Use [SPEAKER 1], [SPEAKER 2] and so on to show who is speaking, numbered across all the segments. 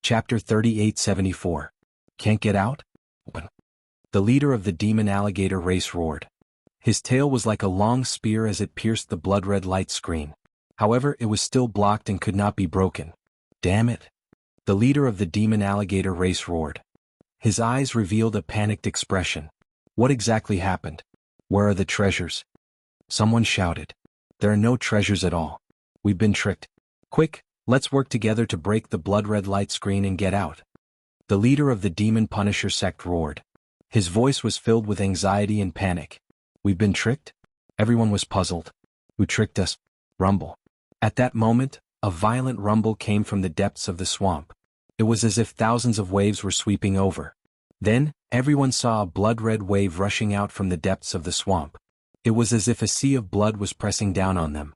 [SPEAKER 1] Chapter 3874. Can't get out? When the leader of the demon alligator race roared. His tail was like a long spear as it pierced the blood-red light screen. However, it was still blocked and could not be broken. Damn it! The leader of the demon alligator race roared. His eyes revealed a panicked expression. What exactly happened? Where are the treasures? Someone shouted. There are no treasures at all. We've been tricked. Quick, let's work together to break the blood-red light screen and get out. The leader of the Demon Punisher sect roared. His voice was filled with anxiety and panic. We've been tricked? Everyone was puzzled. Who tricked us? Rumble. At that moment, a violent rumble came from the depths of the swamp. It was as if thousands of waves were sweeping over. Then, everyone saw a blood-red wave rushing out from the depths of the swamp. It was as if a sea of blood was pressing down on them.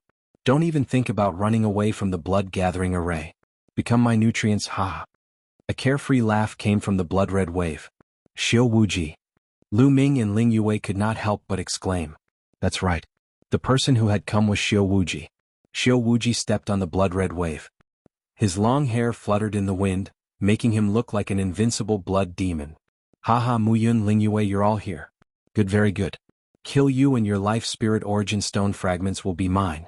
[SPEAKER 1] Don't even think about running away from the blood-gathering array. Become my nutrients, ha. A carefree laugh came from the blood-red wave. Xiao Wuji. Lu Ming and Ling Yue could not help but exclaim. That's right. The person who had come was Xiao Wuji. Xiao Wuji stepped on the blood-red wave. His long hair fluttered in the wind, making him look like an invincible blood demon. Haha, Muyun, Ling Yue, you're all here. Good, very good. Kill you and your life spirit origin stone fragments will be mine.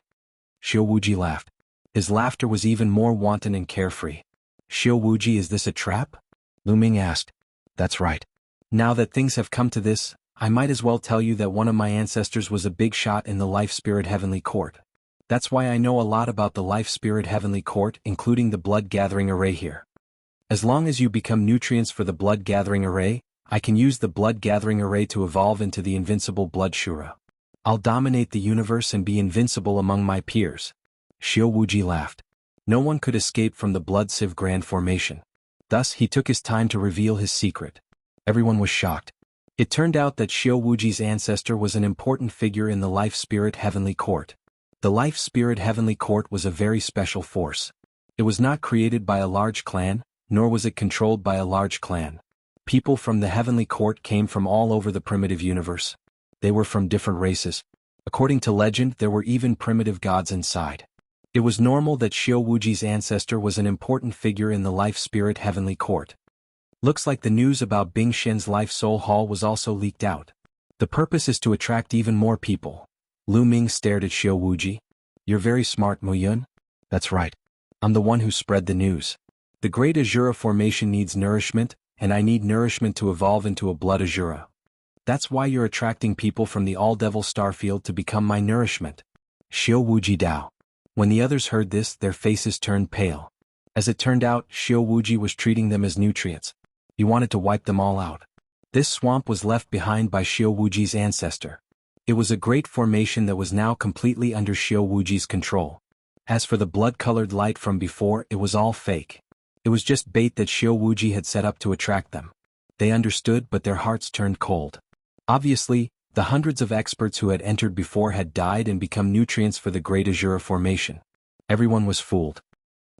[SPEAKER 1] Xiao Wuji laughed. His laughter was even more wanton and carefree. Xiao Wuji, is this a trap? Lu Ming asked. That's right. Now that things have come to this, I might as well tell you that one of my ancestors was a big shot in the Life Spirit Heavenly Court. That's why I know a lot about the Life Spirit Heavenly Court, including the Blood Gathering Array here. As long as you become nutrients for the Blood Gathering Array, I can use the Blood Gathering Array to evolve into the invincible Blood Shura. I'll dominate the universe and be invincible among my peers. Xiao Wuji laughed. No one could escape from the Blood Sieve Grand Formation. Thus, he took his time to reveal his secret. Everyone was shocked. It turned out that Xiao Wuji's ancestor was an important figure in the Life Spirit Heavenly Court. The Life Spirit Heavenly Court was a very special force. It was not created by a large clan, nor was it controlled by a large clan. People from the Heavenly Court came from all over the primitive universe. They were from different races. According to legend, there were even primitive gods inside. It was normal that Xiao Wuji's ancestor was an important figure in the Life Spirit Heavenly Court. Looks like the news about Bing Shen's Life Soul Hall was also leaked out. The purpose is to attract even more people. Lu Ming stared at Xiao Wuji. You're very smart, Muyun. That's right. I'm the one who spread the news. The Great Azura Formation needs nourishment, and I need nourishment to evolve into a Blood Azura. That's why you're attracting people from the All-Devil Starfield to become my nourishment. Xiao Wuji Dao. When the others heard this, their faces turned pale. As it turned out, Xiao Wuji was treating them as nutrients. He wanted to wipe them all out. This swamp was left behind by Xiao Wuji's ancestor. It was a great formation that was now completely under Xiao Wuji's control. As for the blood-colored light from before, it was all fake. It was just bait that Xiao Wuji had set up to attract them. They understood, but their hearts turned cold. Obviously, the hundreds of experts who had entered before had died and become nutrients for the Great Azura Formation. Everyone was fooled.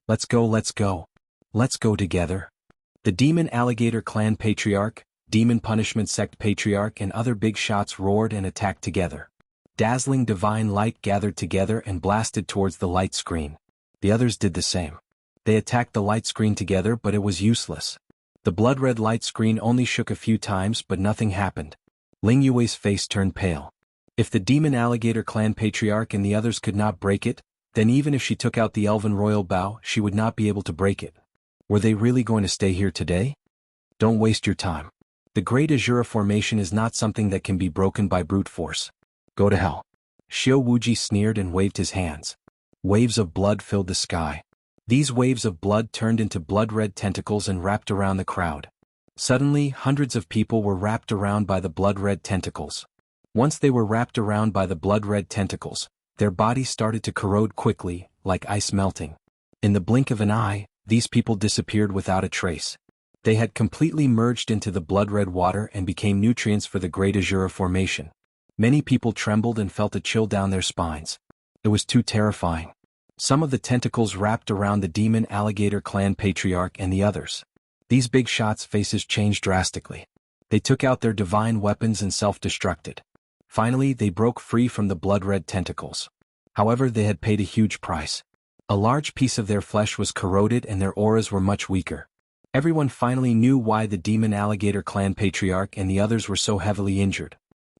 [SPEAKER 1] Let's go, let's go. Let's go together. The Demon Alligator Clan Patriarch, Demon Punishment Sect Patriarch and other big shots roared and attacked together. Dazzling divine light gathered together and blasted towards the light screen. The others did the same. They attacked the light screen together, but it was useless. The blood-red light screen only shook a few times, but nothing happened. Ling Yue's face turned pale. If the Demon Alligator Clan Patriarch and the others could not break it, then even if she took out the Elven Royal Bow, she would not be able to break it. Were they really going to stay here today? Don't waste your time. The Great Azura Formation is not something that can be broken by brute force. Go to hell. Xiao Wuji sneered and waved his hands. Waves of blood filled the sky. These waves of blood turned into blood-red tentacles and wrapped around the crowd. Suddenly, hundreds of people were wrapped around by the blood-red tentacles. Once they were wrapped around by the blood-red tentacles, their bodies started to corrode quickly, like ice melting. In the blink of an eye, these people disappeared without a trace. They had completely merged into the blood-red water and became nutrients for the Great Azura Formation. Many people trembled and felt a chill down their spines. It was too terrifying. Some of the tentacles wrapped around the Demon Alligator Clan Patriarch and the others. These big shots' faces changed drastically. They took out their divine weapons and self-destructed. Finally, they broke free from the blood-red tentacles. However, they had paid a huge price. A large piece of their flesh was corroded and their auras were much weaker. Everyone finally knew why the Demon Alligator Clan Patriarch and the others were so heavily injured.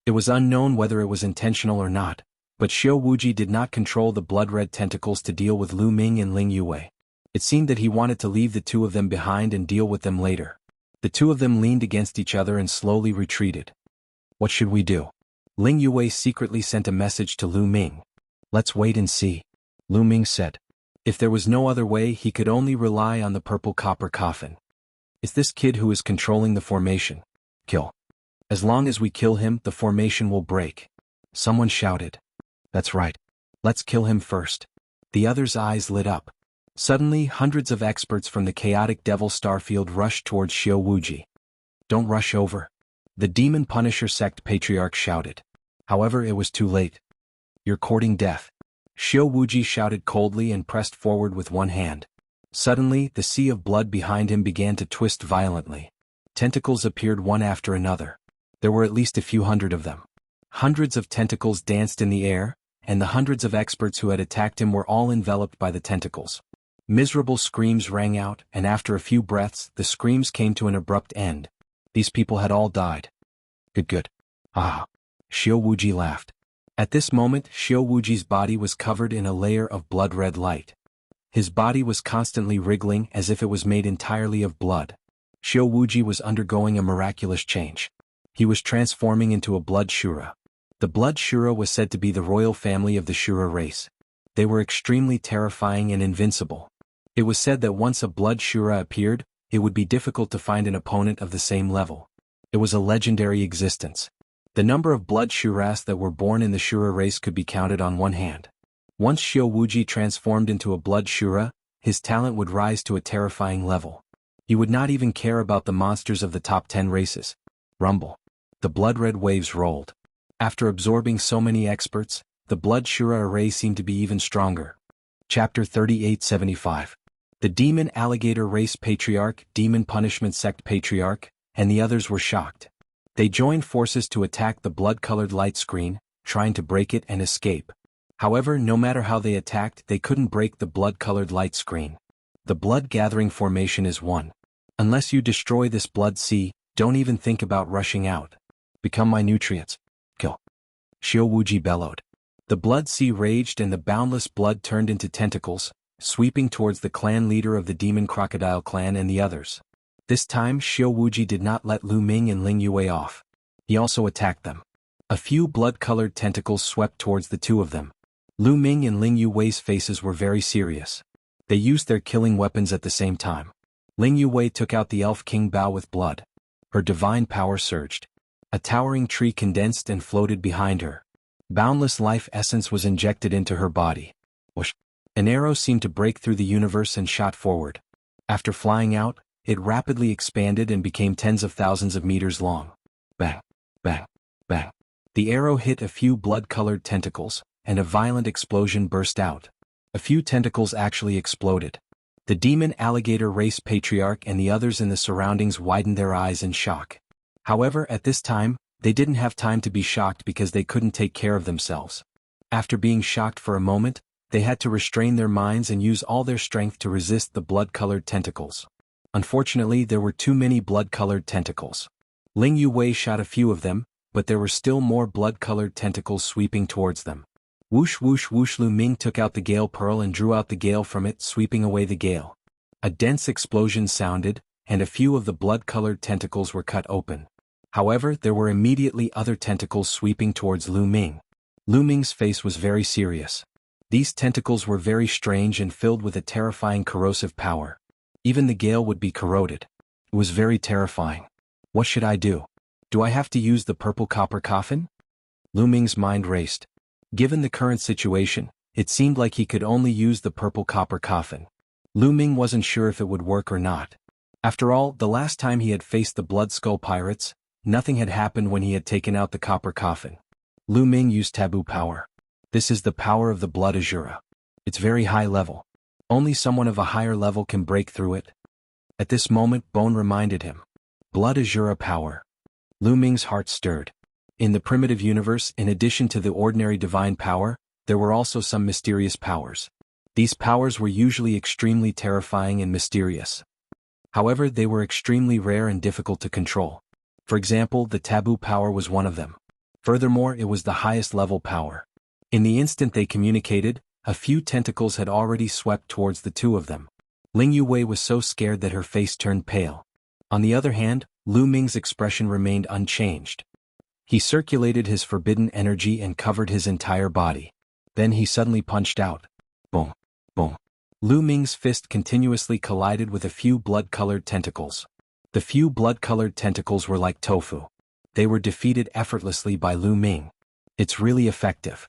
[SPEAKER 1] It was unknown whether it was intentional or not, but Xiao Wuji did not control the blood-red tentacles to deal with Lu Ming and Ling Yue. It seemed that he wanted to leave the two of them behind and deal with them later. The two of them leaned against each other and slowly retreated. What should we do? Ling Yue secretly sent a message to Lu Ming. Let's wait and see, Lu Ming said. If there was no other way, he could only rely on the purple copper coffin. It's this kid who is controlling the formation. Kill. As long as we kill him, the formation will break. Someone shouted. That's right. Let's kill him first. The others' eyes lit up. Suddenly, hundreds of experts from the chaotic devil starfield rushed towards Xiao Wuji. Don't rush over. The Demon Punisher sect patriarch shouted. However, it was too late. You're courting death. Xiao Wuji shouted coldly and pressed forward with one hand. Suddenly, the sea of blood behind him began to twist violently. Tentacles appeared one after another. There were at least a few hundred of them. Hundreds of tentacles danced in the air, and the hundreds of experts who had attacked him were all enveloped by the tentacles. Miserable screams rang out, and after a few breaths, the screams came to an abrupt end. These people had all died. Good. Ah. Xiao Wuji laughed. At this moment, Xiao Wuji's body was covered in a layer of blood-red light. His body was constantly wriggling as if it was made entirely of blood. Xiao Wuji was undergoing a miraculous change. He was transforming into a blood Shura. The blood Shura was said to be the royal family of the Shura race. They were extremely terrifying and invincible. It was said that once a blood Shura appeared, it would be difficult to find an opponent of the same level. It was a legendary existence. The number of blood Shuras that were born in the Shura race could be counted on one hand. Once Xiao Wuji transformed into a blood Shura, his talent would rise to a terrifying level. He would not even care about the monsters of the top 10 races. Rumble. The blood-red waves rolled. After absorbing so many experts, the blood Shura array seemed to be even stronger. Chapter 3875. The Demon Alligator Race Patriarch, Demon Punishment Sect Patriarch, and the others were shocked. They joined forces to attack the blood-colored light screen, trying to break it and escape. However, no matter how they attacked, they couldn't break the blood-colored light screen. The blood-gathering formation is one. Unless you destroy this blood sea, don't even think about rushing out. Become my nutrients. Kill. Xiao Wuji bellowed. The blood sea raged and the boundless blood turned into tentacles, sweeping towards the clan leader of the Demon Crocodile clan and the others. This time, Xiao Wuji did not let Lu Ming and Ling Yue off. He also attacked them. A few blood-colored tentacles swept towards the two of them. Lu Ming and Ling Yue's faces were very serious. They used their killing weapons at the same time. Ling Yue took out the Elf King Bao with blood. Her divine power surged. A towering tree condensed and floated behind her. Boundless life essence was injected into her body. Whoosh! An arrow seemed to break through the universe and shot forward. After flying out, it rapidly expanded and became tens of thousands of meters long. Bang! Bang! Bang! The arrow hit a few blood-colored tentacles, and a violent explosion burst out. A few tentacles actually exploded. The Demon Alligator Race Patriarch and the others in the surroundings widened their eyes in shock. However, at this time, they didn't have time to be shocked because they couldn't take care of themselves. After being shocked for a moment, they had to restrain their minds and use all their strength to resist the blood-colored tentacles. Unfortunately, there were too many blood-colored tentacles. Ling Yue shot a few of them, but there were still more blood-colored tentacles sweeping towards them. Whoosh whoosh whoosh. Lu Ming took out the Gale Pearl and drew out the gale from it, sweeping away the gale. A dense explosion sounded, and a few of the blood-colored tentacles were cut open. However, there were immediately other tentacles sweeping towards Lu Ming. Lu Ming's face was very serious. These tentacles were very strange and filled with a terrifying corrosive power. Even the gale would be corroded. It was very terrifying. What should I do? Do I have to use the purple copper coffin? Lu Ming's mind raced. Given the current situation, it seemed like he could only use the purple copper coffin. Lu Ming wasn't sure if it would work or not. After all, the last time he had faced the Blood Skull Pirates, nothing had happened when he had taken out the copper coffin. Lu Ming used taboo power. This is the power of the Blood Azura. It's very high level. Only someone of a higher level can break through it. At this moment, Bone reminded him. Blood Azura power. Lu Ming's heart stirred. In the primitive universe, in addition to the ordinary divine power, there were also some mysterious powers. These powers were usually extremely terrifying and mysterious. However, they were extremely rare and difficult to control. For example, the taboo power was one of them. Furthermore, it was the highest level power. In the instant they communicated, a few tentacles had already swept towards the two of them. Ling Yuwei was so scared that her face turned pale. On the other hand, Lu Ming's expression remained unchanged. He circulated his forbidden energy and covered his entire body. Then he suddenly punched out. Boom, boom. Lu Ming's fist continuously collided with a few blood-colored tentacles. The few blood-colored tentacles were like tofu. They were defeated effortlessly by Lu Ming. It's really effective.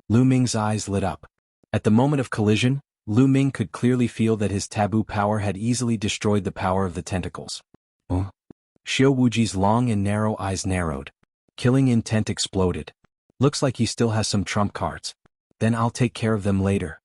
[SPEAKER 1] Lu Ming's eyes lit up. At the moment of collision, Lu Ming could clearly feel that his taboo power had easily destroyed the power of the tentacles. Xiao Wuji's long and narrow eyes narrowed. Killing intent exploded. Looks like he still has some trump cards. Then I'll take care of them later.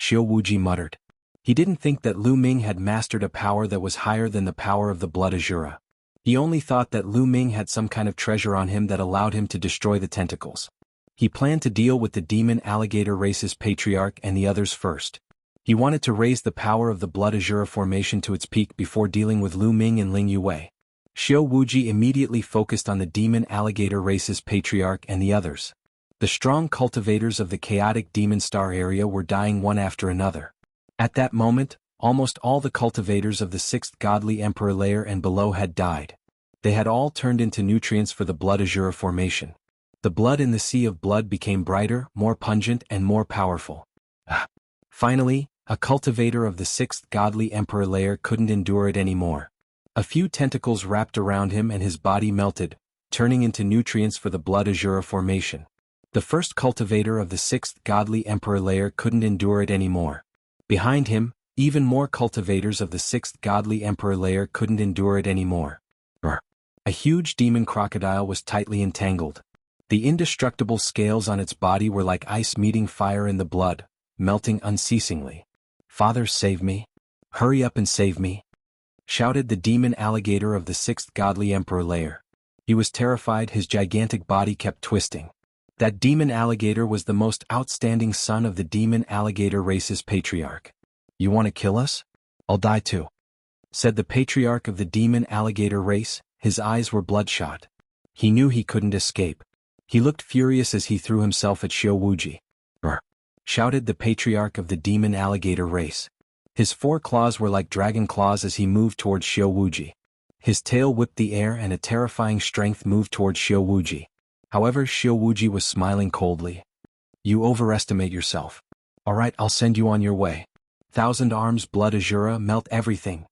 [SPEAKER 1] Xiao Wuji muttered. He didn't think that Lu Ming had mastered a power that was higher than the power of the blood Azura. He only thought that Lu Ming had some kind of treasure on him that allowed him to destroy the tentacles. He planned to deal with the demon alligator race's patriarch and the others first. He wanted to raise the power of the blood Azura formation to its peak before dealing with Lu Ming and Ling Yuwei. Xiao Wuji immediately focused on the demon alligator race's patriarch and the others. The strong cultivators of the chaotic demon star area were dying one after another. At that moment, almost all the cultivators of the 6th godly emperor layer and below had died. They had all turned into nutrients for the blood Azura formation. The blood in the sea of blood became brighter, more pungent and more powerful. Finally, a cultivator of the 6th godly emperor layer couldn't endure it anymore. A few tentacles wrapped around him and his body melted, turning into nutrients for the blood Azura formation. The first cultivator of the 6th godly emperor layer couldn't endure it anymore. Behind him, even more cultivators of the 6th godly emperor layer couldn't endure it anymore. A huge demon crocodile was tightly entangled. The indestructible scales on its body were like ice meeting fire in the blood, melting unceasingly. "Father, save me. Hurry up and save me," shouted the demon alligator of the 6th godly emperor layer. He was terrified, his gigantic body kept twisting. That demon alligator was the most outstanding son of the demon alligator race's patriarch. "You want to kill us? I'll die too," said the patriarch of the demon alligator race. His eyes were bloodshot. He knew he couldn't escape. He looked furious as he threw himself at Xiao Wuji. "Brr!" shouted the patriarch of the demon alligator race. His 4 claws were like dragon claws as he moved towards Xiao Wuji. His tail whipped the air and a terrifying strength moved towards Xiao Wuji. However, Xiao Wuji was smiling coldly. "You overestimate yourself. Alright, I'll send you on your way. 1,000 arms blood Azura, melt everything,"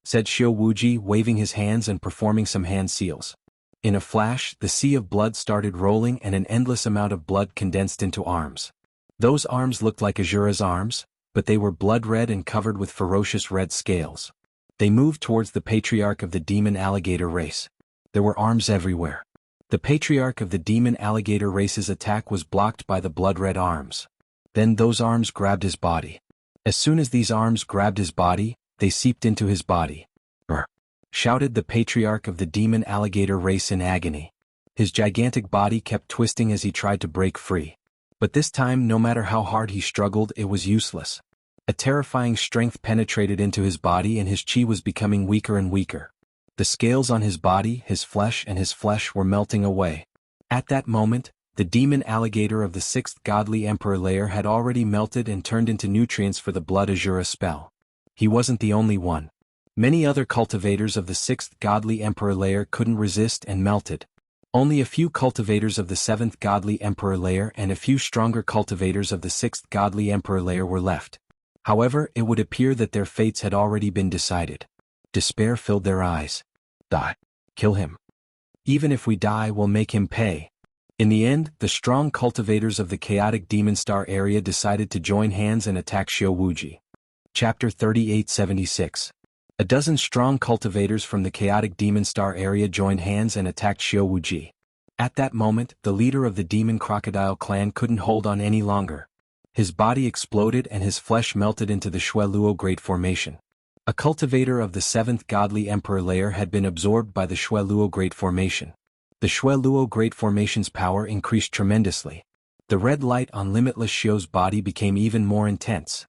[SPEAKER 1] said Xiao Wuji, waving his hands and performing some hand seals. In a flash, the sea of blood started rolling and an endless amount of blood condensed into arms. Those arms looked like Azura's arms, but they were blood-red and covered with ferocious red scales. They moved towards the patriarch of the demon alligator race. There were arms everywhere. The patriarch of the demon alligator race's attack was blocked by the blood-red arms. Then those arms grabbed his body. As soon as these arms grabbed his body, they seeped into his body. "Brr!" shouted the patriarch of the demon alligator race in agony. His gigantic body kept twisting as he tried to break free. But this time, no matter how hard he struggled, it was useless. A terrifying strength penetrated into his body and his chi was becoming weaker and weaker. The scales on his body, his flesh were melting away. At that moment, the demon alligator of the 6th godly emperor layer had already melted and turned into nutrients for the blood Azura spell. He wasn't the only one. Many other cultivators of the 6th godly emperor layer couldn't resist and melted. Only a few cultivators of the 7th godly emperor layer and a few stronger cultivators of the 6th godly emperor layer were left. However, it would appear that their fates had already been decided. Despair filled their eyes. "Die. Kill him. Even if we die, we'll make him pay." In the end, the strong cultivators of the chaotic demon star area decided to join hands and attack Xiao Wuji. Chapter 3876. A dozen strong cultivators from the chaotic demon star area joined hands and attacked Xiao Wuji. At that moment, the leader of the demon crocodile clan couldn't hold on any longer. His body exploded and his flesh melted into the Shui Luo Great Formation. A cultivator of the 7th godly emperor layer had been absorbed by the Shui Luo Great Formation. The Shui Luo Great Formation's power increased tremendously. The red light on Limitless Xiu's body became even more intense.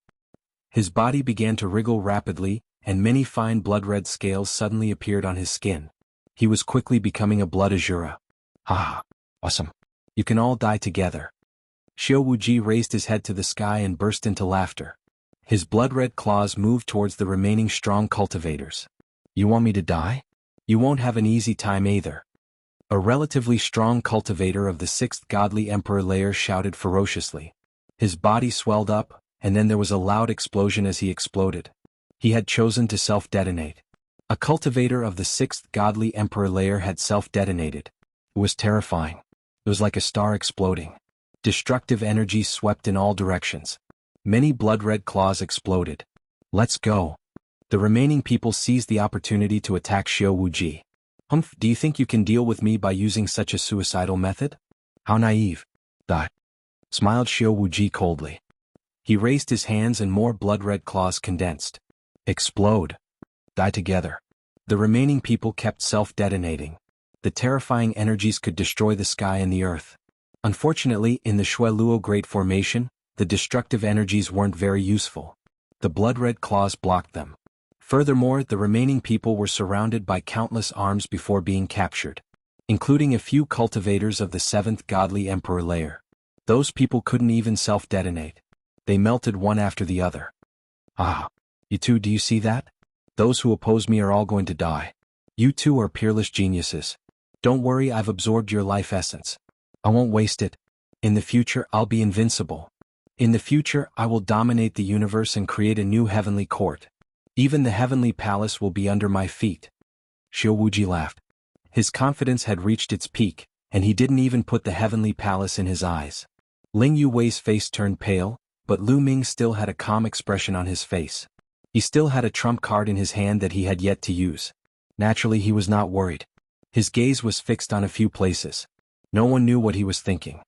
[SPEAKER 1] His body began to wriggle rapidly, and many fine blood-red scales suddenly appeared on his skin. He was quickly becoming a blood azura. Ah, awesome. You can all die together. Xiao Wuji raised his head to the sky and burst into laughter. His blood-red claws moved towards the remaining strong cultivators. You want me to die? You won't have an easy time either. A relatively strong cultivator of the 6th godly emperor layer shouted ferociously. His body swelled up, and then there was a loud explosion as he exploded. He had chosen to self-detonate. A cultivator of the 6th godly emperor layer had self-detonated. It was terrifying. It was like a star exploding. Destructive energy swept in all directions. Many blood-red claws exploded. Let's go. The remaining people seized the opportunity to attack Xiao Wuji. Humph, do you think you can deal with me by using such a suicidal method? How naive. Die. Smiled Xiao Wuji coldly. He raised his hands and more blood-red claws condensed. Explode. Die together. The remaining people kept self-detonating. The terrifying energies could destroy the sky and the earth. Unfortunately, in the Shueluo Great Formation, the destructive energies weren't very useful. The blood-red claws blocked them. Furthermore, the remaining people were surrounded by countless arms before being captured, including a few cultivators of the 7th godly emperor layer. Those people couldn't even self-detonate. They melted one after the other. Ah, you two, do you see that? Those who oppose me are all going to die. You two are peerless geniuses. Don't worry, I've absorbed your life essence. I won't waste it. In the future, I'll be invincible. In the future, I will dominate the universe and create a new heavenly court. Even the heavenly palace will be under my feet. Xiao Wuji laughed. His confidence had reached its peak, and he didn't even put the heavenly palace in his eyes. Ling Yuwei's face turned pale, but Lu Ming still had a calm expression on his face. He still had a trump card in his hand that he had yet to use. Naturally, he was not worried. His gaze was fixed on a few places. No one knew what he was thinking.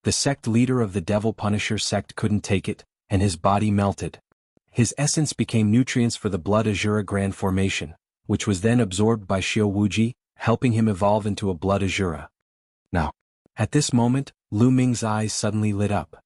[SPEAKER 1] The sect leader of the Devil Punisher sect couldn't take it, and his body melted. His essence became nutrients for the Blood Azura Grand Formation, which was then absorbed by Xiao Wuji, helping him evolve into a Blood Azura. Now, at this moment, Lu Ming's eyes suddenly lit up.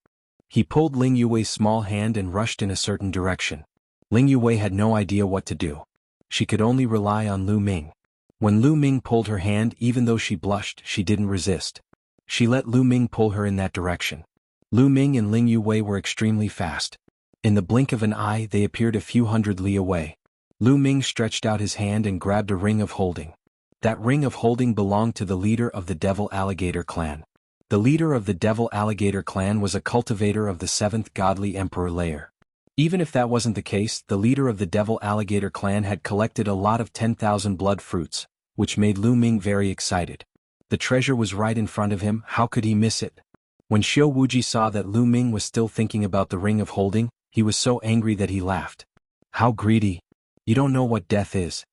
[SPEAKER 1] He pulled Ling Yuwei's small hand and rushed in a certain direction. Ling Yuwei had no idea what to do. She could only rely on Lu Ming. When Lu Ming pulled her hand, even though she blushed, she didn't resist. She let Lu Ming pull her in that direction. Lu Ming and Ling Yuwei were extremely fast. In the blink of an eye, they appeared a few hundred li away. Lu Ming stretched out his hand and grabbed a ring of holding. That ring of holding belonged to the leader of the Devil Alligator clan. The leader of the Devil Alligator clan was a cultivator of the 7th godly emperor layer. Even if that wasn't the case, the leader of the Devil Alligator clan had collected a lot of 10,000 blood fruits, which made Lu Ming very excited. The treasure was right in front of him, how could he miss it? When Xiao Wuji saw that Lu Ming was still thinking about the ring of holding, he was so angry that he laughed. How greedy! You don't know what death is.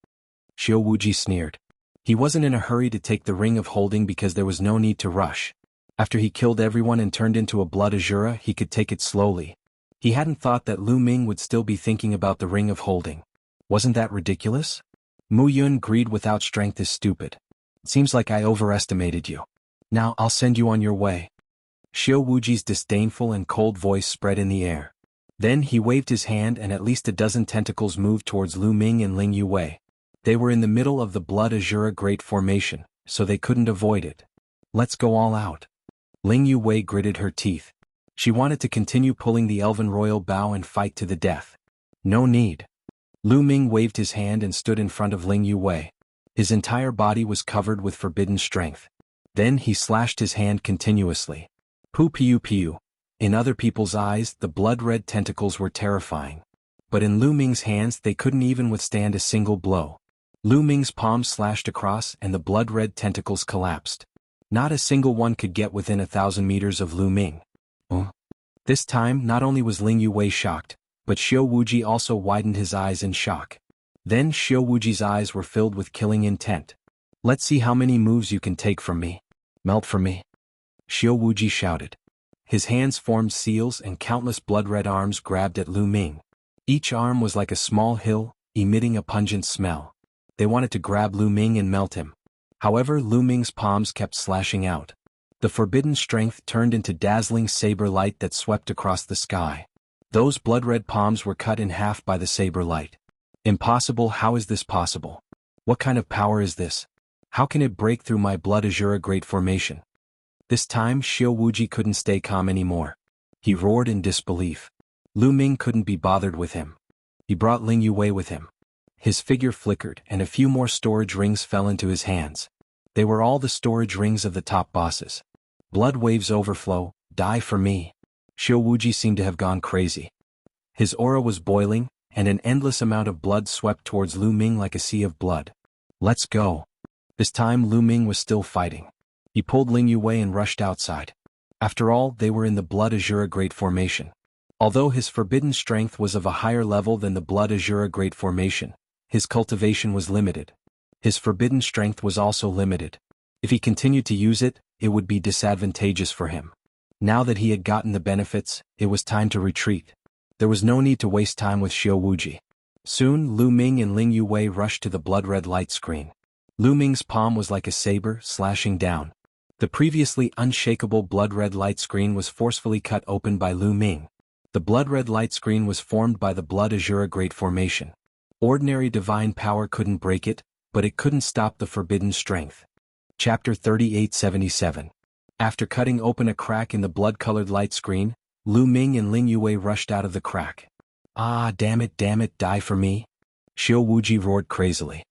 [SPEAKER 1] Xiao Wuji sneered. He wasn't in a hurry to take the ring of holding because there was no need to rush. After he killed everyone and turned into a Blood Azura, he could take it slowly. He hadn't thought that Lu Ming would still be thinking about the ring of holding. Wasn't that ridiculous? Mu Yun, greed without strength is stupid. It seems like I overestimated you. Now I'll send you on your way. Xiao Wuji's disdainful and cold voice spread in the air. Then he waved his hand and at least a dozen tentacles moved towards Lu Ming and Ling Yuwei. They were in the middle of the Blood Azura Great Formation, so they couldn't avoid it. Let's go all out. Ling Yuwei gritted her teeth. She wanted to continue pulling the Elven Royal Bow and fight to the death. No need. Lu Ming waved his hand and stood in front of Ling Yuwei. His entire body was covered with forbidden strength. Then he slashed his hand continuously. Pu piu piu. In other people's eyes, the blood-red tentacles were terrifying. But in Lu Ming's hands they couldn't even withstand a single blow. Lu Ming's palms slashed across and the blood-red tentacles collapsed. Not a single one could get within 1,000 meters of Lu Ming. This time, not only was Ling Yuwei shocked, but Xiao Wuji also widened his eyes in shock. Then Xiao Wuji's eyes were filled with killing intent. Let's see how many moves you can take from me. Melt from me. Xiao Wuji shouted. His hands formed seals and countless blood-red arms grabbed at Lu Ming. Each arm was like a small hill, emitting a pungent smell. They wanted to grab Lu Ming and melt him. However, Lu Ming's palms kept slashing out. The forbidden strength turned into dazzling saber light that swept across the sky. Those blood-red palms were cut in half by the saber light. Impossible, how is this possible? What kind of power is this? How can it break through my blood azure great formation? This time Xiao Wuji couldn't stay calm anymore. He roared in disbelief. Lu Ming couldn't be bothered with him. He brought Ling Yue with him. His figure flickered and a few more storage rings fell into his hands. They were all the storage rings of the top bosses. Blood waves overflow, die for me. Xiao Wuji seemed to have gone crazy. His aura was boiling, and an endless amount of blood swept towards Lu Ming like a sea of blood. Let's go. This time Lu Ming was still fighting. He pulled Ling Yue and rushed outside. After all, they were in the blood azure great formation. Although his forbidden strength was of a higher level than the blood azure great formation, his cultivation was limited. His forbidden strength was also limited. If he continued to use it, it would be disadvantageous for him. Now that he had gotten the benefits, it was time to retreat. There was no need to waste time with Xiao Wuji. Soon Lu Ming and Ling Yue rushed to the blood-red light screen. Lu Ming's palm was like a saber, slashing down. The previously unshakable blood-red light screen was forcefully cut open by Lu Ming. The blood-red light screen was formed by the blood azure great formation. Ordinary divine power couldn't break it, but it couldn't stop the forbidden strength. Chapter 3877. After cutting open a crack in the blood-colored light screen, Lu Ming and Ling Yue rushed out of the crack. Ah, damn it, die for me! Xiao Wuji roared crazily.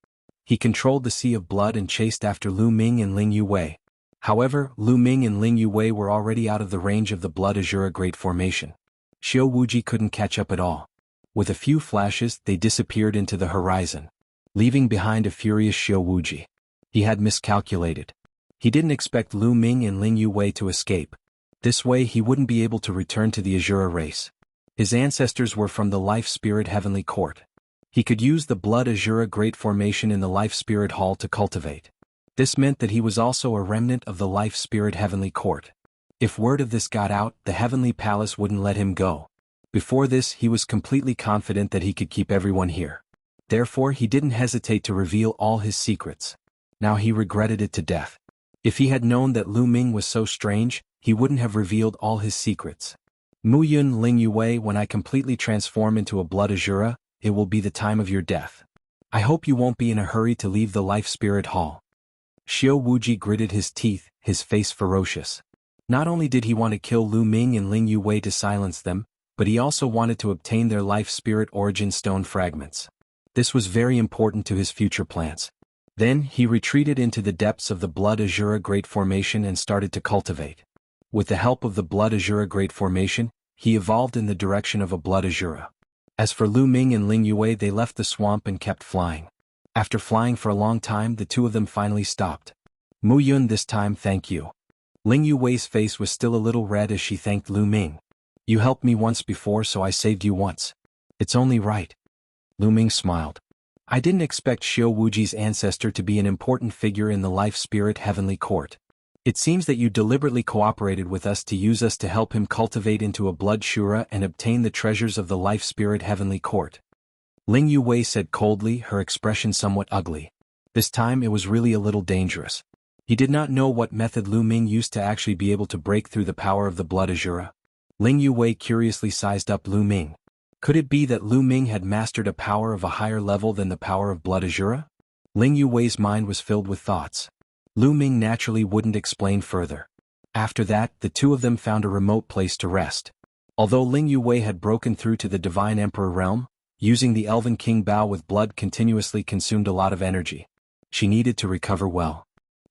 [SPEAKER 1] He controlled the sea of blood and chased after Lu Ming and Ling Yue. However, Lu Ming and Ling Yue were already out of the range of the blood azure great formation. Xiao Wuji couldn't catch up at all. With a few flashes, they disappeared into the horizon, leaving behind a furious Xiao Wuji. He had miscalculated. He didn't expect Lu Ming and Ling Yue to escape. This way he wouldn't be able to return to the Azura race. His ancestors were from the Life Spirit Heavenly Court. He could use the Blood Azura Great Formation in the Life Spirit Hall to cultivate. This meant that he was also a remnant of the Life Spirit Heavenly Court. If word of this got out, the Heavenly Palace wouldn't let him go. Before this, he was completely confident that he could keep everyone here. Therefore, he didn't hesitate to reveal all his secrets. Now he regretted it to death. If he had known that Lu Ming was so strange, he wouldn't have revealed all his secrets. Mu Yun Ling Yue, when I completely transform into a Blood Azura, it will be the time of your death. I hope you won't be in a hurry to leave the Life Spirit Hall. Xiao Wuji gritted his teeth, his face ferocious. Not only did he want to kill Lu Ming and Ling Yue to silence them, but he also wanted to obtain their Life Spirit Origin Stone fragments. This was very important to his future plans. Then, he retreated into the depths of the Blood Azura Great Formation and started to cultivate. With the help of the Blood Azura Great Formation, he evolved in the direction of a Blood Azura. As for Lu Ming and Ling Yue, they left the swamp and kept flying. After flying for a long time, the two of them finally stopped. Mu Yun, this time, thank you. Ling Yue's face was still a little red as she thanked Lu Ming. You helped me once before, so I saved you once. It's only right. Lu Ming smiled. I didn't expect Xiao Wuji's ancestor to be an important figure in the Life Spirit Heavenly Court. It seems that you deliberately cooperated with us to use us to help him cultivate into a Blood Shura and obtain the treasures of the Life Spirit Heavenly Court. Ling Yue said coldly, her expression somewhat ugly. This time it was really a little dangerous. He did not know what method Lu Ming used to actually be able to break through the power of the Blood Azura. Ling Yue curiously sized up Lu Ming. Could it be that Lu Ming had mastered a power of a higher level than the power of Blood Azura? Ling Yue's mind was filled with thoughts. Lu Ming naturally wouldn't explain further. After that, the two of them found a remote place to rest. Although Ling Yue had broken through to the Divine Emperor realm, using the Elven King Bao with blood continuously consumed a lot of energy. She needed to recover well.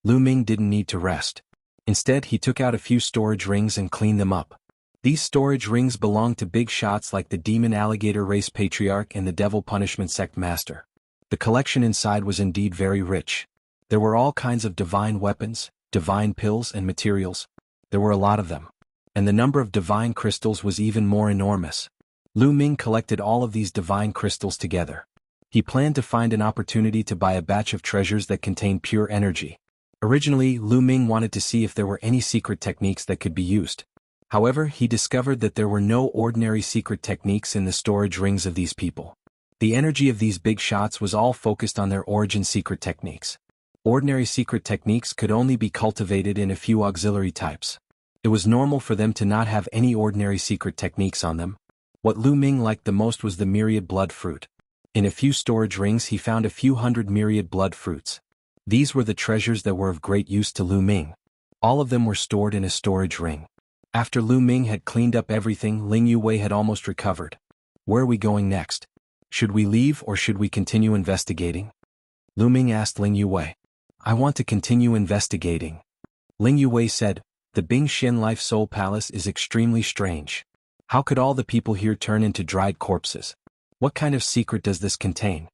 [SPEAKER 1] Lu Ming didn't need to rest. Instead, he took out a few storage rings and cleaned them up. These storage rings belonged to big shots like the Demon Alligator Race Patriarch and the Devil Punishment Sect Master. The collection inside was indeed very rich. There were all kinds of divine weapons, divine pills and materials. There were a lot of them. And the number of divine crystals was even more enormous. Lu Ming collected all of these divine crystals together. He planned to find an opportunity to buy a batch of treasures that contained pure energy. Originally, Lu Ming wanted to see if there were any secret techniques that could be used. However, he discovered that there were no ordinary secret techniques in the storage rings of these people. The energy of these big shots was all focused on their origin secret techniques. Ordinary secret techniques could only be cultivated in a few auxiliary types. It was normal for them to not have any ordinary secret techniques on them. What Lu Ming liked the most was the myriad blood fruit. In a few storage rings he found a few hundred myriad blood fruits. These were the treasures that were of great use to Lu Ming. All of them were stored in a storage ring. After Lu Ming had cleaned up everything, Ling Yuwei had almost recovered. Where are we going next? Should we leave or should we continue investigating? Lu Ming asked Ling Yuwei. I want to continue investigating. Ling Yuwei said, the Bingxian Life Soul Palace is extremely strange. How could all the people here turn into dried corpses? What kind of secret does this contain?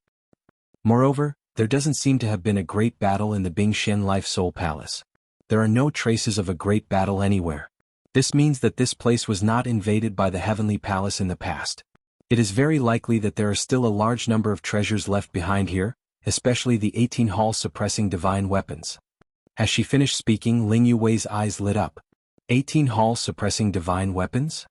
[SPEAKER 1] Moreover, there doesn't seem to have been a great battle in the Bingxian Life Soul Palace. There are no traces of a great battle anywhere. This means that this place was not invaded by the Heavenly Palace in the past. It is very likely that there are still a large number of treasures left behind here, especially the 18 Hall suppressing divine weapons. As she finished speaking, Ling Yuwei's eyes lit up. 18 Hall suppressing divine weapons?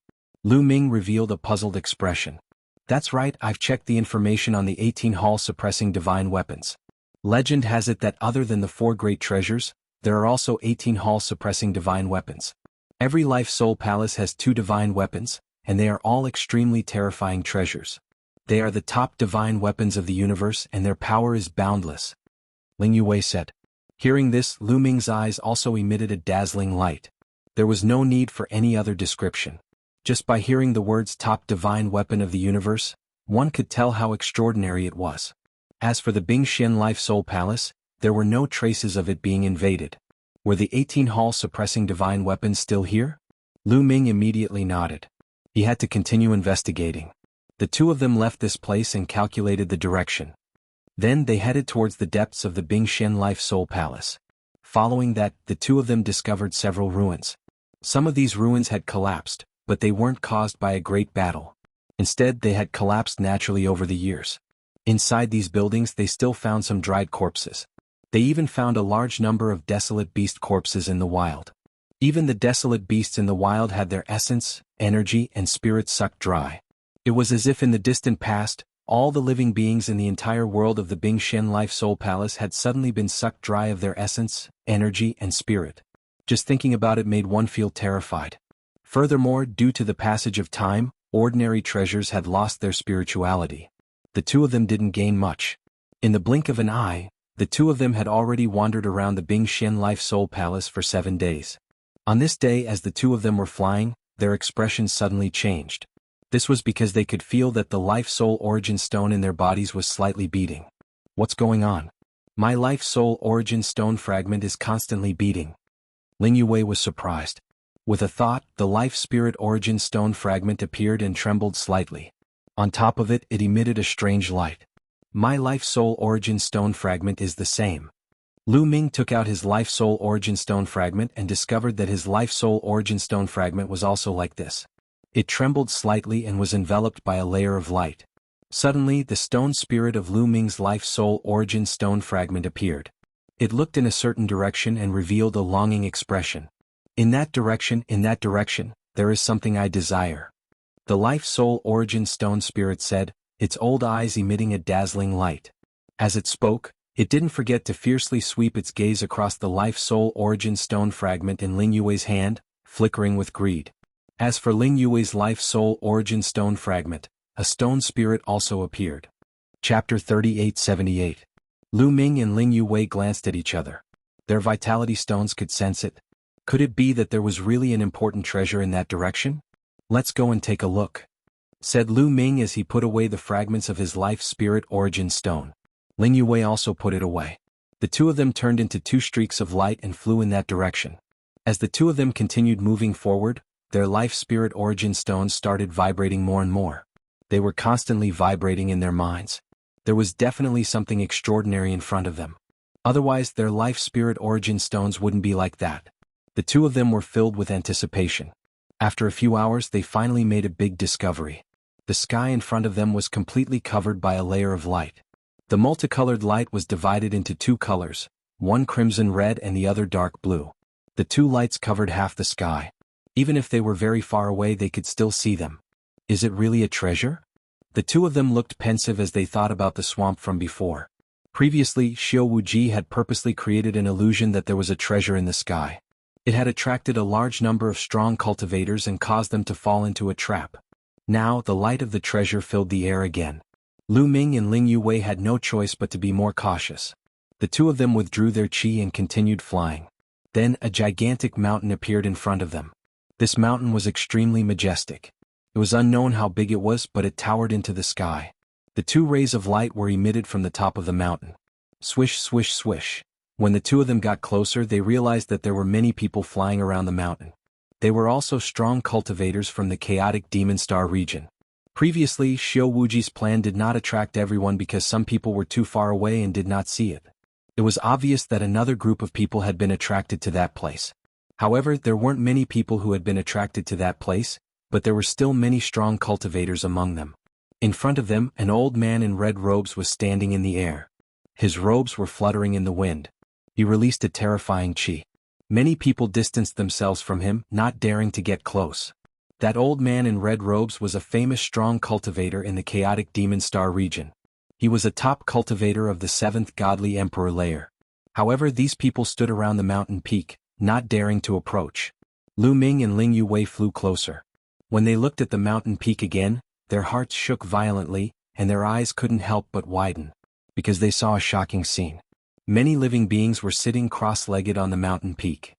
[SPEAKER 1] Lu Ming revealed a puzzled expression. That's right, I've checked the information on the 18 Hall suppressing divine weapons. Legend has it that other than the 4 great treasures, there are also 18 Hall suppressing divine weapons. Every Life Soul Palace has 2 divine weapons, and they are all extremely terrifying treasures. They are the top divine weapons of the universe and their power is boundless. Ling Yuwei said. Hearing this, Lu Ming's eyes also emitted a dazzling light. There was no need for any other description. Just by hearing the words top divine weapon of the universe, one could tell how extraordinary it was. As for the Bingxian Life Soul Palace, there were no traces of it being invaded. Were the 18 Hall suppressing divine weapons still here? Lu Ming immediately nodded. He had to continue investigating. The 2 of them left this place and calculated the direction. Then they headed towards the depths of the Bingxian Life Soul Palace. Following that, the 2 of them discovered several ruins. Some of these ruins had collapsed, but they weren't caused by a great battle. Instead, they had collapsed naturally over the years. Inside these buildings they still found some dried corpses. They even found a large number of desolate beast corpses in the wild. Even the desolate beasts in the wild had their essence, energy, and spirit sucked dry. It was as if in the distant past, all the living beings in the entire world of the Bingxian Life Soul Palace had suddenly been sucked dry of their essence, energy, and spirit. Just thinking about it made one feel terrified. Furthermore, due to the passage of time, ordinary treasures had lost their spirituality. The 2 of them didn't gain much. In the blink of an eye, the 2 of them had already wandered around the Bingxian Life Soul Palace for 7 days. On this day, as the 2 of them were flying, their expressions suddenly changed. This was because they could feel that the Life Soul Origin Stone in their bodies was slightly beating. What's going on? My Life Soul Origin Stone fragment is constantly beating. Ling Yuwei was surprised. With a thought, the Life Spirit Origin Stone fragment appeared and trembled slightly. On top of it, it emitted a strange light. My Life Soul Origin Stone fragment is the same. Lu Ming took out his Life Soul Origin Stone fragment and discovered that his Life Soul Origin Stone fragment was also like this. It trembled slightly and was enveloped by a layer of light. Suddenly, the stone spirit of Lu Ming's Life Soul Origin Stone fragment appeared. It looked in a certain direction and revealed a longing expression. In that direction, there is something I desire. The Life Soul Origin Stone spirit said, its old eyes emitting a dazzling light. As it spoke, it didn't forget to fiercely sweep its gaze across the Life Soul Origin Stone fragment in Ling Yuwei's hand, flickering with greed. As for Ling Yuwei's Life Soul Origin Stone fragment, a stone spirit also appeared. Chapter 3878. Lu Ming and Ling Yuwei glanced at each other. Their vitality stones could sense it. Could it be that there was really an important treasure in that direction? Let's go and take a look, said Lu Ming as he put away the fragments of his Life Spirit Origin Stone. Ling Yuwei also put it away. The 2 of them turned into 2 streaks of light and flew in that direction. As the 2 of them continued moving forward, their Life Spirit Origin Stones started vibrating more and more. They were constantly vibrating in their minds. There was definitely something extraordinary in front of them. Otherwise, their Life Spirit Origin Stones wouldn't be like that. The 2 of them were filled with anticipation. After a few hours, they finally made a big discovery. The sky in front of them was completely covered by a layer of light. The multicolored light was divided into 2 colors, one crimson red and the other dark blue. The 2 lights covered half the sky. Even if they were very far away, they could still see them. Is it really a treasure? The 2 of them looked pensive as they thought about the swamp from before. Previously, Xiao Wuji had purposely created an illusion that there was a treasure in the sky. It had attracted a large number of strong cultivators and caused them to fall into a trap. Now, the light of the treasure filled the air again. Lu Ming and Ling Yuwei had no choice but to be more cautious. The two of them withdrew their qi and continued flying. Then a gigantic mountain appeared in front of them. This mountain was extremely majestic. It was unknown how big it was, but it towered into the sky. The two rays of light were emitted from the top of the mountain. Swish, swish, swish. When the two of them got closer, they realized that there were many people flying around the mountain. They were also strong cultivators from the chaotic demon star region. Previously, Xiao Wuji's plan did not attract everyone because some people were too far away and did not see it. It was obvious that another group of people had been attracted to that place. However, there weren't many people who had been attracted to that place, but there were still many strong cultivators among them. In front of them, an old man in red robes was standing in the air. His robes were fluttering in the wind. He released a terrifying qi. Many people distanced themselves from him, not daring to get close. That old man in red robes was a famous strong cultivator in the chaotic demon star region. He was a top cultivator of the 7th godly emperor layer. However, these people stood around the mountain peak, not daring to approach. Lu Ming and Ling Yuwei flew closer. When they looked at the mountain peak again, their hearts shook violently, and their eyes couldn't help but widen, because they saw a shocking scene. Many living beings were sitting cross-legged on the mountain peak.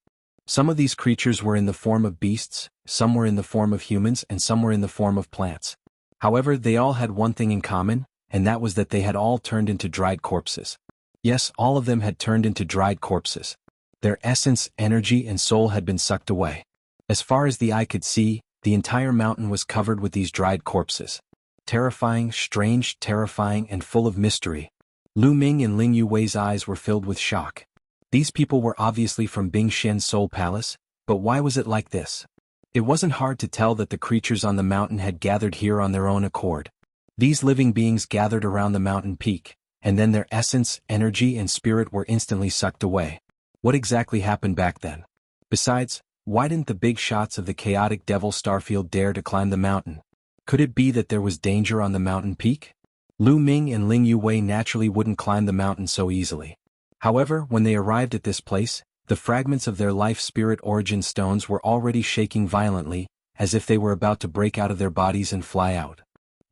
[SPEAKER 1] Some of these creatures were in the form of beasts, some were in the form of humans, and some were in the form of plants. However, they all had one thing in common, and that was that they had all turned into dried corpses. Yes, all of them had turned into dried corpses. Their essence, energy, and soul had been sucked away. As far as the eye could see, the entire mountain was covered with these dried corpses. Terrifying, strange, terrifying, and full of mystery. Lu Ming and Ling Yuwei's eyes were filled with shock. These people were obviously from Bing Xian's Soul Palace, but why was it like this? It wasn't hard to tell that the creatures on the mountain had gathered here on their own accord. These living beings gathered around the mountain peak, and then their essence, energy, and spirit were instantly sucked away. What exactly happened back then? Besides, why didn't the big shots of the chaotic devil Starfield dare to climb the mountain? Could it be that there was danger on the mountain peak? Lu Ming and Ling Yuwei naturally wouldn't climb the mountain so easily. However, when they arrived at this place, the fragments of their life spirit origin stones were already shaking violently, as if they were about to break out of their bodies and fly out.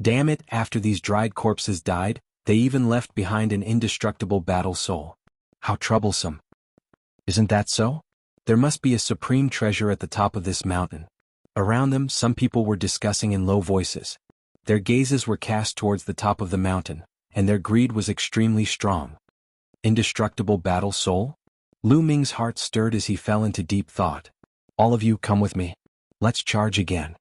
[SPEAKER 1] Damn it, after these dried corpses died, they even left behind an indestructible battle soul. How troublesome. Isn't that so? There must be a supreme treasure at the top of this mountain. Around them, some people were discussing in low voices. Their gazes were cast towards the top of the mountain, and their greed was extremely strong. Indestructible battle soul? Lu Ming's heart stirred as he fell into deep thought. All of you come with me. Let's charge again.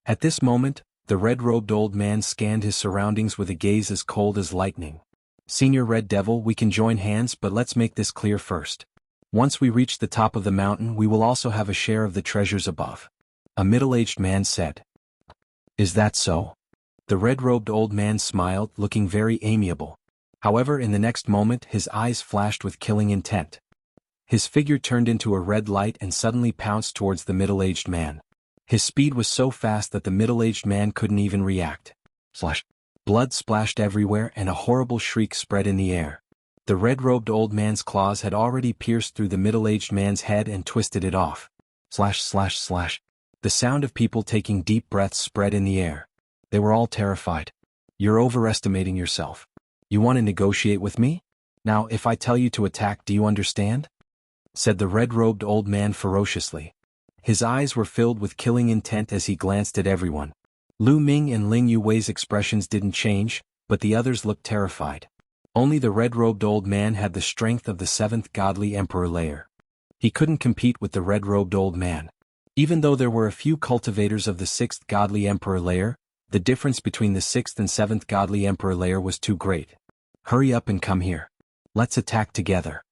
[SPEAKER 1] At this moment, the red-robed old man scanned his surroundings with a gaze as cold as lightning. Senior Red Devil, we can join hands, but let's make this clear first. Once we reach the top of the mountain, we will also have a share of the treasures above. A middle-aged man said. Is that so? The red-robed old man smiled, looking very amiable. However, in the next moment, his eyes flashed with killing intent. His figure turned into a red light and suddenly pounced towards the middle-aged man. His speed was so fast that the middle-aged man couldn't even react. Slash. Blood splashed everywhere and a horrible shriek spread in the air. The red-robed old man's claws had already pierced through the middle-aged man's head and twisted it off. Slash, slash, slash. The sound of people taking deep breaths spread in the air. They were all terrified. You're overestimating yourself. You want to negotiate with me? Now, if I tell you to attack, do you understand? Said the red-robed old man ferociously. His eyes were filled with killing intent as he glanced at everyone. Lu Ming and Ling Yuwei's expressions didn't change, but the others looked terrified. Only the red-robed old man had the strength of the 7th godly emperor layer. He couldn't compete with the red-robed old man. Even though there were a few cultivators of the 6th godly emperor layer, the difference between the 6th and 7th godly emperor layer was too great. Hurry up and come here. Let's attack together.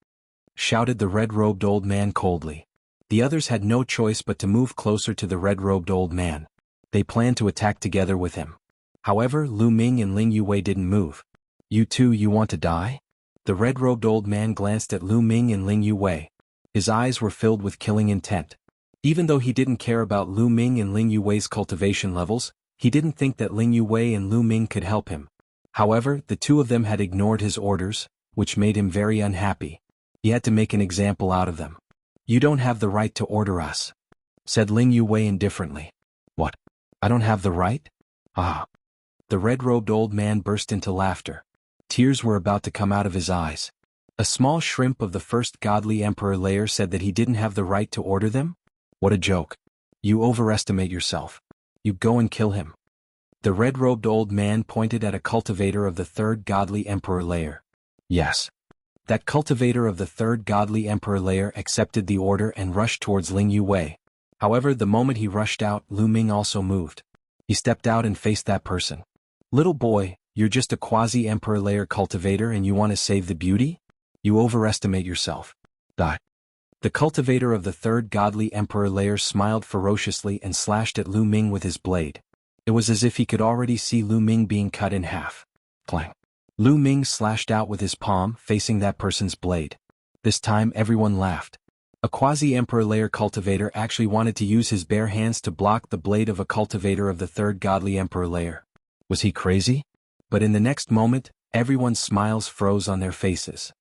[SPEAKER 1] Shouted the red-robed old man coldly. The others had no choice but to move closer to the red-robed old man. They planned to attack together with him. However, Lu Ming and Ling Yuwei didn't move. You two, you want to die? The red-robed old man glanced at Lu Ming and Ling Yuwei. His eyes were filled with killing intent. Even though he didn't care about Lu Ming and Ling Yuwei's cultivation levels, he didn't think that Ling Yuwei and Lu Ming could help him. However, the two of them had ignored his orders, which made him very unhappy. He had to make an example out of them. You don't have the right to order us, said Ling Yuwei indifferently. What? I don't have the right? Ah. The red-robed old man burst into laughter. Tears were about to come out of his eyes. A small shrimp of the first godly emperor layer said that he didn't have the right to order them? What a joke. You overestimate yourself. You go and kill him. The red-robed old man pointed at a cultivator of the third godly emperor layer. Yes. That cultivator of the third godly emperor layer accepted the order and rushed towards Ling Yue. However, the moment he rushed out, Lu Ming also moved. He stepped out and faced that person. Little boy, you're just a quasi-emperor layer cultivator and you want to save the beauty? You overestimate yourself. Die. The cultivator of the third godly emperor layer smiled ferociously and slashed at Lu Ming with his blade. It was as if he could already see Lu Ming being cut in half. Clang. Lu Ming slashed out with his palm, facing that person's blade. This time everyone laughed. A quasi-emperor layer cultivator actually wanted to use his bare hands to block the blade of a cultivator of the third godly emperor layer. Was he crazy? But in the next moment, everyone's smiles froze on their faces.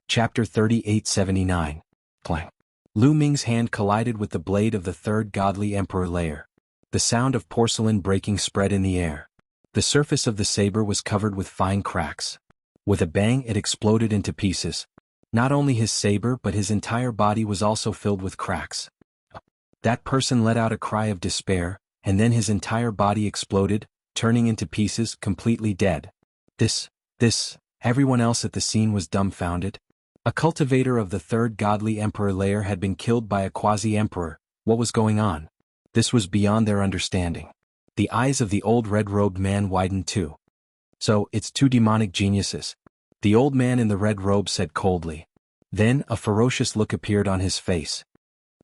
[SPEAKER 1] Chapter 3879. Clang. Lu Ming's hand collided with the blade of the third godly emperor layer. The sound of porcelain breaking spread in the air. The surface of the saber was covered with fine cracks. With a bang, it exploded into pieces. Not only his saber but his entire body was also filled with cracks. That person let out a cry of despair, and then his entire body exploded, turning into pieces, completely dead. Everyone else at the scene was dumbfounded. A cultivator of the third godly emperor layer had been killed by a quasi-emperor. What was going on? This was beyond their understanding. The eyes of the old red-robed man widened too. So, it's two demonic geniuses. The old man in the red robe said coldly. Then, a ferocious look appeared on his face.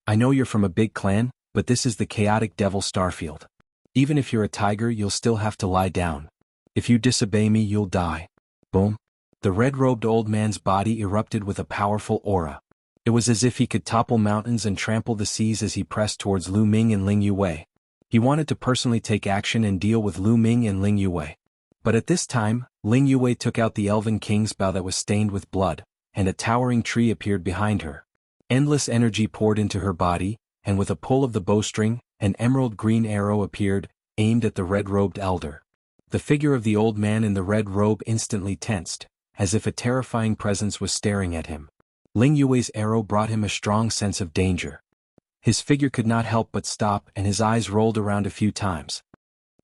[SPEAKER 1] I know you're from a big clan, but this is the chaotic devil Starfield. Even if you're a tiger, you'll still have to lie down. If you disobey me, you'll die. Boom. The red-robed old man's body erupted with a powerful aura. It was as if he could topple mountains and trample the seas as he pressed towards Lu Ming and Ling Yue. He wanted to personally take action and deal with Lu Ming and Ling Yue. But at this time, Ling Yue took out the Elven King's bow that was stained with blood, and a towering tree appeared behind her. Endless energy poured into her body, and with a pull of the bowstring, an emerald green arrow appeared, aimed at the red-robed elder. The figure of the old man in the red robe instantly tensed, as if a terrifying presence was staring at him. Ling Yue's arrow brought him a strong sense of danger. His figure could not help but stop and his eyes rolled around a few times.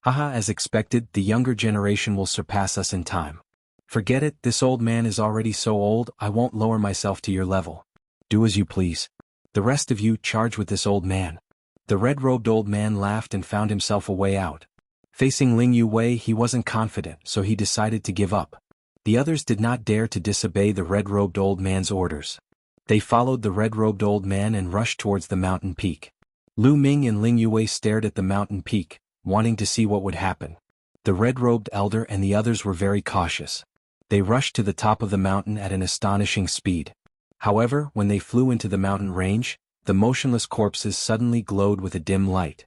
[SPEAKER 1] Haha, as expected, the younger generation will surpass us in time. Forget it, this old man is already so old, I won't lower myself to your level. Do as you please. The rest of you charge with this old man. The red-robed old man laughed and found himself a way out. Facing Ling Yue, he wasn't confident, so he decided to give up. The others did not dare to disobey the red-robed old man's orders. They followed the red-robed old man and rushed towards the mountain peak. Lu Ming and Ling Yue stared at the mountain peak, wanting to see what would happen. The red-robed elder and the others were very cautious. They rushed to the top of the mountain at an astonishing speed. However, when they flew into the mountain range, the motionless corpses suddenly glowed with a dim light.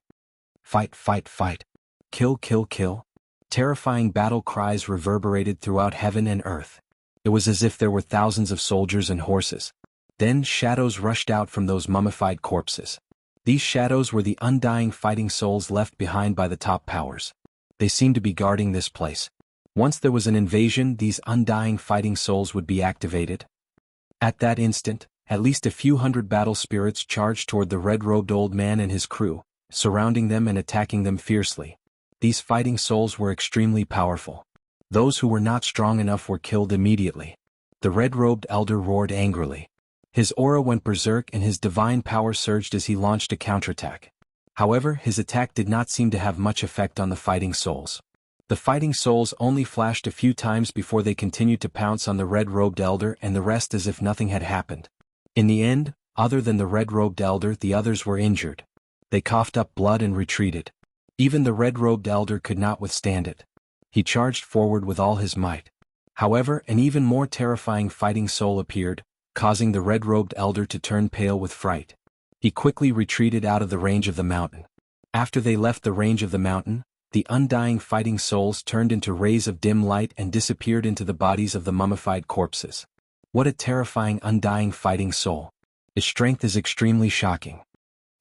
[SPEAKER 1] Fight, fight, fight. Kill, kill, kill. Terrifying battle cries reverberated throughout heaven and earth. It was as if there were thousands of soldiers and horses. Then shadows rushed out from those mummified corpses. These shadows were the undying fighting souls left behind by the top powers. They seemed to be guarding this place. Once there was an invasion, these undying fighting souls would be activated. At that instant, at least a few hundred battle spirits charged toward the red-robed old man and his crew, surrounding them and attacking them fiercely. These fighting souls were extremely powerful. Those who were not strong enough were killed immediately. The red-robed elder roared angrily. His aura went berserk and his divine power surged as he launched a counterattack. However, his attack did not seem to have much effect on the fighting souls. The fighting souls only flashed a few times before they continued to pounce on the red-robed elder and the rest as if nothing had happened. In the end, other than the red-robed elder, the others were injured. They coughed up blood and retreated. Even the red-robed elder could not withstand it. He charged forward with all his might. However, an even more terrifying fighting soul appeared, causing the red-robed elder to turn pale with fright. He quickly retreated out of the range of the mountain. After they left the range of the mountain, the undying fighting souls turned into rays of dim light and disappeared into the bodies of the mummified corpses. What a terrifying undying fighting soul. His strength is extremely shocking.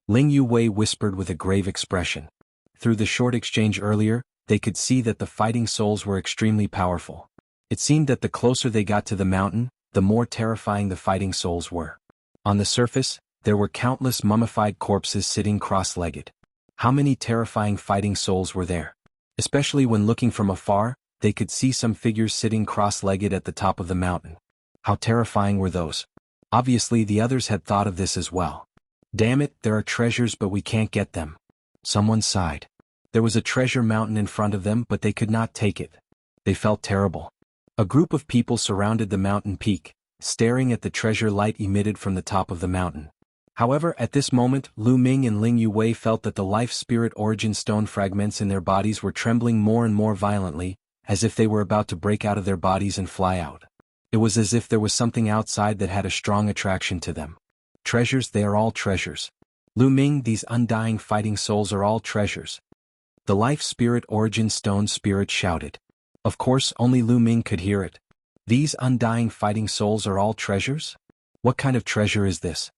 [SPEAKER 1] Ling Yue whispered with a grave expression. Through the short exchange earlier, they could see that the fighting souls were extremely powerful. It seemed that the closer they got to the mountain, the more terrifying the fighting souls were. On the surface, there were countless mummified corpses sitting cross-legged. How many terrifying fighting souls were there? Especially when looking from afar, they could see some figures sitting cross-legged at the top of the mountain. How terrifying were those? Obviously the others had thought of this as well. Damn it, there are treasures but we can't get them. Someone sighed. There was a treasure mountain in front of them but they could not take it. They felt terrible. A group of people surrounded the mountain peak, staring at the treasure light emitted from the top of the mountain. However, at this moment, Lu Ming and Ling Yue felt that the life spirit origin stone fragments in their bodies were trembling more and more violently, as if they were about to break out of their bodies and fly out. It was as if there was something outside that had a strong attraction to them. Treasures, they are all treasures. Lu Ming, these undying fighting souls are all treasures. The life spirit origin stone spirit shouted. Of course, only Lu Ming could hear it. These undying fighting souls are all treasures? What kind of treasure is this?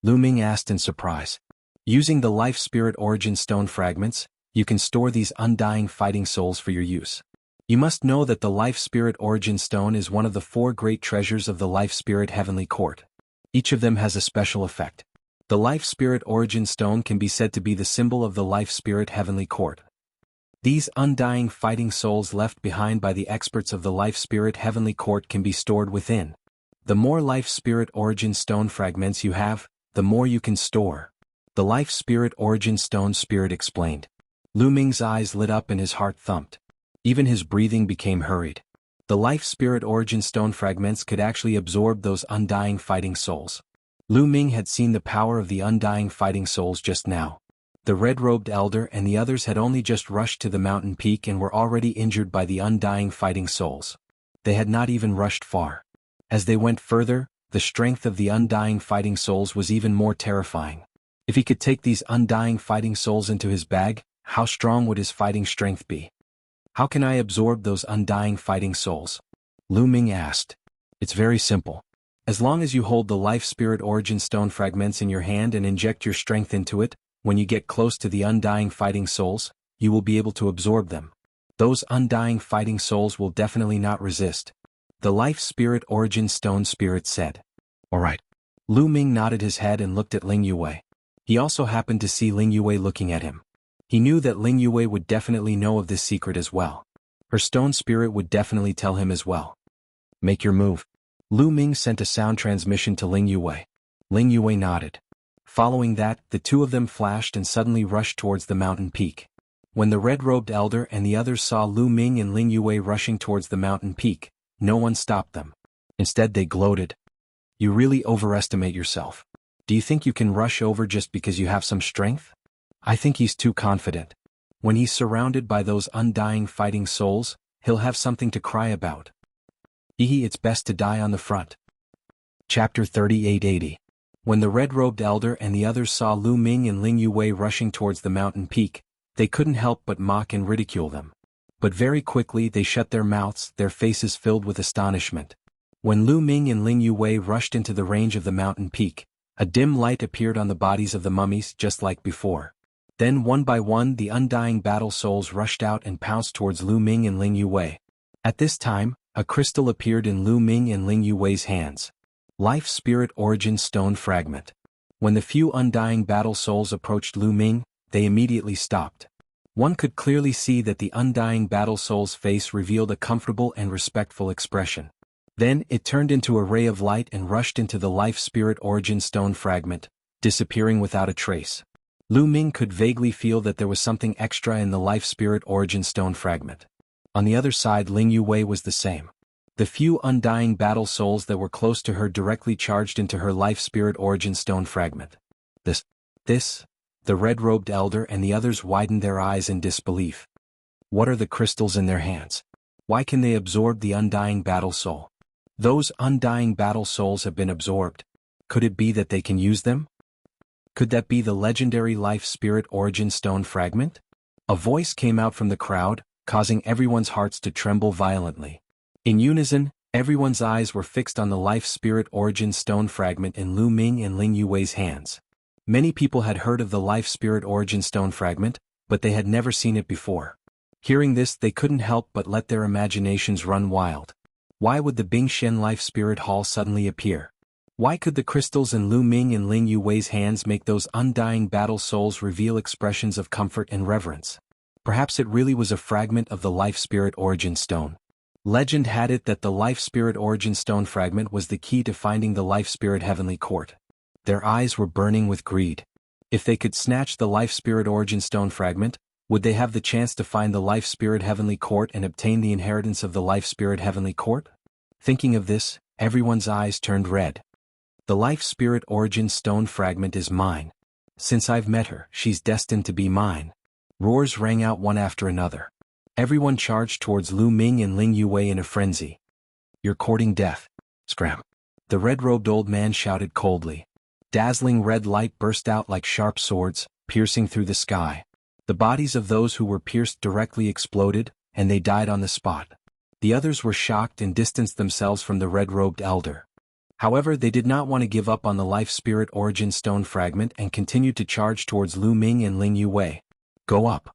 [SPEAKER 1] Lu Ming asked in surprise. Using the life spirit origin stone fragments, you can store these undying fighting souls for your use. You must know that the life spirit origin stone is one of the 4 great treasures of the life spirit heavenly court. Each of them has a special effect. The life spirit origin stone can be said to be the symbol of the life spirit heavenly court. These undying fighting souls left behind by the experts of the life spirit heavenly court can be stored within. The more life spirit origin stone fragments you have, the more you can store. The life spirit origin stone spirit explained. Lu Ming's eyes lit up and his heart thumped. Even his breathing became hurried. The life spirit origin stone fragments could actually absorb those undying fighting souls. Lu Ming had seen the power of the undying fighting souls just now. The red-robed elder and the others had only just rushed to the mountain peak and were already injured by the undying fighting souls. They had not even rushed far. As they went further, the strength of the undying fighting souls was even more terrifying. If he could take these undying fighting souls into his bag, how strong would his fighting strength be? How can I absorb those undying fighting souls? Lu Ming asked. It's very simple. As long as you hold the life spirit origin stone fragments in your hand and inject your strength into it, when you get close to the undying fighting souls, you will be able to absorb them. Those undying fighting souls will definitely not resist. The life spirit origin stone spirit said. All right. Lu Ming nodded his head and looked at Ling Yue. He also happened to see Ling Yue looking at him. He knew that Ling Yue would definitely know of this secret as well. Her stone spirit would definitely tell him as well. Make your move. Lu Ming sent a sound transmission to Ling Yue. Ling Yue nodded. Following that, the two of them flashed and suddenly rushed towards the mountain peak. When the red-robed elder and the others saw Lu Ming and Ling Yue rushing towards the mountain peak, no one stopped them. Instead they gloated. You really overestimate yourself. Do you think you can rush over just because you have some strength? I think he's too confident. When he's surrounded by those undying fighting souls, he'll have something to cry about. It's best to die on the front. Chapter 3880. When the red-robed elder and the others saw Lu Ming and Ling Yue rushing towards the mountain peak, they couldn't help but mock and ridicule them. But very quickly they shut their mouths, their faces filled with astonishment. When Lu Ming and Ling Yue rushed into the range of the mountain peak, a dim light appeared on the bodies of the mummies just like before. Then one by one the undying battle souls rushed out and pounced towards Lu Ming and Ling Yue. At this time, a crystal appeared in Lu Ming and Ling Yue's hands. Life Spirit Origin Stone Fragment. When the few undying battle souls approached Lu Ming, they immediately stopped. One could clearly see that the undying battle soul's face revealed a comfortable and respectful expression. Then it turned into a ray of light and rushed into the Life Spirit Origin Stone Fragment, disappearing without a trace. Lu Ming could vaguely feel that there was something extra in the Life Spirit Origin Stone Fragment. On the other side, Ling Yue was the same. The few undying battle souls that were close to her directly charged into her Life Spirit Origin Stone Fragment. The red-robed elder and the others widened their eyes in disbelief. What are the crystals in their hands? Why can they absorb the undying battle soul? Those undying battle souls have been absorbed. Could it be that they can use them? Could that be the legendary Life Spirit Origin Stone Fragment? A voice came out from the crowd, causing everyone's hearts to tremble violently. In unison, everyone's eyes were fixed on the Life Spirit Origin Stone Fragment in Lu Ming and Ling Yue's hands. Many people had heard of the Life Spirit Origin Stone Fragment, but they had never seen it before. Hearing this, they couldn't help but let their imaginations run wild. Why would the Bingshen Life Spirit Hall suddenly appear? Why could the crystals in Lu Ming and Ling Yuwei's hands make those undying battle souls reveal expressions of comfort and reverence? Perhaps it really was a fragment of the Life Spirit Origin Stone. Legend had it that the Life Spirit Origin Stone fragment was the key to finding the Life Spirit Heavenly Court. Their eyes were burning with greed. If they could snatch the Life Spirit Origin Stone fragment, would they have the chance to find the Life Spirit Heavenly Court and obtain the inheritance of the Life Spirit Heavenly Court? Thinking of this, everyone's eyes turned red. The Life Spirit Origin Stone fragment is mine. Since I've met her, she's destined to be mine. Roars rang out one after another. Everyone charged towards Lu Ming and Ling Yuwei in a frenzy. You're courting death. Scram. The red-robed old man shouted coldly. Dazzling red light burst out like sharp swords, piercing through the sky. The bodies of those who were pierced directly exploded, and they died on the spot. The others were shocked and distanced themselves from the red-robed elder. However, they did not want to give up on the Life Spirit Origin Stone fragment and continued to charge towards Lu Ming and Ling Yuwei. Go up.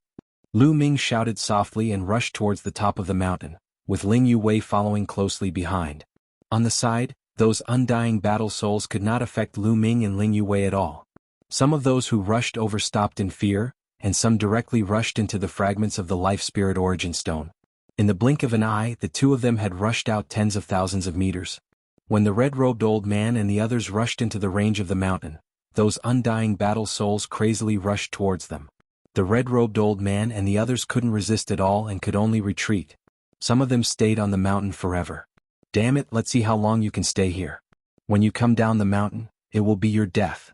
[SPEAKER 1] Lu Ming shouted softly and rushed towards the top of the mountain, with Ling Yuwei following closely behind. On the side, those undying battle souls could not affect Lu Ming and Ling Yuwei at all. Some of those who rushed over stopped in fear, and some directly rushed into the fragments of the Life Spirit Origin Stone. In the blink of an eye, the two of them had rushed out tens of thousands of meters. When the red-robed old man and the others rushed into the range of the mountain, those undying battle souls crazily rushed towards them. The red-robed old man and the others couldn't resist at all and could only retreat. Some of them stayed on the mountain forever. Damn it, let's see how long you can stay here. When you come down the mountain, it will be your death.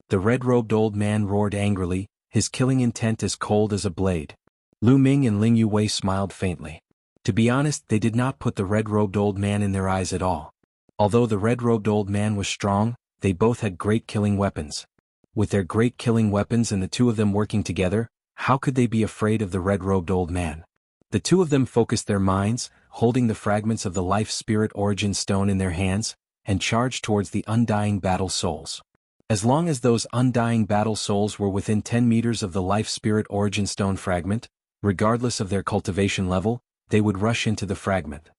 [SPEAKER 1] The red-robed old man roared angrily, his killing intent as cold as a blade. Lu Ming and Ling Yuwei smiled faintly. To be honest, they did not put the red-robed old man in their eyes at all. Although the red-robed old man was strong, they both had great killing weapons. With their great killing weapons and the two of them working together, how could they be afraid of the red-robed old man? The two of them focused their minds, holding the fragments of the Life Spirit Origin Stone in their hands, and charged towards the undying battle souls. As long as those undying battle souls were within 10 meters of the Life Spirit Origin Stone fragment, regardless of their cultivation level, they would rush into the fragment.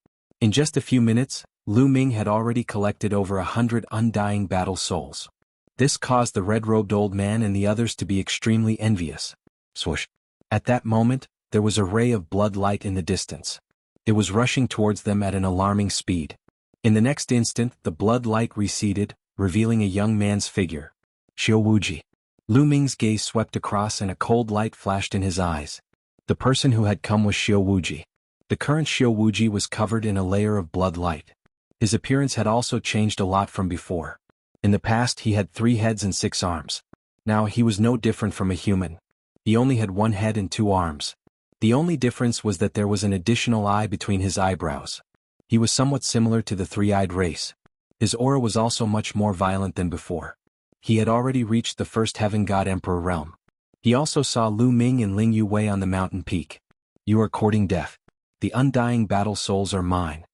[SPEAKER 1] In just a few minutes, Lu Ming had already collected over 100 undying battle souls. This caused the red-robed old man and the others to be extremely envious. Swoosh. At that moment, there was a ray of blood light in the distance. It was rushing towards them at an alarming speed. In the next instant, the blood light receded, revealing a young man's figure. Xiao Wuji. Lu Ming's gaze swept across and a cold light flashed in his eyes. The person who had come was Xiao Wuji. The current Xiao Wuji was covered in a layer of blood light. His appearance had also changed a lot from before. In the past he had 3 heads and 6 arms. Now he was no different from a human. He only had 1 head and 2 arms. The only difference was that there was an additional eye between his eyebrows. He was somewhat similar to the 3-eyed race. His aura was also much more violent than before. He had already reached the first Heaven God Emperor realm. He also saw Lu Ming and Ling Yuwei on the mountain peak. You are courting death. The undying battle souls are mine.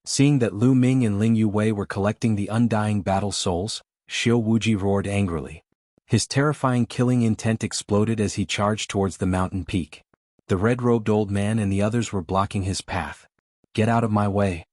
[SPEAKER 1] Seeing that Lu Ming and Ling Yuwei were collecting the undying battle souls, Xiao Wuji roared angrily. His terrifying killing intent exploded as he charged towards the mountain peak. The red-robed old man and the others were blocking his path. Get out of my way!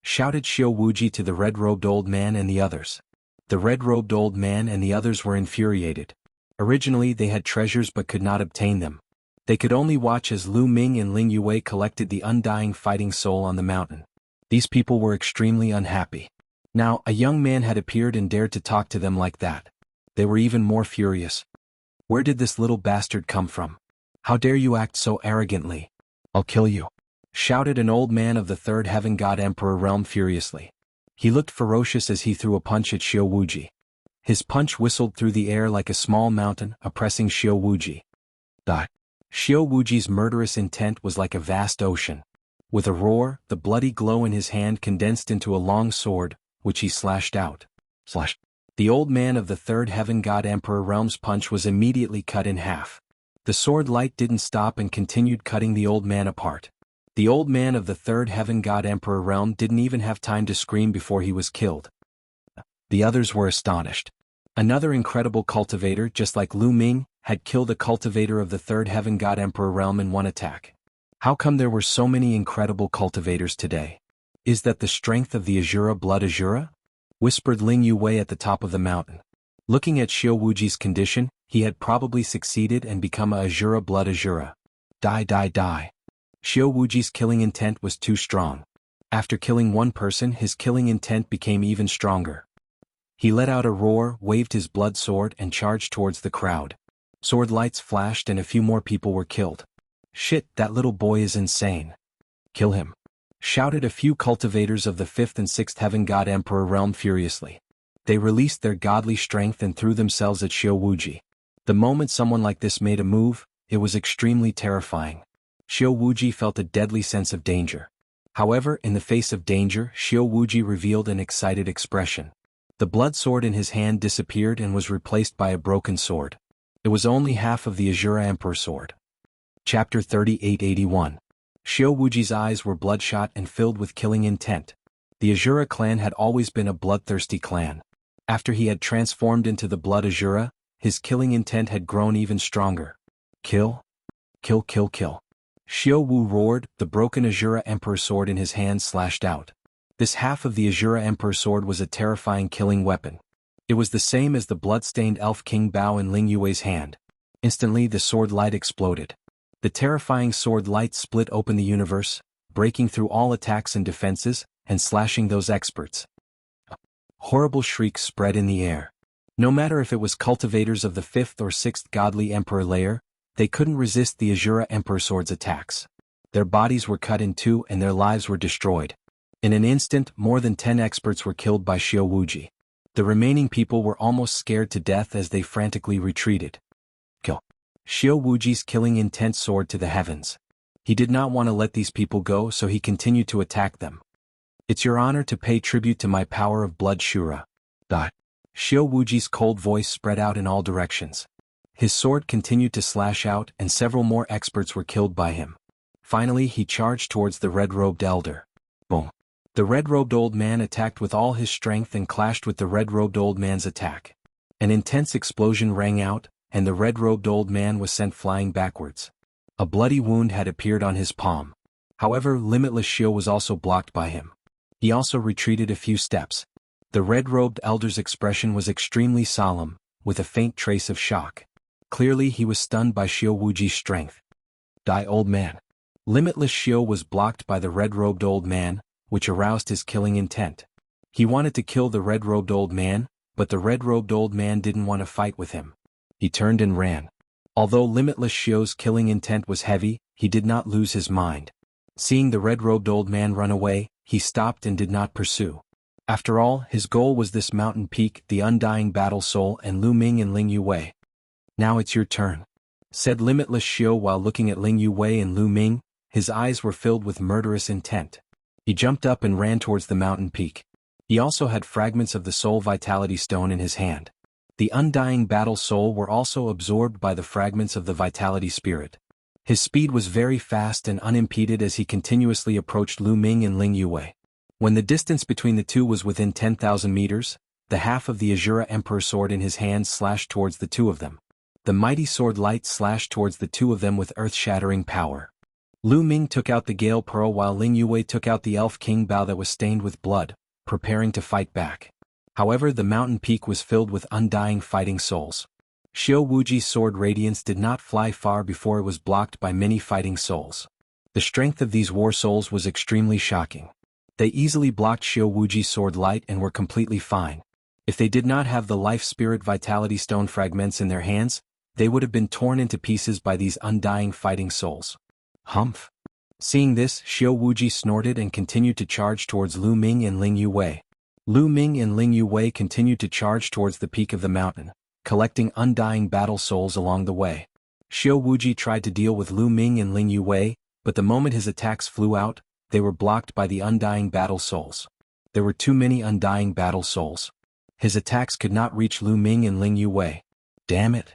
[SPEAKER 1] Shouted Xiao Wuji to the red-robed old man and the others. The red-robed old man and the others were infuriated. Originally they had treasures but could not obtain them. They could only watch as Lu Ming and Ling Yuwei collected the undying fighting soul on the mountain. These people were extremely unhappy. Now, a young man had appeared and dared to talk to them like that. They were even more furious. Where did this little bastard come from? How dare you act so arrogantly? I'll kill you! Shouted an old man of the 3rd Heaven God Emperor realm furiously. He looked ferocious as he threw a punch at Xiao Wuji. His punch whistled through the air like a small mountain, oppressing Xiao Wuji. Xiao Wuji's murderous intent was like a vast ocean. With a roar, the bloody glow in his hand condensed into a long sword, which he slashed out. Slash. The old man of the 3rd Heaven God Emperor realm's punch was immediately cut in half. The sword light didn't stop and continued cutting the old man apart. The old man of the 3rd Heaven God Emperor realm didn't even have time to scream before he was killed. The others were astonished. Another incredible cultivator just like Lu Ming had killed a cultivator of the 3rd Heaven God Emperor realm in one attack. How come there were so many incredible cultivators today? Is that the strength of the Azura blood Azura? Whispered Ling Yuwei at the top of the mountain. Looking at Xiao Wuji's condition, he had probably succeeded and become a Azura blood Azura. Die die die. Xiao Wuji's killing intent was too strong. After killing one person, his killing intent became even stronger. He let out a roar, waved his blood sword and charged towards the crowd. Sword lights flashed and a few more people were killed. Shit, that little boy is insane. Kill him. Shouted a few cultivators of the 5th and 6th Heaven God Emperor realm furiously. They released their godly strength and threw themselves at Xiao Wuji. The moment someone like this made a move, it was extremely terrifying. Xiao Wuji felt a deadly sense of danger. However, in the face of danger, Xiao Wuji revealed an excited expression. The blood sword in his hand disappeared and was replaced by a broken sword. It was only half of the Azura Emperor sword. Chapter 3881. Xiao Wuji's eyes were bloodshot and filled with killing intent. The Azura clan had always been a bloodthirsty clan. After he had transformed into the blood Azura, his killing intent had grown even stronger. Kill. Kill kill kill. Xiao Wu roared, the broken Azura Emperor sword in his hand slashed out. This half of the Azura Emperor sword was a terrifying killing weapon. It was the same as the blood-stained Elf King Bao in Ling Yuei's hand. Instantly the sword light exploded. The terrifying sword light split open the universe, breaking through all attacks and defenses, and slashing those experts. Horrible shrieks spread in the air. No matter if it was cultivators of the 5th or 6th godly emperor layer, they couldn't resist the Azura Emperor sword's attacks. Their bodies were cut in two and their lives were destroyed. In an instant, more than 10 experts were killed by Xiao Wuji. The remaining people were almost scared to death as they frantically retreated. Kill. Xiao Wuji's killing intent soared to the heavens. He did not want to let these people go, so he continued to attack them. It's your honor to pay tribute to my power of blood Shura. Xiao Wuji's cold voice spread out in all directions. His sword continued to slash out and several more experts were killed by him. Finally he charged towards the red-robed elder. Boom. The red-robed old man attacked with all his strength and clashed with the red-robed old man's attack. An intense explosion rang out, and the red-robed old man was sent flying backwards. A bloody wound had appeared on his palm. However, Limitless Xiao was also blocked by him. He also retreated a few steps. The red-robed elder's expression was extremely solemn, with a faint trace of shock. Clearly he was stunned by Xiao Wuji's strength. Die, old man. Limitless Xiao was blocked by the red-robed old man, which aroused his killing intent. He wanted to kill the red-robed old man, but the red-robed old man didn't want to fight with him. He turned and ran. Although Limitless Xiao's killing intent was heavy, he did not lose his mind. Seeing the red-robed old man run away, he stopped and did not pursue. After all, his goal was this mountain peak, the undying battle soul, and Lu Ming and Ling Yuwei. Now it's your turn, said Limitless Xiao while looking at Ling Yuwei and Lu Ming. His eyes were filled with murderous intent. He jumped up and ran towards the mountain peak. He also had fragments of the soul vitality stone in his hand. The undying battle soul were also absorbed by the fragments of the vitality spirit. His speed was very fast and unimpeded as he continuously approached Lu Ming and Ling Yuwei. When the distance between the two was within 10,000 meters, the half of the Azura Emperor sword in his hand slashed towards the two of them. The mighty sword light slashed towards the two of them with earth-shattering power. Lu Ming took out the Gale Pearl while Ling Yuwei took out the Elf King Bao that was stained with blood, preparing to fight back. However, the mountain peak was filled with undying fighting souls. Xiao Wuji's sword radiance did not fly far before it was blocked by many fighting souls. The strength of these war souls was extremely shocking. They easily blocked Xiao Wuji's sword light and were completely fine. If they did not have the life spirit vitality stone fragments in their hands, they would have been torn into pieces by these undying fighting souls. Humph. Seeing this, Xiao Wuji snorted and continued to charge towards Lu Ming and Ling Yuwei. Lu Ming and Ling Yuwei continued to charge towards the peak of the mountain, collecting undying battle souls along the way. Xiao Wuji tried to deal with Lu Ming and Ling Yuwei, but the moment his attacks flew out, they were blocked by the undying battle souls. There were too many undying battle souls. His attacks could not reach Lu Ming and Ling Yuwei. Damn it.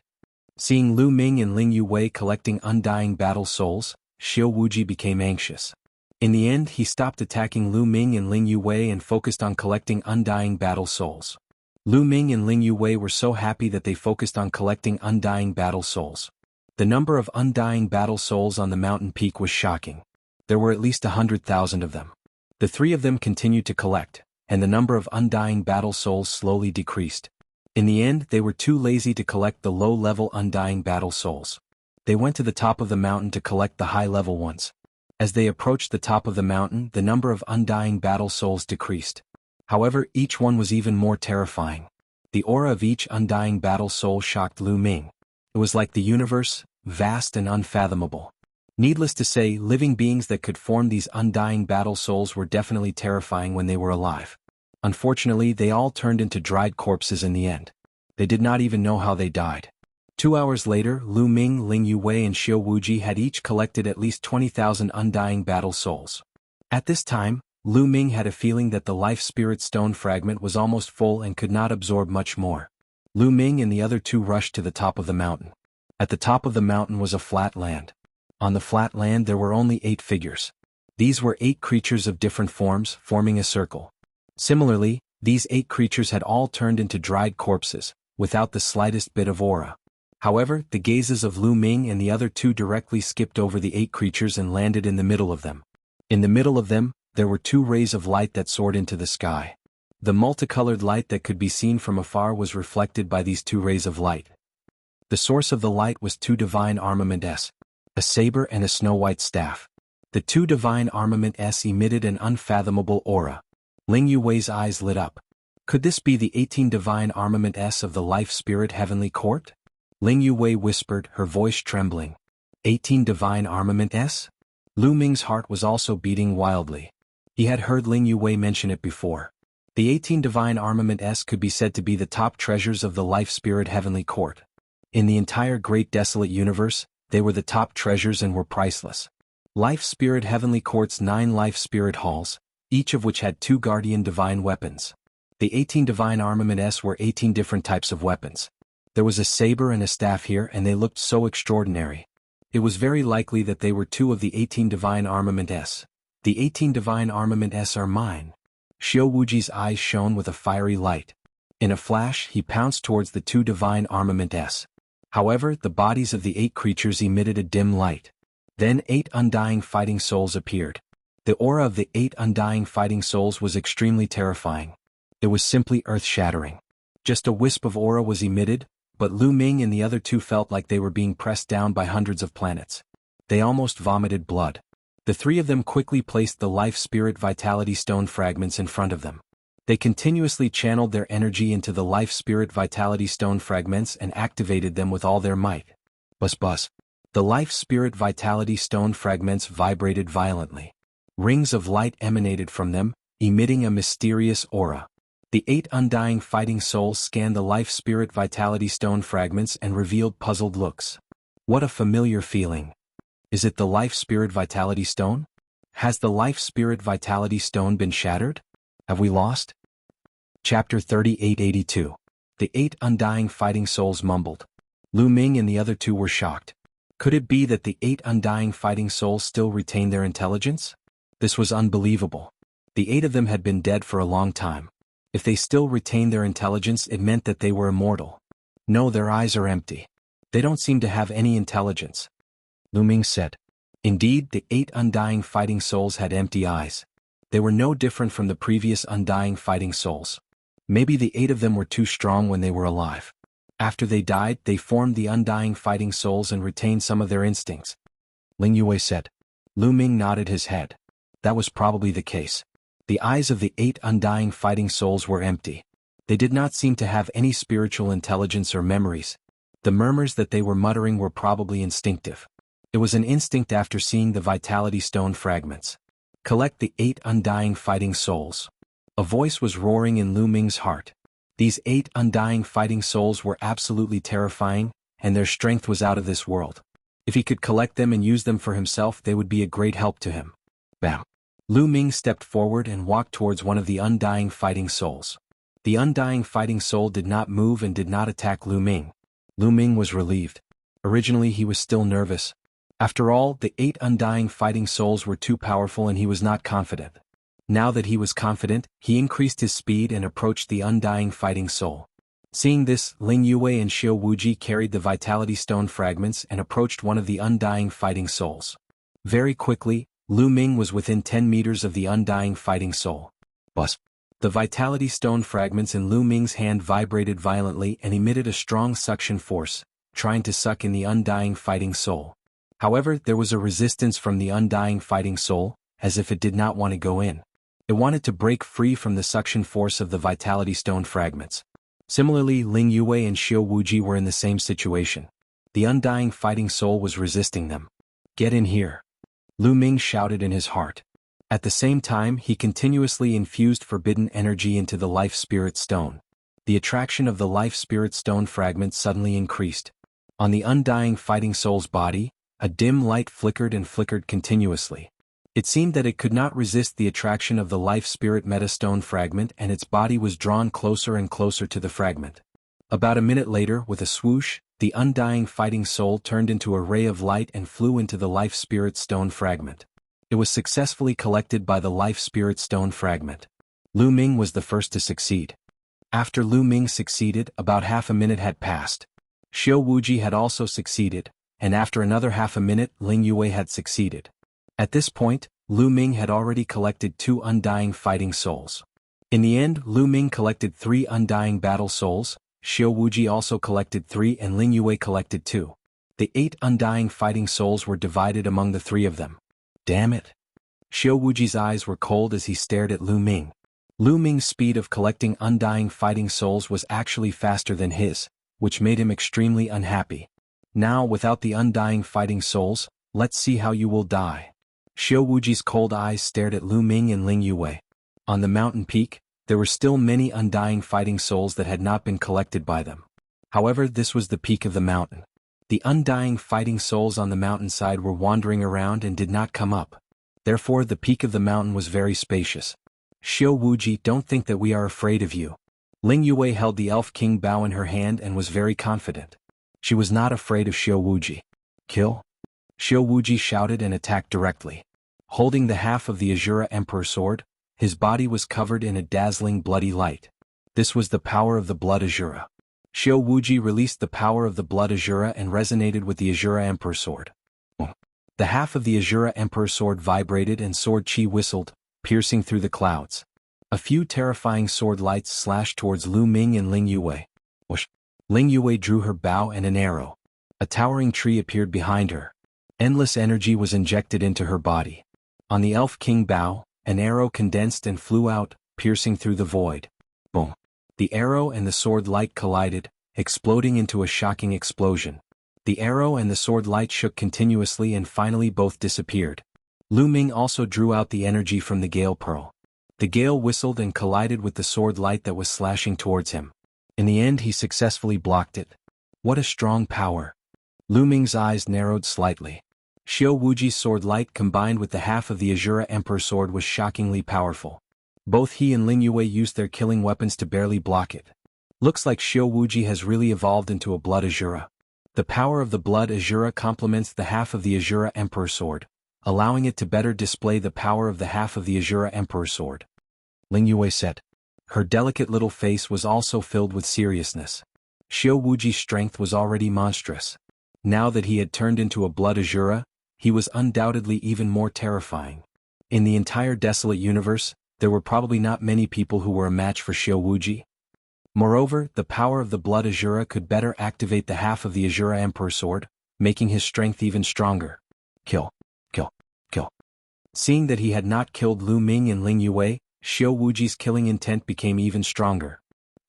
[SPEAKER 1] Seeing Lu Ming and Ling Yuwei collecting undying battle souls, Xiao Wuji became anxious. In the end, he stopped attacking Lu Ming and Ling Yuwei and focused on collecting undying battle souls. Lu Ming and Ling Yuwei were so happy that they focused on collecting undying battle souls. The number of undying battle souls on the mountain peak was shocking. There were at least 100,000 of them. The three of them continued to collect, and the number of undying battle souls slowly decreased. In the end, they were too lazy to collect the low-level undying battle souls. They went to the top of the mountain to collect the high-level ones. As they approached the top of the mountain, the number of undying battle souls decreased. However, each one was even more terrifying. The aura of each undying battle soul shocked Lu Ming. It was like the universe, vast and unfathomable. Needless to say, living beings that could form these undying battle souls were definitely terrifying when they were alive. Unfortunately, they all turned into dried corpses in the end. They did not even know how they died. 2 hours later, Lu Ming, Ling Yuwei and Xiao Wuji had each collected at least 20,000 undying battle souls. At this time, Lu Ming had a feeling that the life spirit stone fragment was almost full and could not absorb much more. Lu Ming and the other two rushed to the top of the mountain. At the top of the mountain was a flat land. On the flat land there were only 8 figures. These were 8 creatures of different forms, forming a circle. Similarly, these 8 creatures had all turned into dried corpses, without the slightest bit of aura. However, the gazes of Lu Ming and the other two directly skipped over the 8 creatures and landed in the middle of them. In the middle of them, there were 2 rays of light that soared into the sky. The multicolored light that could be seen from afar was reflected by these 2 rays of light. The source of the light was 2 divine armaments, a saber and a snow-white staff. The 2 divine armaments emitted an unfathomable aura. Ling Yuwei's eyes lit up. Could this be the 18 divine armaments of the life spirit heavenly court? Ling Yuwei whispered, her voice trembling. 18 divine armaments? Lu Ming's heart was also beating wildly. He had heard Ling Yuwei mention it before. The 18 divine armaments could be said to be the top treasures of the life spirit heavenly court. In the entire great desolate universe, they were the top treasures and were priceless. Life Spirit Heavenly Court's 9 Life Spirit Halls, each of which had 2 guardian divine weapons. The 18 divine armaments were 18 different types of weapons. There was a saber and a staff here and they looked so extraordinary. It was very likely that they were 2 of the 18 divine armaments. The 18 divine armaments are mine. Xiao Wuji's eyes shone with a fiery light. In a flash, he pounced towards the 2 divine armaments. However, the bodies of the 8 creatures emitted a dim light. Then 8 undying fighting souls appeared. The aura of the 8 undying fighting souls was extremely terrifying. It was simply earth-shattering. Just a wisp of aura was emitted, but Lu Ming and the other 2 felt like they were being pressed down by hundreds of planets. They almost vomited blood. The 3 of them quickly placed the Life Spirit Vitality Stone fragments in front of them. They continuously channeled their energy into the Life Spirit Vitality Stone fragments and activated them with all their might. Buzz buzz. The Life Spirit Vitality Stone fragments vibrated violently. Rings of light emanated from them, emitting a mysterious aura. The 8 undying fighting souls scanned the Life Spirit Vitality Stone fragments and revealed puzzled looks. What a familiar feeling. Is it the Life Spirit Vitality Stone? Has the Life Spirit Vitality Stone been shattered? Have we lost? Chapter 3882. The 8 undying fighting souls mumbled. Lu Ming and the other 2 were shocked. Could it be that the 8 undying fighting souls still retained their intelligence? This was unbelievable. The 8 of them had been dead for a long time. If they still retained their intelligence, it meant that they were immortal. No, their eyes are empty. They don't seem to have any intelligence. Lu Ming said. Indeed, the 8 undying fighting souls had empty eyes. They were no different from the previous undying fighting souls. Maybe the 8 of them were too strong when they were alive. After they died, they formed the undying fighting souls and retained some of their instincts. Ling Yuwei said. Lu Ming nodded his head. That was probably the case. The eyes of the 8 undying fighting souls were empty. They did not seem to have any spiritual intelligence or memories. The murmurs that they were muttering were probably instinctive. It was an instinct after seeing the Vitality Stone fragments. Collect the 8 undying fighting souls. A voice was roaring in Lu Ming's heart. These 8 undying fighting souls were absolutely terrifying, and their strength was out of this world. If he could collect them and use them for himself, they would be a great help to him. Bam! Lu Ming stepped forward and walked towards one of the undying fighting souls. The undying fighting soul did not move and did not attack Lu Ming. Lu Ming was relieved. Originally he was still nervous. After all, the 8 undying fighting souls were too powerful and he was not confident. Now that he was confident, he increased his speed and approached the undying fighting soul. Seeing this, Ling Yue and Xiao Wuji carried the Vitality Stone fragments and approached one of the Undying Fighting Souls. Very quickly, Lu Ming was within 10 meters of the Undying Fighting Soul. Buzz. The Vitality Stone fragments in Lu Ming's hand vibrated violently and emitted a strong suction force, trying to suck in the Undying Fighting Soul. However, there was a resistance from the Undying Fighting Soul, as if it did not want to go in. It wanted to break free from the suction force of the Vitality Stone fragments. Similarly, Ling Yue and Xiao Wuji were in the same situation. The Undying Fighting Soul was resisting them. "Get in here," Lu Ming shouted in his heart. At the same time, he continuously infused forbidden energy into the Life Spirit Stone. The attraction of the Life Spirit Stone fragment suddenly increased. On the Undying Fighting Soul's body, a dim light flickered and flickered continuously. It seemed that it could not resist the attraction of the Life Spirit Metastone fragment, and its body was drawn closer and closer to the fragment. About a minute later, with a swoosh, the Undying Fighting Soul turned into a ray of light and flew into the Life Spirit Stone fragment. It was successfully collected by the Life Spirit Stone fragment. Lu Ming was the first to succeed. After Lu Ming succeeded, about half a minute had passed. Xiao Wuji had also succeeded, and after another half a minute, Ling Yue had succeeded. At this point, Lu Ming had already collected 2 Undying Fighting Souls. In the end, Lu Ming collected 3 Undying Battle Souls, Xiao Wuji also collected 3 and Ling Yue collected 2. The 8 Undying Fighting Souls were divided among the 3 of them. Damn it! Xiao Wuji's eyes were cold as he stared at Lu Ming. Lu Ming's speed of collecting Undying Fighting Souls was actually faster than his, which made him extremely unhappy. Now, without the Undying Fighting Souls, let's see how you will die. Xiao Wuji's cold eyes stared at Lu Ming and Ling Yue. On the mountain peak, there were still many Undying Fighting Souls that had not been collected by them. However, this was the peak of the mountain. The Undying Fighting Souls on the mountainside were wandering around and did not come up. Therefore, the peak of the mountain was very spacious. "Xiao Wuji, don't think that we are afraid of you." Ling Yue held the Elf King Bao in her hand and was very confident. She was not afraid of Xiao Wuji. "Kill?" Xiao Wuji shouted and attacked directly. Holding the half of the Azura Emperor sword, his body was covered in a dazzling bloody light. This was the power of the Blood Azura. Xiao Wuji released the power of the Blood Azura and resonated with the Azura Emperor sword. The half of the Azura Emperor sword vibrated and sword chi whistled, piercing through the clouds. A few terrifying sword lights slashed towards Lu Ming and Ling Yue. Ling Yue drew her bow and an arrow. A towering tree appeared behind her. Endless energy was injected into her body. On the Elf King Bao, an arrow condensed and flew out, piercing through the void. Boom! The arrow and the sword light collided, exploding into a shocking explosion. The arrow and the sword light shook continuously and finally both disappeared. Lu Ming also drew out the energy from the Gale Pearl. The gale whistled and collided with the sword light that was slashing towards him. In the end, he successfully blocked it. What a strong power! Lu Ming's eyes narrowed slightly. Xiao Wuji's sword light combined with the half of the Azura Emperor sword was shockingly powerful. Both he and Ling Yue used their killing weapons to barely block it. Looks like Xiao Wuji has really evolved into a Blood Azura. The power of the Blood Azura complements the half of the Azura Emperor sword, allowing it to better display the power of the half of the Azura Emperor sword. Ling Yue said. Her delicate little face was also filled with seriousness. Xiao Wuji's strength was already monstrous. Now that he had turned into a Blood Azura, he was undoubtedly even more terrifying. In the entire desolate universe, there were probably not many people who were a match for Xiao Wuji. Moreover, the power of the Blood Azura could better activate the half of the Azura Emperor sword, making his strength even stronger. Kill. Kill. Kill. Seeing that he had not killed Lu Ming and Ling Yue, Xiao Wuji's killing intent became even stronger.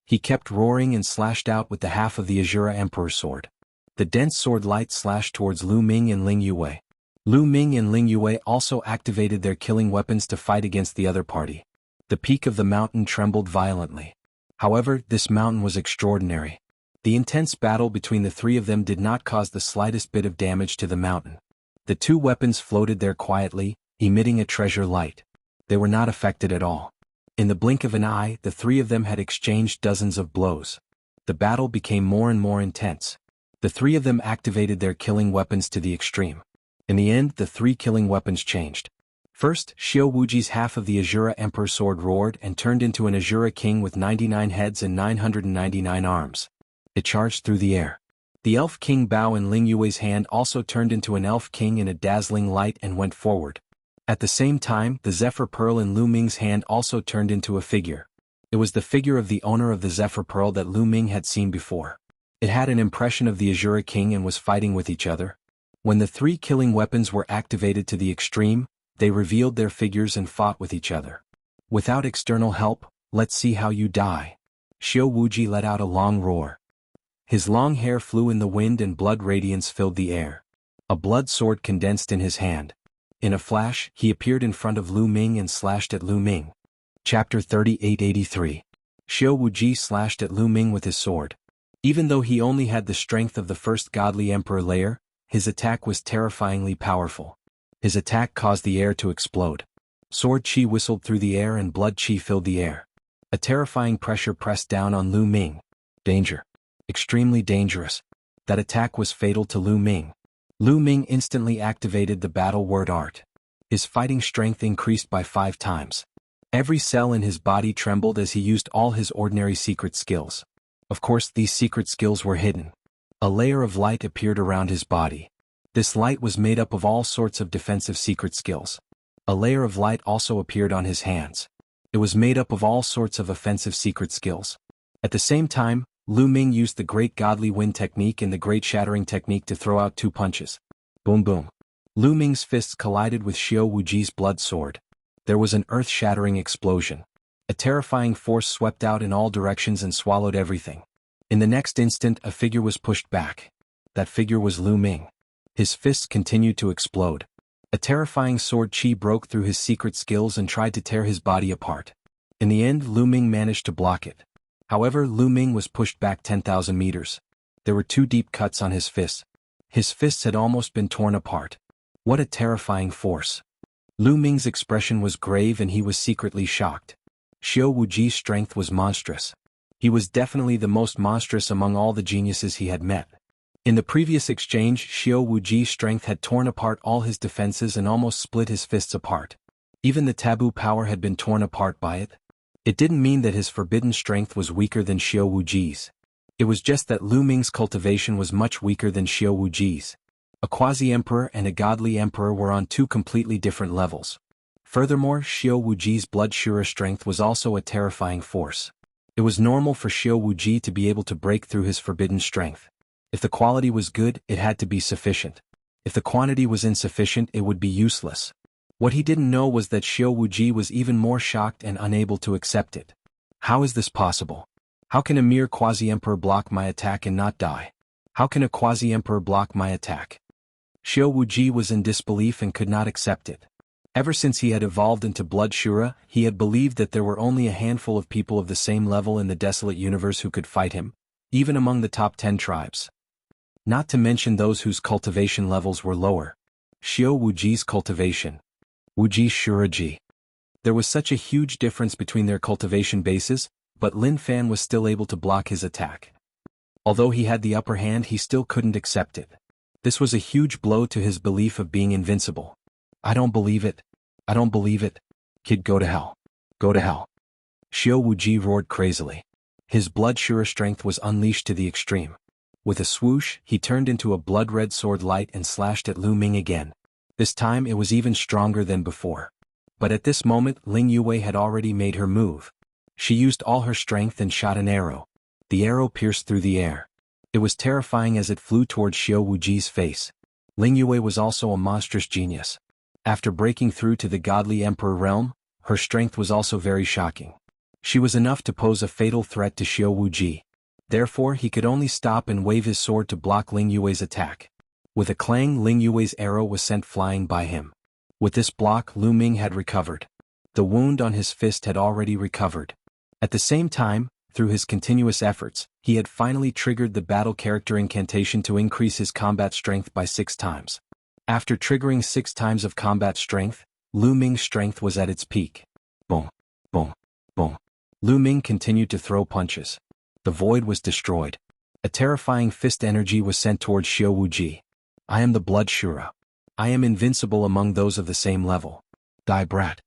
[SPEAKER 1] He kept roaring and slashed out with the half of the Azura Emperor sword. The dense sword light slashed towards Lu Ming and Ling Yue. Lu Ming and Ling Yue also activated their killing weapons to fight against the other party. The peak of the mountain trembled violently. However, this mountain was extraordinary. The intense battle between the 3 of them did not cause the slightest bit of damage to the mountain. The 2 weapons floated there quietly, emitting a treasure light. They were not affected at all. In the blink of an eye, the 3 of them had exchanged dozens of blows. The battle became more and more intense. The 3 of them activated their killing weapons to the extreme. In the end, the 3 killing weapons changed. First, Xiao Wuji's half of the Azura Emperor sword roared and turned into an Azura king with 99 heads and 999 arms. It charged through the air. The Elf King Bao in Ling Yue's hand also turned into an Elf King in a dazzling light and went forward. At the same time, the Zephyr Pearl in Lu Ming's hand also turned into a figure. It was the figure of the owner of the Zephyr Pearl that Lu Ming had seen before. It had an impression of the Azura King and was fighting with each other. When the 3 killing weapons were activated to the extreme, they revealed their figures and fought with each other. Without external help, let's see how you die. Xiao Wuji let out a long roar. His long hair flew in the wind and blood radiance filled the air. A blood sword condensed in his hand. In a flash, he appeared in front of Lu Ming and slashed at Lu Ming. Chapter 3883. Xiao Wuji slashed at Lu Ming with his sword. Even though he only had the strength of the first godly emperor layer, his attack was terrifyingly powerful. His attack caused the air to explode. Sword chi whistled through the air and blood chi filled the air. A terrifying pressure pressed down on Lu Ming. Danger. Extremely dangerous. That attack was fatal to Lu Ming. Lu Ming instantly activated the battle word art. His fighting strength increased by 5 times. Every cell in his body trembled as he used all his ordinary secret skills. Of course, these secret skills were hidden. A layer of light appeared around his body. This light was made up of all sorts of defensive secret skills. A layer of light also appeared on his hands. It was made up of all sorts of offensive secret skills. At the same time, Lu Ming used the Great Godly Wind technique and the Great Shattering technique to throw out 2 punches. Boom boom. Lu Ming's fists collided with Xiao Wuji's blood sword. There was an earth-shattering explosion. A terrifying force swept out in all directions and swallowed everything. In the next instant, a figure was pushed back. That figure was Lu Ming. His fists continued to explode. A terrifying sword chi broke through his secret skills and tried to tear his body apart. In the end, Lu Ming managed to block it. However, Lu Ming was pushed back 10,000 meters. There were 2 deep cuts on his fists. His fists had almost been torn apart. What a terrifying force. Lu Ming's expression was grave and he was secretly shocked. Xiao Wuji's strength was monstrous. He was definitely the most monstrous among all the geniuses he had met. In the previous exchange, Xiao Wuji's strength had torn apart all his defenses and almost split his fists apart. Even the taboo power had been torn apart by it. It didn't mean that his forbidden strength was weaker than Xiao Wuji's. It was just that Lu Ming's cultivation was much weaker than Xiao Wuji's. A quasi-emperor and a godly emperor were on 2 completely different levels. Furthermore, Xiao Wuji's blood Shura strength was also a terrifying force. It was normal for Xiao Wuji to be able to break through his forbidden strength. If the quality was good, it had to be sufficient. If the quantity was insufficient, it would be useless. What he didn't know was that Xiao Wuji was even more shocked and unable to accept it. How is this possible? How can a mere quasi-emperor block my attack and not die? How can a quasi-emperor block my attack? Xiao Wuji was in disbelief and could not accept it. Ever since he had evolved into Blood Shura, he had believed that there were only a handful of people of the same level in the desolate universe who could fight him, even among the top 10 tribes. Not to mention those whose cultivation levels were lower. Xiao Wuji's cultivation. Wuji Shuraji. There was such a huge difference between their cultivation bases, but Lin Fan was still able to block his attack. Although he had the upper hand, he still couldn't accept it. This was a huge blow to his belief of being invincible. I don't believe it. I don't believe it. Kid, go to hell. Go to hell. Xiao Wuji roared crazily. His blood Shura strength was unleashed to the extreme. With a swoosh, he turned into a blood-red sword light and slashed at Lu Ming again. This time it was even stronger than before. But at this moment, Ling Yue had already made her move. She used all her strength and shot an arrow. The arrow pierced through the air. It was terrifying as it flew towards Xiao Wuji's face. Ling Yue was also a monstrous genius. After breaking through to the godly emperor realm, her strength was also very shocking. She was enough to pose a fatal threat to Xiao Wuji. Therefore, he could only stop and wave his sword to block Ling Yue's attack. With a clang, Ling Yue's arrow was sent flying by him. With this block, Lu Ming had recovered. The wound on his fist had already recovered. At the same time, through his continuous efforts, he had finally triggered the battle character incantation to increase his combat strength by 6 times. After triggering 6 times of combat strength, Lu Ming's strength was at its peak. Boom, boom, boom. Lu Ming continued to throw punches. The void was destroyed. A terrifying fist energy was sent towards Xiao Wuji. I am the Blood Shura. I am invincible among those of the same level. Die, brat.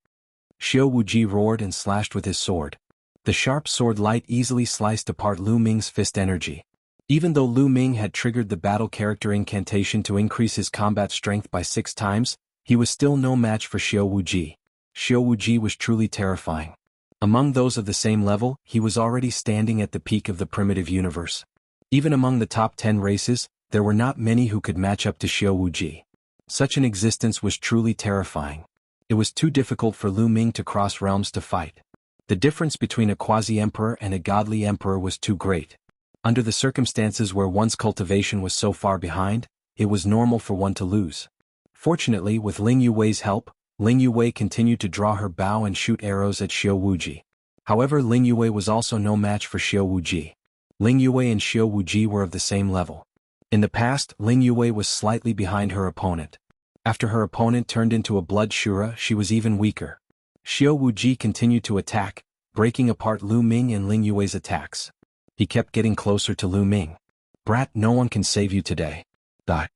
[SPEAKER 1] Xiao Wuji roared and slashed with his sword. The sharp sword light easily sliced apart Lu Ming's fist energy. Even though Lu Ming had triggered the battle character incantation to increase his combat strength by 6 times, he was still no match for Xiao Wuji. Xiao Wuji was truly terrifying. Among those of the same level, he was already standing at the peak of the primitive universe. Even among the top 10 races, there were not many who could match up to Xiao Wuji. Such an existence was truly terrifying. It was too difficult for Lu Ming to cross realms to fight. The difference between a quasi-emperor and a godly emperor was too great. Under the circumstances where one's cultivation was so far behind, it was normal for one to lose. Fortunately, with Ling Yuwei's help, Ling Yuwei continued to draw her bow and shoot arrows at Xiao Wuji. However, Ling Yuwei was also no match for Xiao Wuji. Ling Yuwei and Xiao Wuji were of the same level. In the past, Ling Yuwei was slightly behind her opponent. After her opponent turned into a blood Shura, she was even weaker. Xiao Wuji continued to attack, breaking apart Lu Ming and Ling Yuwei's attacks. He kept getting closer to Lu Ming. Brat, no one can save you today. Die.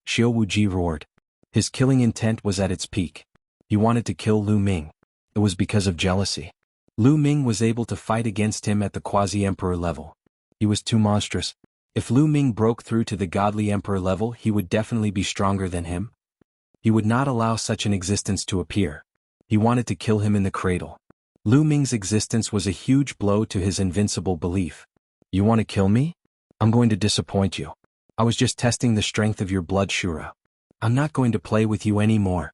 [SPEAKER 1] Xiao Wuji roared. His killing intent was at its peak. He wanted to kill Lu Ming. It was because of jealousy. Lu Ming was able to fight against him at the quasi-emperor level. He was too monstrous. If Lu Ming broke through to the godly emperor level, he would definitely be stronger than him. He would not allow such an existence to appear. He wanted to kill him in the cradle. Lu Ming's existence was a huge blow to his invincible belief. You want to kill me? I'm going to disappoint you. I was just testing the strength of your blood Shura. I'm not going to play with you anymore,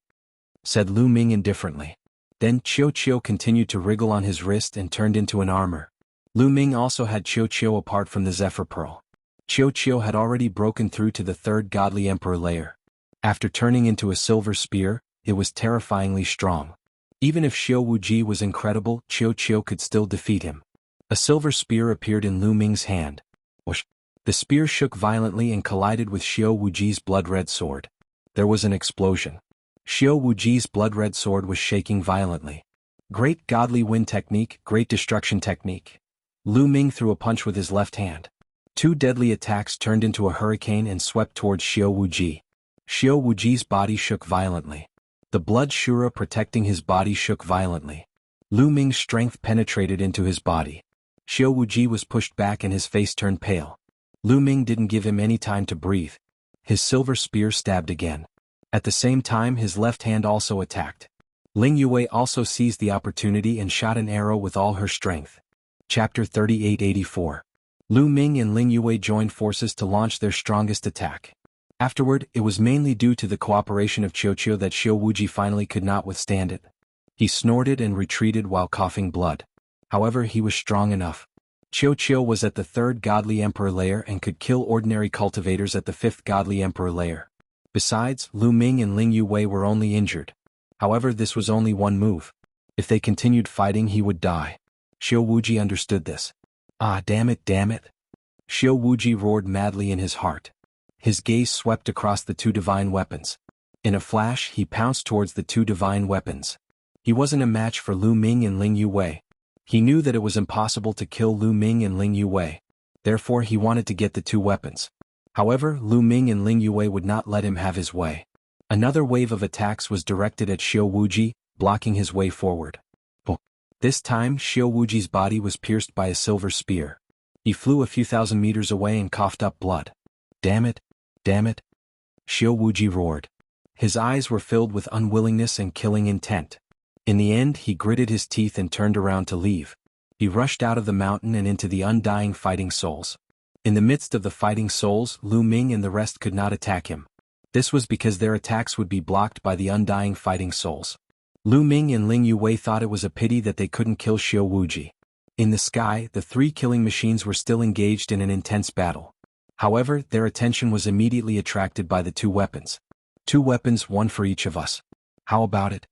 [SPEAKER 1] said Lu Ming indifferently. Then Qiu continued to wriggle on his wrist and turned into an armor. Lu Ming also had Qiu apart from the Zephyr Pearl. Qiu had already broken through to the 3rd godly emperor layer. After turning into a silver spear, it was terrifyingly strong. Even if Xiao Wuji was incredible, Qiu could still defeat him. A silver spear appeared in Lu Ming's hand. Whoosh! The spear shook violently and collided with Xiao Wuji's blood-red sword. There was an explosion. Xiao Wuji's blood-red sword was shaking violently. Great godly wind technique, great destruction technique. Lu Ming threw a punch with his left hand. 2 deadly attacks turned into a hurricane and swept towards Xiao Wuji. Xiao Wuji's body shook violently. The blood Shura protecting his body shook violently. Lu Ming's strength penetrated into his body. Xiao Wuji was pushed back and his face turned pale. Lu Ming didn't give him any time to breathe. His silver spear stabbed again. At the same time, his left hand also attacked. Ling Yuwei also seized the opportunity and shot an arrow with all her strength. Chapter 3884. Lu Ming and Ling Yuwei joined forces to launch their strongest attack. Afterward, it was mainly due to the cooperation of Qiu that Xiao Wuji finally could not withstand it. He snorted and retreated while coughing blood. However, he was strong enough. Qiu was at the 3rd godly emperor layer and could kill ordinary cultivators at the 5th godly emperor layer. Besides, Lu Ming and Ling Yuwei were only injured. However, this was only one move. If they continued fighting, he would die. Xiao Wuji understood this. Ah, damn it, damn it. Xiao Wuji roared madly in his heart. His gaze swept across the 2 divine weapons. In a flash, he pounced towards the 2 divine weapons. He wasn't a match for Lu Ming and Ling Yuwei. He knew that it was impossible to kill Lu Ming and Ling Yuwei. Therefore, he wanted to get the 2 weapons. However, Lu Ming and Ling Yuwei would not let him have his way. Another wave of attacks was directed at Xiao Wuji, blocking his way forward. This time, Xiao Wuji's body was pierced by a silver spear. He flew a few thousand meters away and coughed up blood. Damn it! Damn it! Xiao Wuji roared. His eyes were filled with unwillingness and killing intent. In the end, he gritted his teeth and turned around to leave. He rushed out of the mountain and into the undying fighting souls. In the midst of the fighting souls, Lu Ming and the rest could not attack him. This was because their attacks would be blocked by the undying fighting souls. Lu Ming and Ling Yuwei thought it was a pity that they couldn't kill Xiao Wuji. In the sky, the 3 killing machines were still engaged in an intense battle. However, their attention was immediately attracted by the 2 weapons. 2 weapons, 1 for each of us. How about it?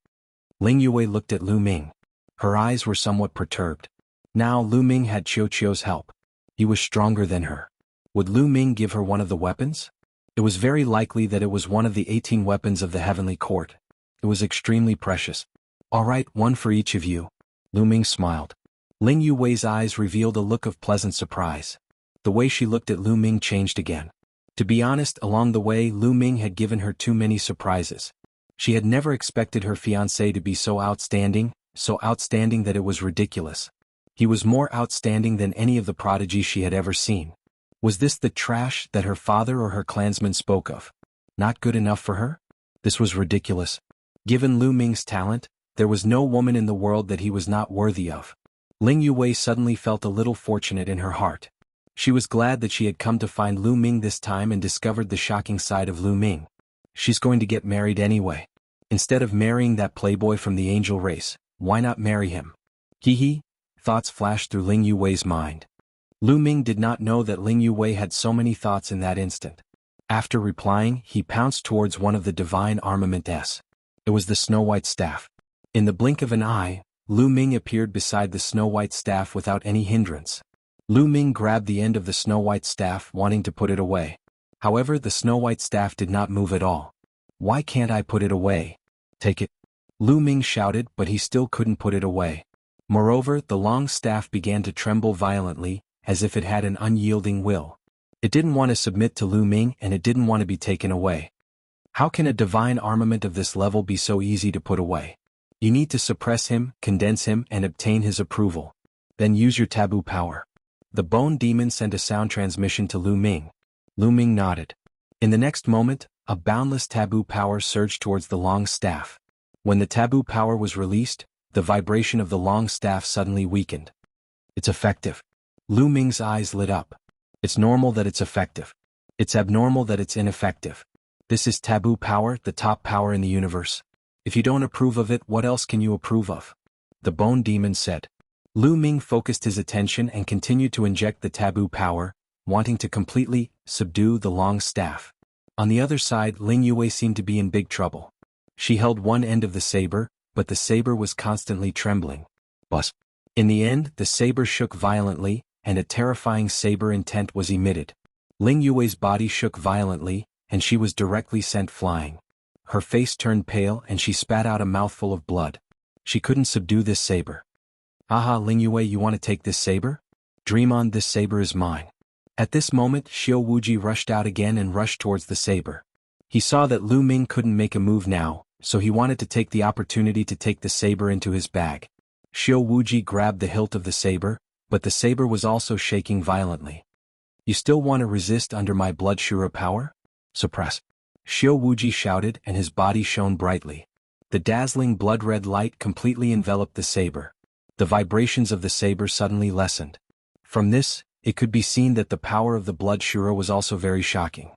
[SPEAKER 1] Ling Yuwei looked at Lu Ming. Her eyes were somewhat perturbed. Now Lu Ming had Qiu's help. He was stronger than her. Would Lu Ming give her one of the weapons? It was very likely that it was one of the 18 weapons of the Heavenly Court. It was extremely precious. All right, 1 for each of you. Lu Ming smiled. Ling Yuwei's eyes revealed a look of pleasant surprise. The way she looked at Lu Ming changed again. To be honest, along the way, Lu Ming had given her too many surprises. She had never expected her fiancé to be so outstanding that it was ridiculous. He was more outstanding than any of the prodigies she had ever seen. Was this the trash that her father or her clansmen spoke of? Not good enough for her? This was ridiculous. Given Lu Ming's talent, there was no woman in the world that he was not worthy of. Ling Yue suddenly felt a little fortunate in her heart. She was glad that she had come to find Lu Ming this time and discovered the shocking side of Lu Ming. She's going to get married anyway. Instead of marrying that playboy from the angel race, why not marry him? Hee, thoughts flashed through Ling Yue's mind. Lu Ming did not know that Ling Yue had so many thoughts in that instant. After replying, he pounced towards one of the divine armaments. It was the snow-white staff. In the blink of an eye, Lu Ming appeared beside the snow-white staff without any hindrance. Lu Ming grabbed the end of the snow-white staff, wanting to put it away. However, the snow-white staff did not move at all. Why can't I put it away? Take it. Lu Ming shouted, but he still couldn't put it away. Moreover, the long staff began to tremble violently, as if it had an unyielding will. It didn't want to submit to Lu Ming and it didn't want to be taken away. How can a divine armament of this level be so easy to put away? You need to suppress him, condense him, and obtain his approval. Then use your taboo power. The bone demon sent a sound transmission to Lu Ming. Lu Ming nodded. In the next moment, a boundless taboo power surged towards the long staff. When the taboo power was released, the vibration of the long staff suddenly weakened. It's effective. Lu Ming's eyes lit up. It's normal that it's effective. It's abnormal that it's ineffective. This is taboo power, the top power in the universe. If you don't approve of it, what else can you approve of? The bone demon said. Lu Ming focused his attention and continued to inject the taboo power, wanting to completely subdue the long staff. On the other side, Ling Yue seemed to be in big trouble. She held one end of the saber, but the saber was constantly trembling. Buzz. In the end, the saber shook violently, and a terrifying saber intent was emitted. Ling Yue's body shook violently, and she was directly sent flying. Her face turned pale and she spat out a mouthful of blood. She couldn't subdue this saber. Aha, Ling Yue, you want to take this saber? Dream on, this saber is mine. At this moment, Xiao Wuji rushed out again and rushed towards the saber. He saw that Lu Ming couldn't make a move now, so he wanted to take the opportunity to take the saber into his bag. Xiao Wuji grabbed the hilt of the saber, but the saber was also shaking violently. You still want to resist under my blood Shura power? Suppress. Xiao Wuji shouted and his body shone brightly. The dazzling blood-red light completely enveloped the saber. The vibrations of the saber suddenly lessened. From this, it could be seen that the power of the blood Shura was also very shocking.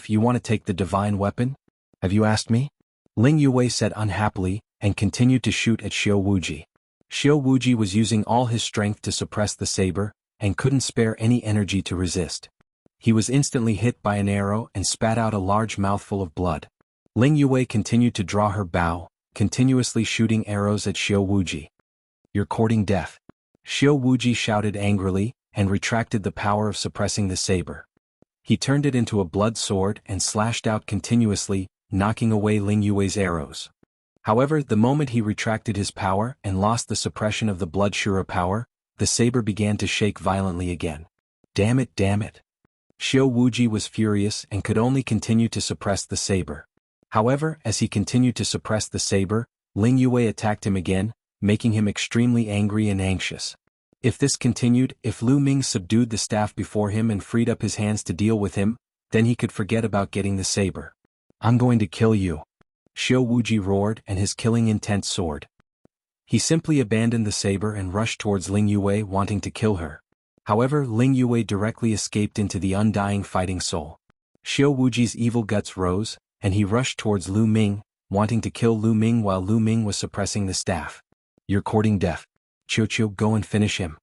[SPEAKER 1] You want to take the divine weapon? Have you asked me? Ling Yue said unhappily, and continued to shoot at Xiao Wuji. Xiao Wuji was using all his strength to suppress the saber, and couldn't spare any energy to resist. He was instantly hit by an arrow and spat out a large mouthful of blood. Ling Yue continued to draw her bow, continuously shooting arrows at Xiao Wuji. You're courting death. Xiao Wuji shouted angrily, and retracted the power of suppressing the saber. He turned it into a blood sword and slashed out continuously, knocking away Ling Yue's arrows. However, the moment he retracted his power and lost the suppression of the blood Shura power, the saber began to shake violently again. Damn it, damn it. Xiao Wuji was furious and could only continue to suppress the saber. However, as he continued to suppress the saber, Ling Yue attacked him again, making him extremely angry and anxious. If this continued, if Lu Ming subdued the staff before him and freed up his hands to deal with him, then he could forget about getting the saber. I'm going to kill you. Xiao Wuji roared and his killing intent soared. He simply abandoned the saber and rushed towards Ling Yue, wanting to kill her. However, Ling Yue directly escaped into the undying fighting soul. Xiao Wuji's evil guts rose, and he rushed towards Lu Ming, wanting to kill Lu Ming while Lu Ming was suppressing the staff. You're courting death. Qiuqiu, go and finish him.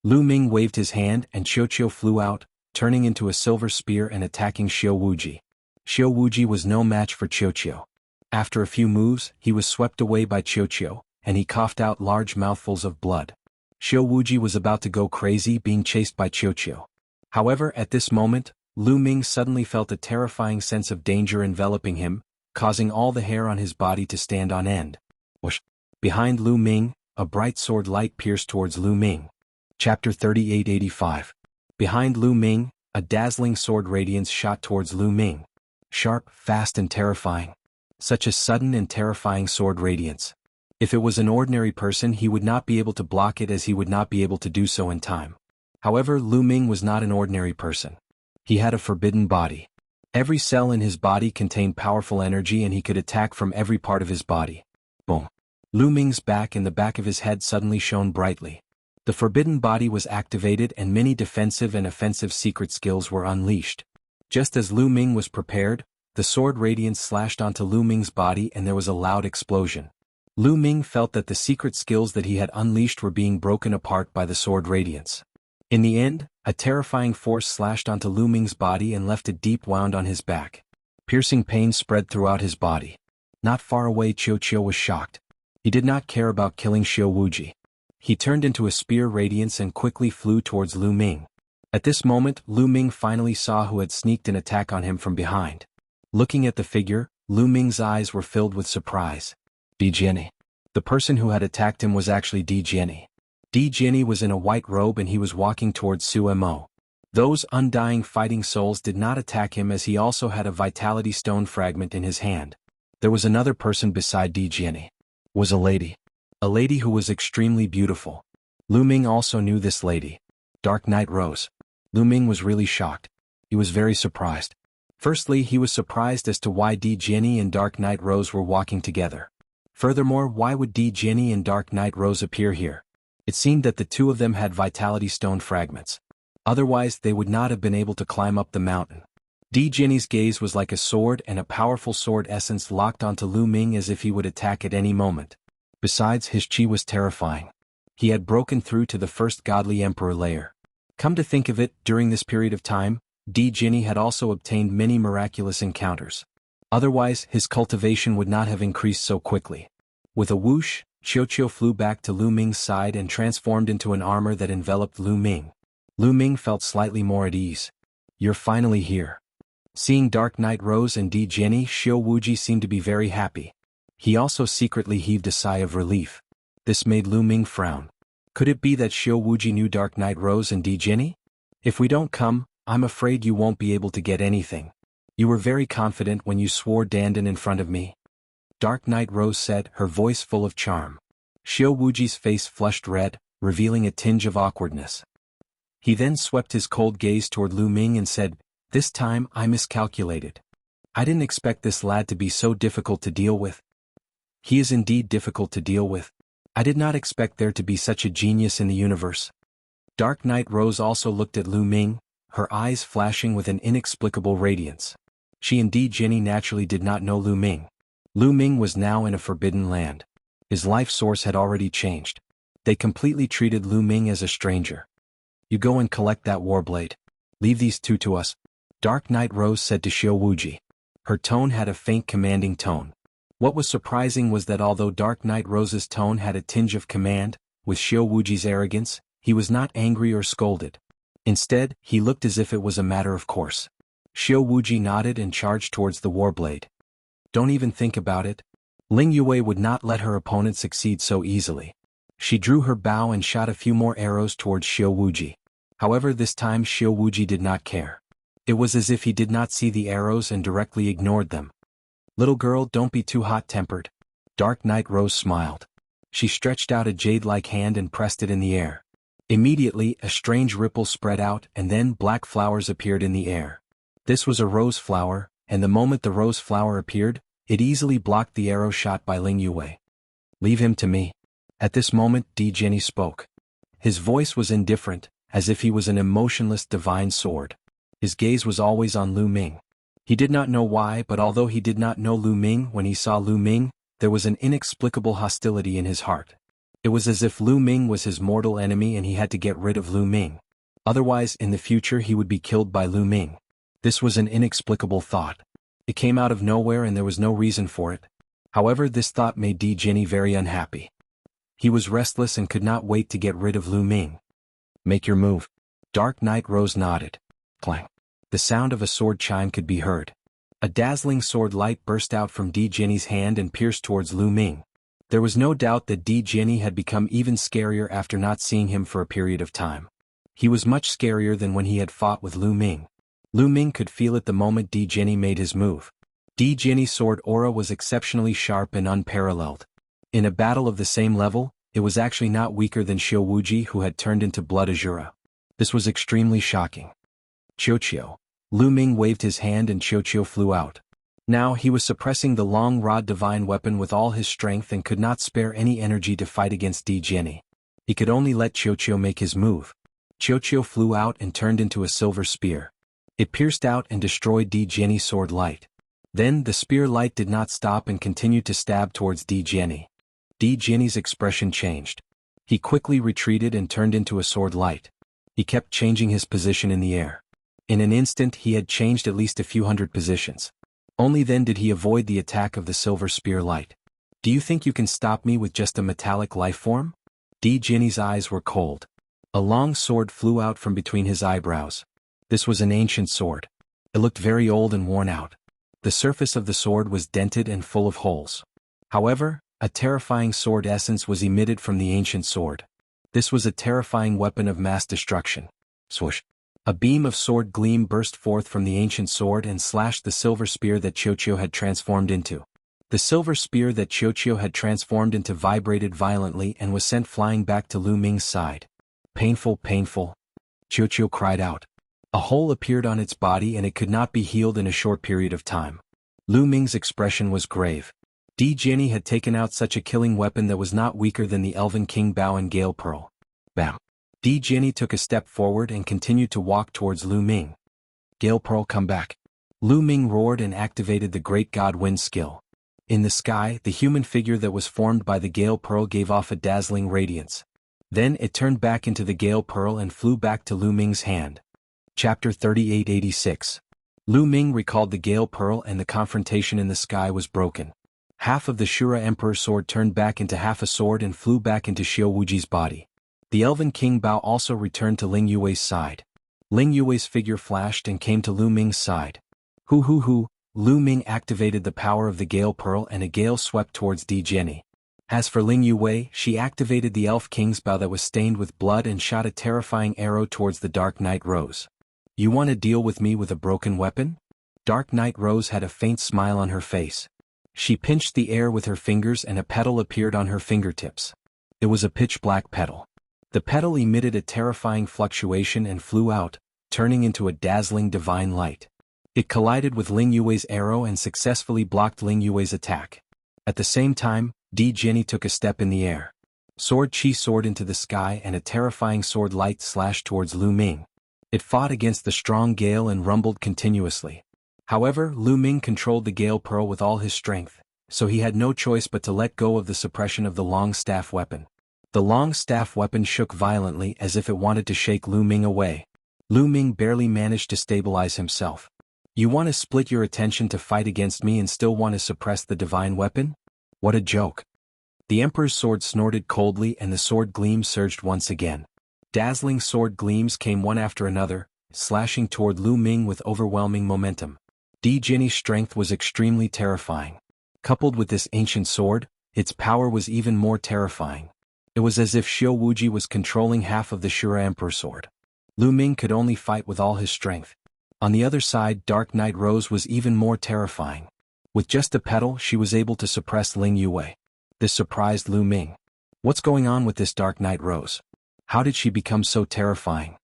[SPEAKER 1] Lu Ming waved his hand and Qiuqiu flew out, turning into a silver spear and attacking Xiao Wuji. Xiao Wuji was no match for Qiuqiu. After a few moves, he was swept away by Qiuqiu, and he coughed out large mouthfuls of blood. Xiao Wuji was about to go crazy being chased by Qiuqiu. However, at this moment, Lu Ming suddenly felt a terrifying sense of danger enveloping him, causing all the hair on his body to stand on end. Whoosh! Behind Lu Ming, a bright sword light pierced towards Lu Ming. Chapter 3885. Behind Lu Ming, a dazzling sword radiance shot towards Lu Ming. Sharp, fast and terrifying. Such a sudden and terrifying sword radiance. If it was an ordinary person, he would not be able to block it, as he would not be able to do so in time. However, Lu Ming was not an ordinary person. He had a forbidden body. Every cell in his body contained powerful energy, and he could attack from every part of his body. Boom. Lu Ming's back and the back of his head suddenly shone brightly. The forbidden body was activated, and many defensive and offensive secret skills were unleashed. Just as Lu Ming was prepared, the sword radiance slashed onto Lu Ming's body and there was a loud explosion. Lu Ming felt that the secret skills that he had unleashed were being broken apart by the sword radiance. In the end, a terrifying force slashed onto Lu Ming's body and left a deep wound on his back. Piercing pain spread throughout his body. Not far away, Qiu was shocked. He did not care about killing Xiao Wuji. He turned into a spear radiance and quickly flew towards Lu Ming. At this moment, Lu Ming finally saw who had sneaked an attack on him from behind. Looking at the figure, Lu Ming's eyes were filled with surprise. Di Jianni. The person who had attacked him was actually Di Jianni. Di Jianni was in a white robe and he was walking towards Su Mo. Those undying fighting souls did not attack him, as he also had a vitality stone fragment in his hand. There was another person beside Di Jianni. Was a lady. A lady who was extremely beautiful. Lu Ming also knew this lady. Dark Knight Rose. Lu Ming was really shocked. He was very surprised. Firstly, he was surprised as to why Di Jianni and Dark Knight Rose were walking together. Furthermore, why would Di Jianni and Dark Knight Rose appear here? It seemed that the two of them had vitality stone fragments. Otherwise, they would not have been able to climb up the mountain. Di Jianni's gaze was like a sword, and a powerful sword essence locked onto Lu Ming as if he would attack at any moment. Besides, his chi was terrifying. He had broken through to the first godly emperor layer. Come to think of it, during this period of time, Di Jianni had also obtained many miraculous encounters. Otherwise, his cultivation would not have increased so quickly. With a whoosh, Qiu flew back to Lu Ming's side and transformed into an armor that enveloped Lu Ming. Lu Ming felt slightly more at ease. You're finally here. Seeing Dark Knight Rose and Di Jianni, Xiao Wuji seemed to be very happy. He also secretly heaved a sigh of relief. This made Lu Ming frown. Could it be that Xiao Wuji knew Dark Knight Rose and Di Jianni? If we don't come, I'm afraid you won't be able to get anything. You were very confident when you swore Dandan in front of me. Dark Knight Rose said, her voice full of charm. Xiao Wuji's face flushed red, revealing a tinge of awkwardness. He then swept his cold gaze toward Lu Ming and said, this time I miscalculated. I didn't expect this lad to be so difficult to deal with. He is indeed difficult to deal with. I did not expect there to be such a genius in the universe. Dark Knight Rose also looked at Lu Ming, her eyes flashing with an inexplicable radiance. She and Di Jianni naturally did not know Lu Ming. Lu Ming was now in a forbidden land. His life source had already changed. They completely treated Lu Ming as a stranger. You go and collect that warblade. Leave these two to us. Dark Knight Rose said to Xiao Wuji. Her tone had a faint commanding tone. What was surprising was that although Dark Knight Rose's tone had a tinge of command, with Xiao Wuji's arrogance, he was not angry or scolded. Instead, he looked as if it was a matter of course. Xiao Wuji nodded and charged towards the warblade. Don't even think about it. Ling Yue would not let her opponent succeed so easily. She drew her bow and shot a few more arrows towards Xiao Wuji. However, this time Xiao Wuji did not care. It was as if he did not see the arrows and directly ignored them. Little girl, don't be too hot-tempered. Dark Knight Rose smiled. She stretched out a jade-like hand and pressed it in the air. Immediately, a strange ripple spread out and then black flowers appeared in the air. This was a rose flower, and the moment the rose flower appeared, it easily blocked the arrow shot by Ling Yue. Leave him to me. At this moment, Di Jianni spoke. His voice was indifferent, as if he was an emotionless divine sword. His gaze was always on Lu Ming. He did not know why, but although he did not know Lu Ming, when he saw Lu Ming, there was an inexplicable hostility in his heart. It was as if Lu Ming was his mortal enemy and he had to get rid of Lu Ming. Otherwise, in the future he would be killed by Lu Ming. This was an inexplicable thought. It came out of nowhere and there was no reason for it. However, this thought made Di Jianni very unhappy. He was restless and could not wait to get rid of Lu Ming. Make your move. Dark Knight Rose nodded. Clang. The sound of a sword chime could be heard. A dazzling sword light burst out from Di Jianni's hand and pierced towards Lu Ming. There was no doubt that Di Jianni had become even scarier after not seeing him for a period of time. He was much scarier than when he had fought with Lu Ming. Lu Ming could feel it the moment Di Jianni made his move. Jianghu's sword aura was exceptionally sharp and unparalleled. In a battle of the same level, it was actually not weaker than Wuxia, who had turned into blood azura. This was extremely shocking. Qiuqiu. Lu Ming waved his hand and Qiuqiu flew out. Now he was suppressing the long rod divine weapon with all his strength and could not spare any energy to fight against Jianghu. He could only let Qiuqiu make his move. Qiuqiu flew out and turned into a silver spear. It pierced out and destroyed Jianghu's sword light. Then the spear light did not stop and continued to stab towards Jianghu. Jianghu's expression changed. He quickly retreated and turned into a sword light. He kept changing his position in the air. In an instant he had changed at least a few hundred positions. Only then did he avoid the attack of the silver spear light. Do you think you can stop me with just a metallic life form? Jianghu's eyes were cold. A long sword flew out from between his eyebrows. This was an ancient sword. It looked very old and worn out. The surface of the sword was dented and full of holes. However, a terrifying sword essence was emitted from the ancient sword. This was a terrifying weapon of mass destruction. Swoosh! A beam of sword gleam burst forth from the ancient sword and slashed the silver spear that Qiuqiu had transformed into. The silver spear that Qiuqiu had transformed into vibrated violently and was sent flying back to Lu Ming's side. Painful, painful. Qiuqiu cried out. A hole appeared on its body and it could not be healed in a short period of time. Lu Ming's expression was grave. Jianghu had taken out such a killing weapon that was not weaker than the Elven King Bao and Gale Pearl. Bam! Jianghu took a step forward and continued to walk towards Lu Ming. Gale Pearl, come back. Lu Ming roared and activated the Great God Wind skill. In the sky, the human figure that was formed by the Gale Pearl gave off a dazzling radiance. Then it turned back into the Gale Pearl and flew back to Lu Ming's hand. Chapter 3886. Lu Ming recalled the Gale Pearl and the confrontation in the sky was broken. Half of the Shura Emperor's sword turned back into half a sword and flew back into Xiao Wuji's body. The Elven King Bao also returned to Ling Yue's side. Ling Yue's figure flashed and came to Lu Ming's side. Hu. Lu Ming activated the power of the Gale Pearl and a gale swept towards Jianghu. As for Ling Yue, she activated the Elf King's Bow that was stained with blood and shot a terrifying arrow towards the Dark Knight Rose. You want to deal with me with a broken weapon? Dark Knight Rose had a faint smile on her face. She pinched the air with her fingers and a petal appeared on her fingertips. It was a pitch-black petal. The petal emitted a terrifying fluctuation and flew out, turning into a dazzling divine light. It collided with Ling Yue's arrow and successfully blocked Ling Yue's attack. At the same time, Jianghu took a step in the air. Sword Chi soared into the sky and a terrifying sword light slashed towards Lu Ming. It fought against the strong gale and rumbled continuously. However, Lu Ming controlled the Gale Pearl with all his strength, so he had no choice but to let go of the suppression of the long staff weapon. The long staff weapon shook violently as if it wanted to shake Lu Ming away. Lu Ming barely managed to stabilize himself. You want to split your attention to fight against me and still want to suppress the divine weapon? What a joke. The Emperor's sword snorted coldly and the sword gleams surged once again. Dazzling sword gleams came one after another, slashing toward Lu Ming with overwhelming momentum. Jianghu's strength was extremely terrifying. Coupled with this ancient sword, its power was even more terrifying. It was as if Xiao Wuji was controlling half of the Shura Emperor sword. Lu Ming could only fight with all his strength. On the other side, Dark Knight Rose was even more terrifying. With just a petal, she was able to suppress Ling Yue. This surprised Lu Ming. What's going on with this Dark Knight Rose? How did she become so terrifying?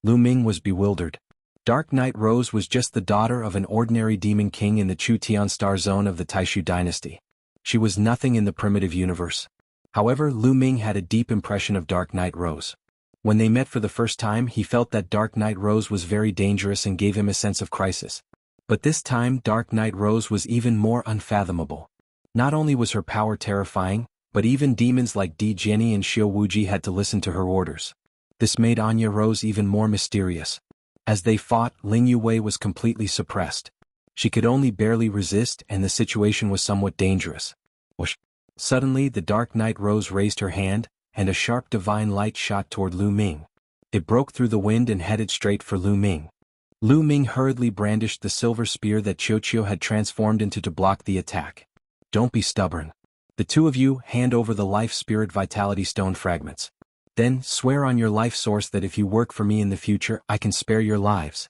[SPEAKER 1] Lu Ming was bewildered. Dark Knight Rose was just the daughter of an ordinary demon king in the Chu Tian star zone of the Taishu dynasty. She was nothing in the primitive universe. However, Lu Ming had a deep impression of Dark Knight Rose. When they met for the first time, he felt that Dark Knight Rose was very dangerous and gave him a sense of crisis. But this time, Dark Knight Rose was even more unfathomable. Not only was her power terrifying, but even demons like Jianghu and Xiao Wuji had to listen to her orders. This made Anya Rose even more mysterious. As they fought, Ling Yue was completely suppressed. She could only barely resist and the situation was somewhat dangerous. Whoosh! Suddenly the Dark Knight Rose raised her hand, and a sharp divine light shot toward Lu Ming. It broke through the wind and headed straight for Lu Ming. Lu Ming hurriedly brandished the silver spear that Qiuqiu had transformed into to block the attack. Don't be stubborn. The two of you hand over the Life Spirit Vitality Stone fragments. Then swear on your life source that if you work for me in the future I can spare your lives.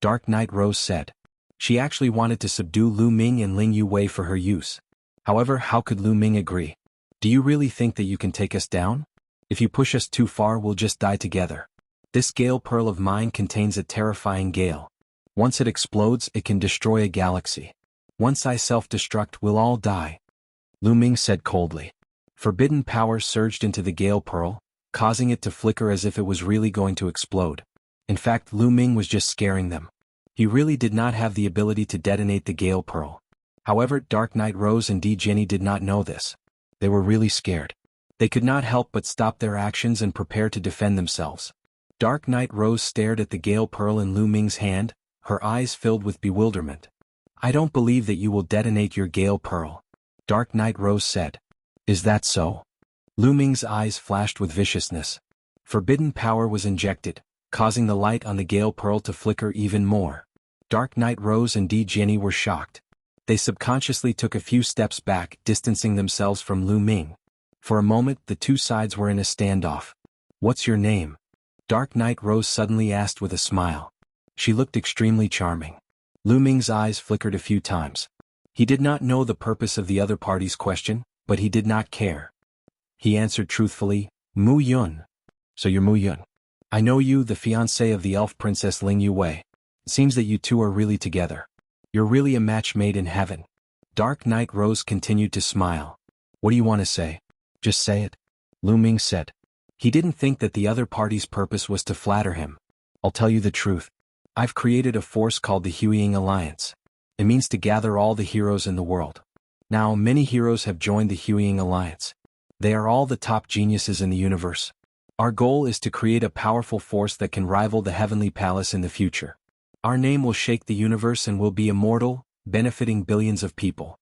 [SPEAKER 1] Dark Knight Rose said. She actually wanted to subdue Lu Ming and Ling Yuwei for her use. However, how could Lu Ming agree? Do you really think that you can take us down? If you push us too far, we'll just die together. This gale pearl of mine contains a terrifying gale. Once it explodes, it can destroy a galaxy. Once I self-destruct, we'll all die. Lu Ming said coldly. Forbidden power surged into the gale pearl, causing it to flicker as if it was really going to explode. In fact, Lu Ming was just scaring them. He really did not have the ability to detonate the gale pearl. However, Dark Knight Rose and Di Jenny did not know this. They were really scared. They could not help but stop their actions and prepare to defend themselves. Dark Knight Rose stared at the gale pearl in Lu Ming's hand, her eyes filled with bewilderment. I don't believe that you will detonate your gale pearl. Dark Knight Rose said. Is that so? Lu Ming's eyes flashed with viciousness. Forbidden power was injected, causing the light on the gale pearl to flicker even more. Dark Knight Rose and Di Jenny were shocked. They subconsciously took a few steps back, distancing themselves from Lu Ming. For a moment, the two sides were in a standoff. What's your name? Dark Knight Rose suddenly asked with a smile. She looked extremely charming. Lu Ming's eyes flickered a few times. He did not know the purpose of the other party's question, but he did not care. He answered truthfully, Mu Yun. So you're Mu Yun. I know you, the fiancé of the elf princess Ling Yuwei. It seems that you two are really together. You're really a match made in heaven. Dark Knight Rose continued to smile. What do you want to say? Just say it. Lu Ming said. He didn't think that the other party's purpose was to flatter him. I'll tell you the truth. I've created a force called the Huiying Alliance. It means to gather all the heroes in the world. Now, many heroes have joined the Huiying Alliance. They are all the top geniuses in the universe. Our goal is to create a powerful force that can rival the Heavenly Palace in the future. Our name will shake the universe and will be immortal, benefiting billions of people.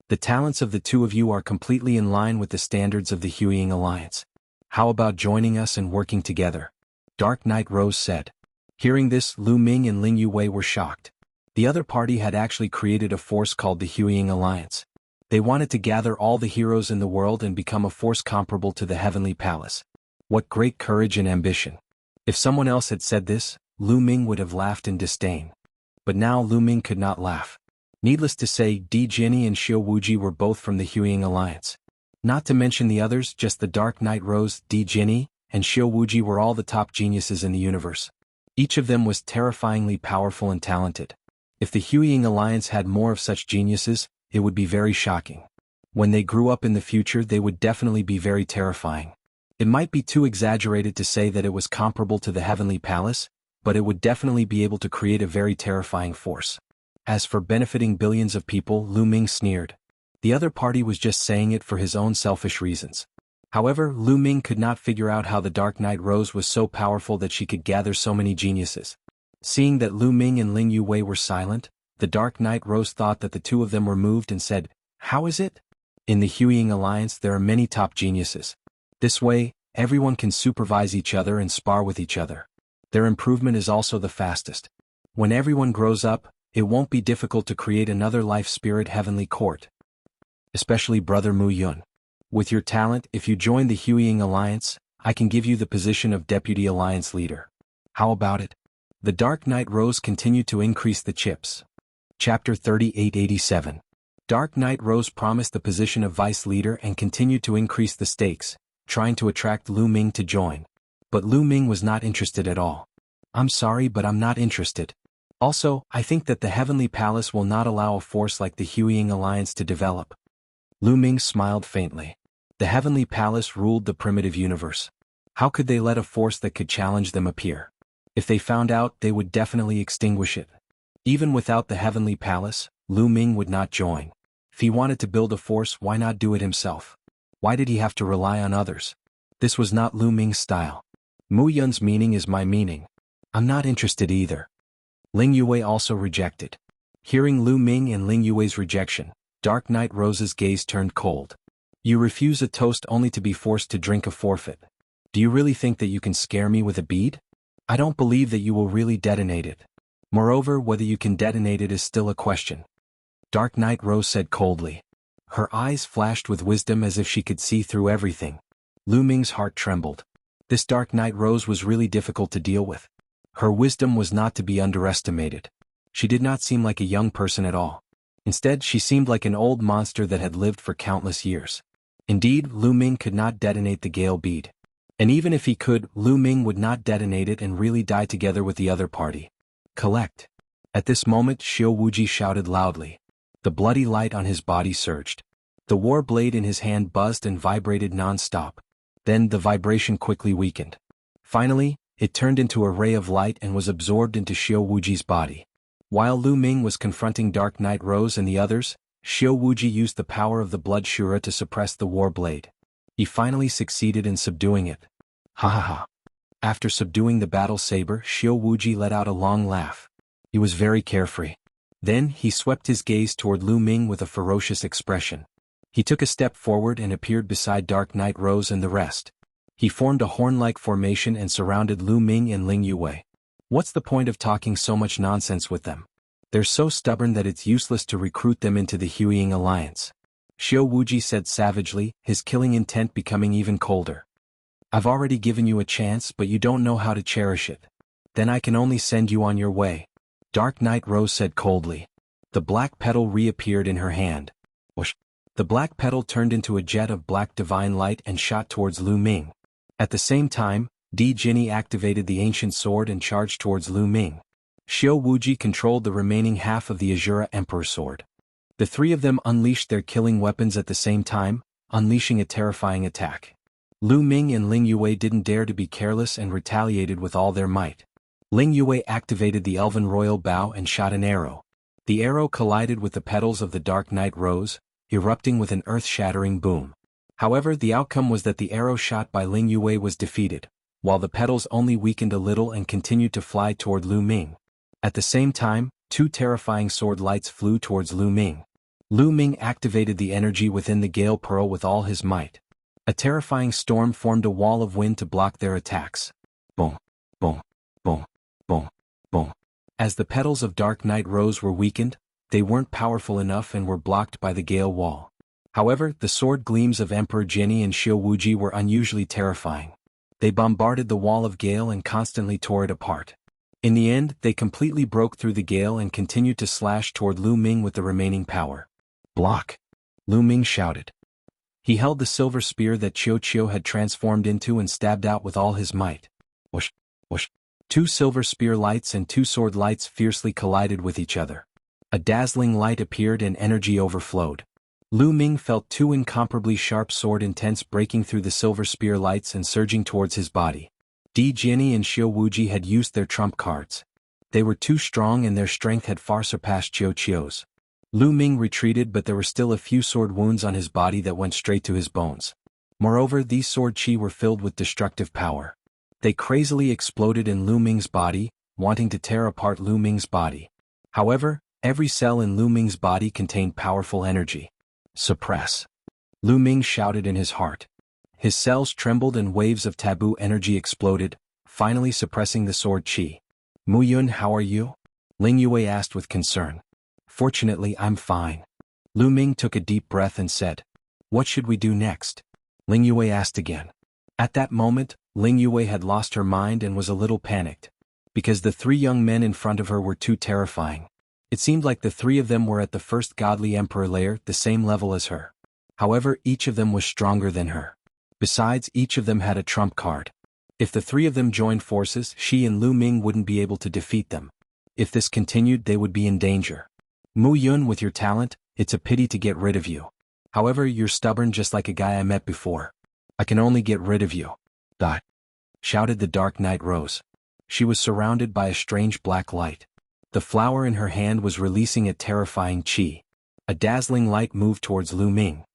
[SPEAKER 1] The talents of the two of you are completely in line with the standards of the Huiying Alliance. How about joining us and working together? Dark Knight Rose said. Hearing this, Lu Ming and Ling Yuwei were shocked. The other party had actually created a force called the Huiying Alliance. They wanted to gather all the heroes in the world and become a force comparable to the Heavenly Palace. What great courage and ambition. If someone else had said this, Lu Ming would have laughed in disdain. But now Lu Ming could not laugh. Needless to say, Di Jenny and Xiao Wuji were both from the Huiying Alliance. Not to mention the others, just the Dark Knight Rose, Di Jenny, and Xiao Wuji were all the top geniuses in the universe. Each of them was terrifyingly powerful and talented. If the Huiying Alliance had more of such geniuses, it would be very shocking. When they grew up in the future, they would definitely be very terrifying. It might be too exaggerated to say that it was comparable to the Heavenly Palace, but it would definitely be able to create a very terrifying force. As for benefiting billions of people, Lu Ming sneered. The other party was just saying it for his own selfish reasons. However, Lu Ming could not figure out how the Dark Knight Rose was so powerful that she could gather so many geniuses. Seeing that Lu Ming and Ling Yuwei were silent, the Dark Knight Rose thought that the two of them were moved and said, How is it? In the Huiying Alliance there are many top geniuses. This way, everyone can supervise each other and spar with each other. Their improvement is also the fastest. When everyone grows up, it won't be difficult to create another life spirit heavenly court. Especially Brother Mu Yun. With your talent, if you join the Huiying Alliance, I can give you the position of Deputy Alliance Leader. How about it? The Dark Knight Rose continued to increase the chips. Chapter 3887. Dark Knight Rose promised the position of Vice Leader and continued to increase the stakes, trying to attract Lu Ming to join. But Lu Ming was not interested at all. I'm sorry, but I'm not interested. Also, I think that the Heavenly Palace will not allow a force like the Huiying Alliance to develop. Lu Ming smiled faintly. The Heavenly Palace ruled the primitive universe. How could they let a force that could challenge them appear? If they found out, they would definitely extinguish it. Even without the Heavenly Palace, Lu Ming would not join. If he wanted to build a force, why not do it himself? Why did he have to rely on others? This was not Lu Ming's style. Mu Yun's meaning is my meaning. I'm not interested either. Ling Yuwei also rejected. Hearing Lu Ming and Ling Yuwei's rejection, Dark Knight Rose's gaze turned cold. You refuse a toast only to be forced to drink a forfeit. Do you really think that you can scare me with a bead? I don't believe that you will really detonate it. Moreover, whether you can detonate it is still a question. Dark Knight Rose said coldly. Her eyes flashed with wisdom as if she could see through everything. Lu Ming's heart trembled. This Dark Knight Rose was really difficult to deal with. Her wisdom was not to be underestimated. She did not seem like a young person at all. Instead, she seemed like an old monster that had lived for countless years. Indeed, Lu Ming could not detonate the Gale bead. And even if he could, Lu Ming would not detonate it and really die together with the other party. Collect. At this moment, Xiao Wuji shouted loudly. The bloody light on his body surged. The war blade in his hand buzzed and vibrated non-stop. Then the vibration quickly weakened. Finally, it turned into a ray of light and was absorbed into Xiao Wuji's body. While Lu Ming was confronting Dark Knight Rose and the others, Xiao Wuji used the power of the Blood Shura to suppress the war blade. He finally succeeded in subduing it. Ha ha ha. After subduing the battle saber, Xiao Wuji let out a long laugh. He was very carefree. Then he swept his gaze toward Lu Ming with a ferocious expression. He took a step forward and appeared beside Dark Knight Rose and the rest. He formed a horn-like formation and surrounded Lu Ming and Ling Yue. What's the point of talking so much nonsense with them? They're so stubborn that it's useless to recruit them into the Huiying alliance. Xiao Wuji said savagely, his killing intent becoming even colder. I've already given you a chance, but you don't know how to cherish it. Then I can only send you on your way. Dark Knight Rose said coldly. The black petal reappeared in her hand. Whoosh. The black petal turned into a jet of black divine light and shot towards Lu Ming. At the same time, Di Jinni activated the ancient sword and charged towards Lu Ming. Xiao Wuji controlled the remaining half of the Azura Emperor sword. The three of them unleashed their killing weapons at the same time, unleashing a terrifying attack. Lu Ming and Ling Yue didn't dare to be careless and retaliated with all their might. Ling Yue activated the Elven Royal Bow and shot an arrow. The arrow collided with the petals of the Dark Knight Rose, erupting with an earth-shattering boom. However, the outcome was that the arrow shot by Ling Yue was defeated, while the petals only weakened a little and continued to fly toward Lu Ming. At the same time, two terrifying sword lights flew towards Lu Ming. Lu Ming activated the energy within the Gale Pearl with all his might. A terrifying storm formed a wall of wind to block their attacks. Boom, boom, boom, boom, boom. As the petals of Dark Knight Rose were weakened, they weren't powerful enough and were blocked by the Gale Wall. However, the sword gleams of Emperor Jinni and Xiao Wuji were unusually terrifying. They bombarded the wall of Gale and constantly tore it apart. In the end, they completely broke through the Gale and continued to slash toward Lu Ming with the remaining power. Block! Lu Ming shouted. He held the silver spear that Qiu had transformed into and stabbed out with all his might. Whoosh, whoosh. Two silver spear lights and two sword lights fiercely collided with each other. A dazzling light appeared and energy overflowed. Lu Ming felt two incomparably sharp sword intents breaking through the silver spear lights and surging towards his body. Di Jinni and Xiao Wuji had used their trump cards. They were too strong and their strength had far surpassed Qiu's. Lu Ming retreated, but there were still a few sword wounds on his body that went straight to his bones. Moreover, these sword chi were filled with destructive power. They crazily exploded in Lu Ming's body, wanting to tear apart Lu Ming's body. However, every cell in Lu Ming's body contained powerful energy. Suppress! Lu Ming shouted in his heart. His cells trembled and waves of taboo energy exploded, finally suppressing the sword chi. Mu Yun, how are you? Ling Yue asked with concern. Fortunately, I'm fine. Lu Ming took a deep breath and said. What should we do next? Ling Yue asked again. At that moment, Ling Yue had lost her mind and was a little panicked. Because the three young men in front of her were too terrifying. It seemed like the three of them were at the first godly emperor layer, the same level as her. However, each of them was stronger than her. Besides, each of them had a trump card. If the three of them joined forces, she and Lu Ming wouldn't be able to defeat them. If this continued, they would be in danger. Mu Yun, with your talent, it's a pity to get rid of you. However, you're stubborn just like a guy I met before. I can only get rid of you. Die! Shouted the Dark Knight Rose. She was surrounded by a strange black light. The flower in her hand was releasing a terrifying chi. A dazzling light moved towards Lu Ming.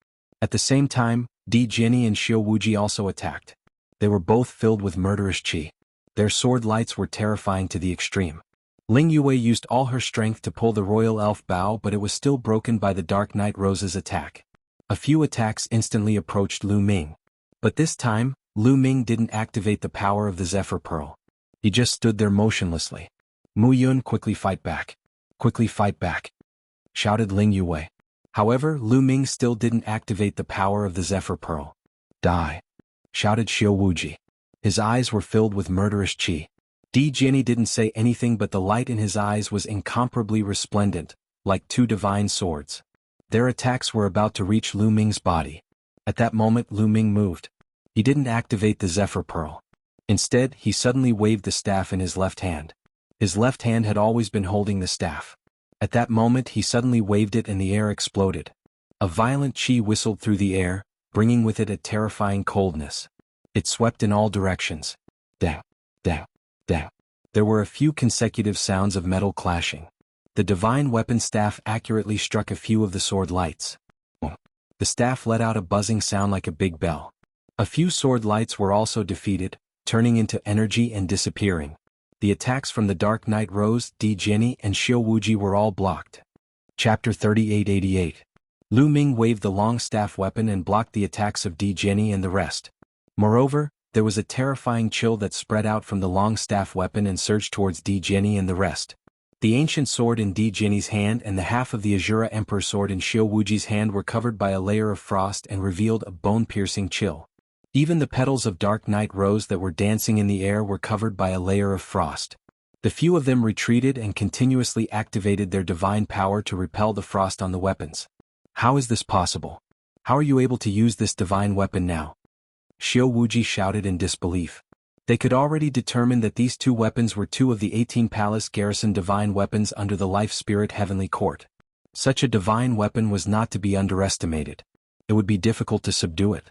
[SPEAKER 1] At the same time, Di Jinni and Xiao Wuji also attacked. They were both filled with murderous chi. Their sword lights were terrifying to the extreme. Ling Yue used all her strength to pull the Royal Elf Bow, but it was still broken by the Dark Knight Rose's attack. A few attacks instantly approached Lu Ming. But this time, Lu Ming didn't activate the power of the Zephyr Pearl. He just stood there motionlessly. Mu Yun, quickly fight back. Quickly fight back! Shouted Ling Yue. However, Lu Ming still didn't activate the power of the Zephyr Pearl. Die! Shouted Xiao Wuji. His eyes were filled with murderous chi. Jianghu didn't say anything, but the light in his eyes was incomparably resplendent, like two divine swords. Their attacks were about to reach Lu Ming's body. At that moment Lu Ming moved. He didn't activate the Zephyr Pearl. Instead, he suddenly waved the staff in his left hand. His left hand had always been holding the staff. At that moment he suddenly waved it and the air exploded. A violent chi whistled through the air, bringing with it a terrifying coldness. It swept in all directions. Dang, dang, dang. There were a few consecutive sounds of metal clashing. The divine weapon staff accurately struck a few of the sword lights. The staff let out a buzzing sound like a big bell. A few sword lights were also defeated, turning into energy and disappearing. The attacks from the Dark Knight Rose, Jianghu, and Xiao Wuji were all blocked. Chapter 3888. Lu Ming waved the long staff weapon and blocked the attacks of Jianghu and the rest. Moreover, there was a terrifying chill that spread out from the long staff weapon and surged towards Jianghu and the rest. The ancient sword in Jianghu's hand and the half of the Azura Emperor sword in Xiao Wuji's hand were covered by a layer of frost and revealed a bone-piercing chill. Even the petals of Dark Knight Rose that were dancing in the air were covered by a layer of frost. The few of them retreated and continuously activated their divine power to repel the frost on the weapons. How is this possible? How are you able to use this divine weapon now? Xiao Wuji shouted in disbelief. They could already determine that these two weapons were two of the 18 Palace Garrison divine weapons under the Life Spirit Heavenly Court. Such a divine weapon was not to be underestimated. It would be difficult to subdue it.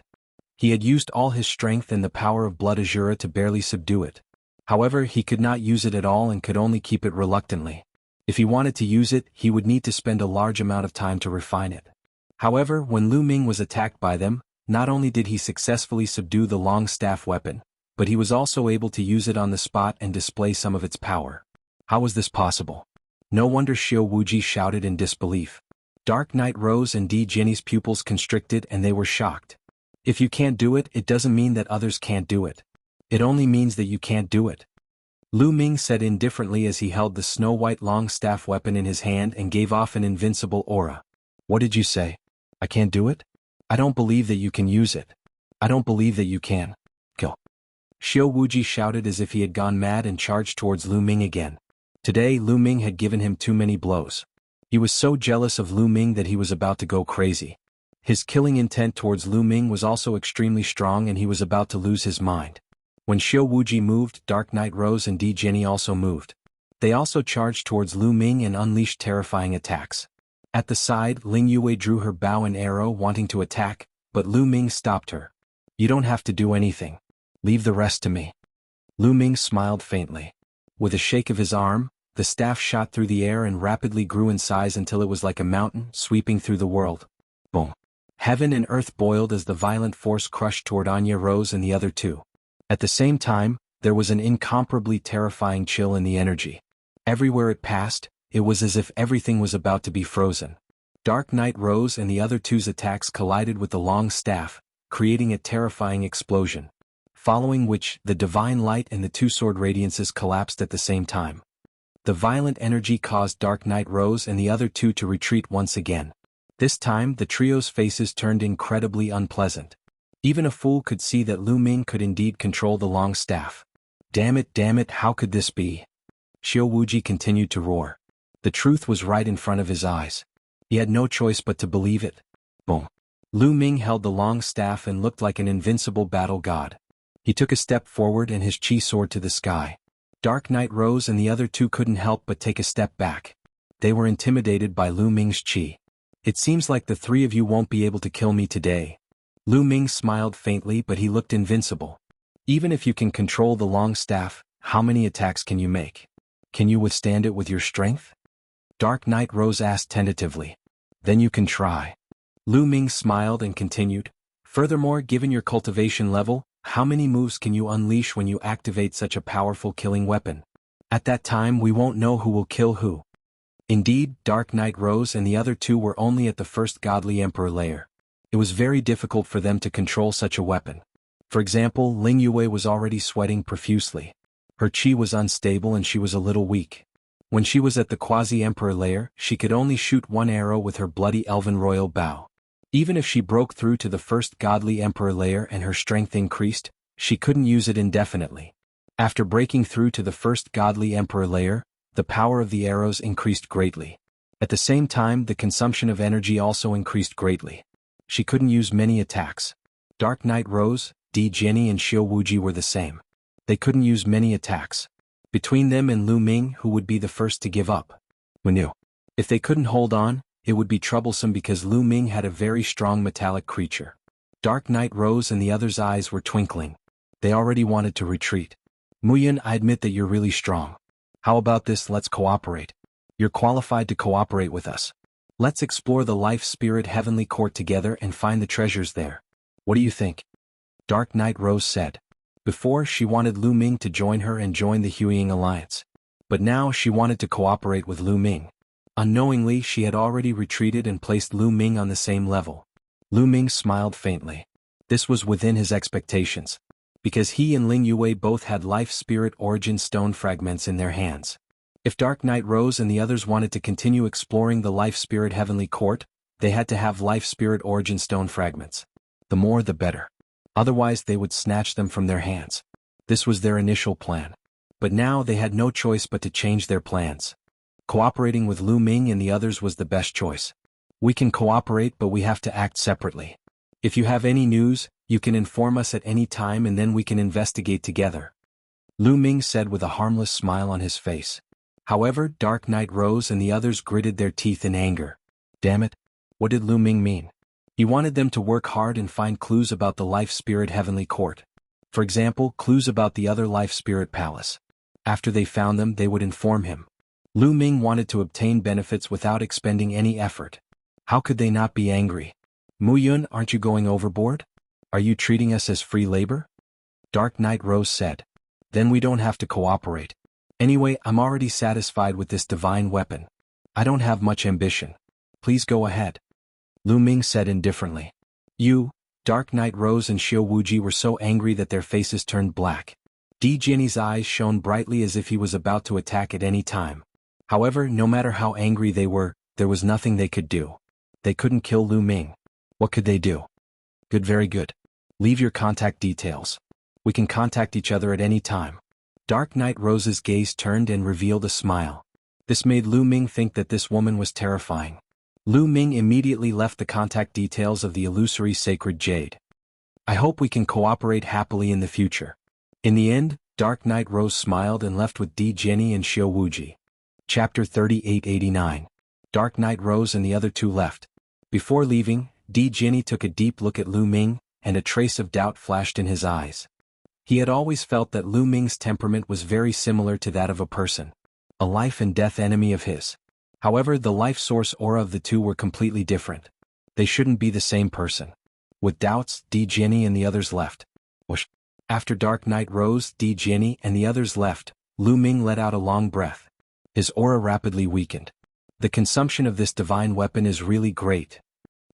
[SPEAKER 1] He had used all his strength and the power of Blood Azura to barely subdue it. However, he could not use it at all and could only keep it reluctantly. If he wanted to use it, he would need to spend a large amount of time to refine it. However, when Lu Ming was attacked by them, not only did he successfully subdue the long staff weapon, but he was also able to use it on the spot and display some of its power. How was this possible? No wonder Xiao Wuji shouted in disbelief. Dark Knight Rose and Jianghu's pupils constricted and they were shocked. If you can't do it, it doesn't mean that others can't do it. It only means that you can't do it. Lu Ming said indifferently as he held the snow-white long staff weapon in his hand and gave off an invincible aura. What did you say? I can't do it? I don't believe that you can use it. I don't believe that you can. Kill. Xiao Wuji shouted as if he had gone mad and charged towards Lu Ming again. Today Lu Ming had given him too many blows. He was so jealous of Lu Ming that he was about to go crazy. His killing intent towards Lu Ming was also extremely strong and he was about to lose his mind. When Xiao Wuji moved, Dark Knight Rose and Jianghu also moved. They also charged towards Lu Ming and unleashed terrifying attacks. At the side, Ling Yue drew her bow and arrow wanting to attack, but Lu Ming stopped her. You don't have to do anything. Leave the rest to me. Lu Ming smiled faintly. With a shake of his arm, the staff shot through the air and rapidly grew in size until it was like a mountain sweeping through the world. Boom. Heaven and earth boiled as the violent force crushed toward Anya Rose and the other two. At the same time, there was an incomparably terrifying chill in the energy. Everywhere it passed, it was as if everything was about to be frozen. Dark Knight Rose and the other two's attacks collided with the long staff, creating a terrifying explosion. Following which, the divine light and the two sword radiances collapsed at the same time. The violent energy caused Dark Knight Rose and the other two to retreat once again. This time, the trio's faces turned incredibly unpleasant. Even a fool could see that Lu Ming could indeed control the long staff. Damn it, how could this be? Xiao Wuji continued to roar. The truth was right in front of his eyes. He had no choice but to believe it. Boom. Lu Ming held the long staff and looked like an invincible battle god. He took a step forward and his chi soared to the sky. Dark Knight Rose and the other two couldn't help but take a step back. They were intimidated by Lu Ming's chi. It seems like the three of you won't be able to kill me today. Lu Ming smiled faintly, but he looked invincible. Even if you can control the long staff, how many attacks can you make? Can you withstand it with your strength? Dark Knight Rose asked tentatively. Then you can try. Lu Ming smiled and continued. Furthermore, given your cultivation level, how many moves can you unleash when you activate such a powerful killing weapon? At that time we won't know who will kill who. Indeed, Dark Knight Rose and the other two were only at the first Godly Emperor layer. It was very difficult for them to control such a weapon. For example, Ling Yue was already sweating profusely. Her chi was unstable and she was a little weak. When she was at the Quasi-Emperor layer, she could only shoot one arrow with her bloody elven royal bow. Even if she broke through to the first Godly Emperor layer and her strength increased, she couldn't use it indefinitely. After breaking through to the first godly emperor layer, the power of the arrows increased greatly. At the same time, the consumption of energy also increased greatly. She couldn't use many attacks. Dark Knight Rose, Di Jenny and Xiao Wuji were the same. They couldn't use many attacks. Between them and Lu Ming, who would be the first to give up? Who knew? If they couldn't hold on, it would be troublesome because Lu Ming had a very strong metallic creature. Dark Knight Rose and the others' eyes were twinkling. They already wanted to retreat. Muyun, I admit that you're really strong. How about this, let's cooperate. You're qualified to cooperate with us. Let's explore the Life Spirit Heavenly Court together and find the treasures there. What do you think? Dark Knight Rose said. Before, she wanted Lu Ming to join her and join the Huiying Alliance. But now she wanted to cooperate with Lu Ming. Unknowingly, she had already retreated and placed Lu Ming on the same level. Lu Ming smiled faintly. This was within his expectations, because he and Ling Yue both had Life Spirit Origin Stone fragments in their hands. If Dark Knight Rose and the others wanted to continue exploring the Life Spirit Heavenly Court, they had to have Life Spirit Origin Stone fragments. The more the better. Otherwise they would snatch them from their hands. This was their initial plan. But now they had no choice but to change their plans. Cooperating with Lu Ming and the others was the best choice. We can cooperate, but we have to act separately. If you have any news, you can inform us at any time and then we can investigate together. Lu Ming said with a harmless smile on his face. However, Dark Knight Rose and the others gritted their teeth in anger. Damn it. What did Lu Ming mean? He wanted them to work hard and find clues about the Life Spirit Heavenly Court. For example, clues about the other Life Spirit Palace. After they found them, they would inform him. Lu Ming wanted to obtain benefits without expending any effort. How could they not be angry? Muyun, aren't you going overboard? Are you treating us as free labor? Dark Knight Rose said. Then we don't have to cooperate. Anyway, I'm already satisfied with this divine weapon. I don't have much ambition. Please go ahead. Lu Ming said indifferently. You, Dark Knight Rose and Xiao Wuji were so angry that their faces turned black. Di Jinny's eyes shone brightly as if he was about to attack at any time. However, no matter how angry they were, there was nothing they could do. They couldn't kill Lu Ming. What could they do? Good, very good. Leave your contact details. We can contact each other at any time. Dark Knight Rose's gaze turned and revealed a smile. This made Lu Ming think that this woman was terrifying. Lu Ming immediately left the contact details of the illusory sacred jade. I hope we can cooperate happily in the future. In the end, Dark Knight Rose smiled and left with Di Jenny and Xiao Wuji. Chapter 3889. Dark Knight Rose and the other two left. Before leaving, Di Jenny took a deep look at Lu Ming, and a trace of doubt flashed in his eyes. He had always felt that Lu Ming's temperament was very similar to that of a person. A life and death enemy of his. However, the life source aura of the two were completely different. They shouldn't be the same person. With doubts, Di Jenny and the others left. Whoosh. After Dark Knight Rose, Di Jenny and the others left, Lu Ming let out a long breath. His aura rapidly weakened. The consumption of this divine weapon is really great.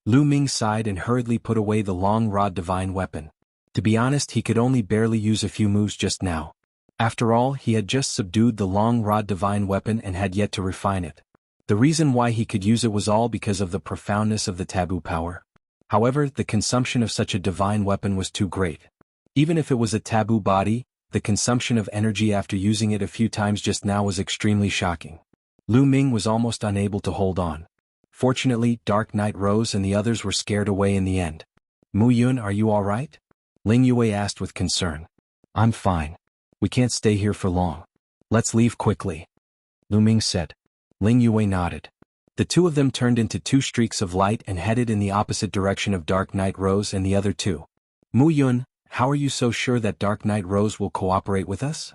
[SPEAKER 1] Lu Ming sighed and hurriedly put away the long rod divine weapon. To be honest, he could only barely use a few moves just now. After all, he had just subdued the long rod divine weapon and had yet to refine it. The reason why he could use it was all because of the profoundness of the taboo power. However, the consumption of such a divine weapon was too great. Even if it was a taboo body, the consumption of energy after using it a few times just now was extremely shocking. Lu Ming was almost unable to hold on. Fortunately, Dark Knight Rose and the others were scared away in the end. Muyun, are you alright? Ling Yue asked with concern. I'm fine. We can't stay here for long. Let's leave quickly. Lu Ming said. Ling Yue nodded. The two of them turned into two streaks of light and headed in the opposite direction of Dark Knight Rose and the other two. Muyun, how are you so sure that Dark Knight Rose will cooperate with us?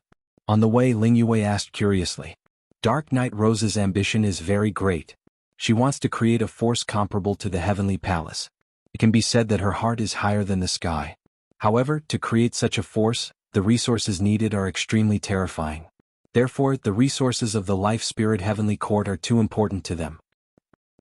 [SPEAKER 1] On the way, Ling Yue asked curiously. Dark Knight Rose's ambition is very great. She wants to create a force comparable to the Heavenly Palace. It can be said that her heart is higher than the sky. However, to create such a force, the resources needed are extremely terrifying. Therefore, the resources of the Life Spirit Heavenly Court are too important to them.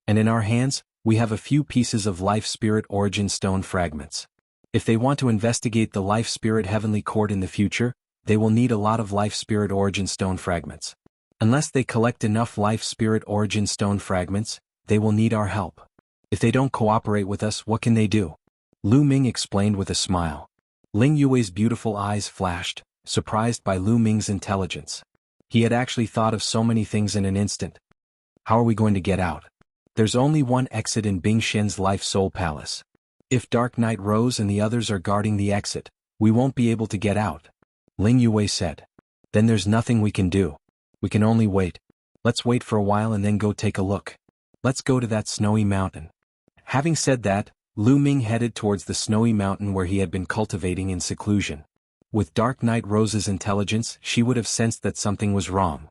[SPEAKER 1] And in our hands, we have a few pieces of Life Spirit Origin Stone fragments. If they want to investigate the Life Spirit Heavenly Court in the future, they will need a lot of Life Spirit Origin Stone fragments. Unless they collect enough Life Spirit Origin Stone fragments, they will need our help. If they don't cooperate with us, what can they do? Lu Ming explained with a smile. Ling Yue's beautiful eyes flashed. surprised by Lu Ming's intelligence. He had actually thought of so many things in an instant. How are we going to get out? There's only one exit in Bing Shen's Life Soul Palace. If Dark Knight Rose and the others are guarding the exit, we won't be able to get out, Ling Yue said. Then there's nothing we can do. We can only wait. Let's wait for a while and then go take a look. Let's go to that snowy mountain. Having said that, Lu Ming headed towards the snowy mountain where he had been cultivating in seclusion. With Dark Knight Rose's intelligence, she would have sensed that something was wrong.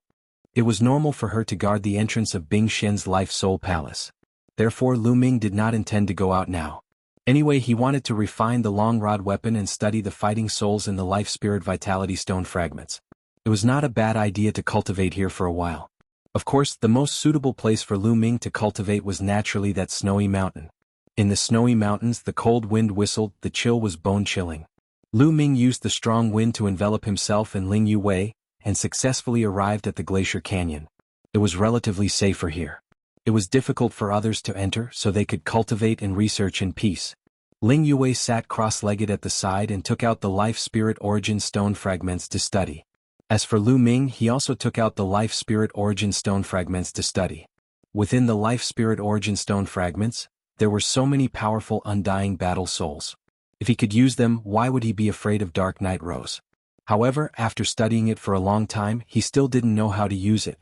[SPEAKER 1] It was normal for her to guard the entrance of Bing Shen's Life Soul Palace. Therefore Lu Ming did not intend to go out now. Anyway, he wanted to refine the long rod weapon and study the fighting souls in the Life Spirit Vitality Stone fragments. It was not a bad idea to cultivate here for a while. Of course, the most suitable place for Lu Ming to cultivate was naturally that snowy mountain. In the snowy mountains the cold wind whistled, the chill was bone-chilling. Lu Ming used the strong wind to envelop himself and Ling Yue, and successfully arrived at the glacier canyon. It was relatively safer here. It was difficult for others to enter so they could cultivate and research in peace. Ling Yue sat cross-legged at the side and took out the Life Spirit Origin Stone fragments to study. As for Lu Ming, he also took out the Life Spirit Origin Stone fragments to study. Within the Life Spirit Origin Stone fragments, there were so many powerful undying battle souls. If he could use them, why would he be afraid of Dark Knight Rose? However, after studying it for a long time, he still didn't know how to use it.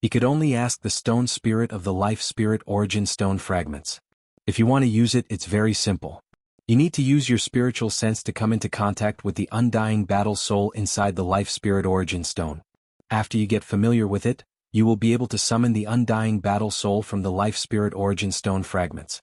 [SPEAKER 1] He could only ask the stone spirit of the Life Spirit Origin Stone fragments. If you want to use it, it's very simple. You need to use your spiritual sense to come into contact with the undying battle soul inside the Life Spirit Origin Stone. After you get familiar with it, you will be able to summon the undying battle soul from the Life Spirit Origin Stone fragments.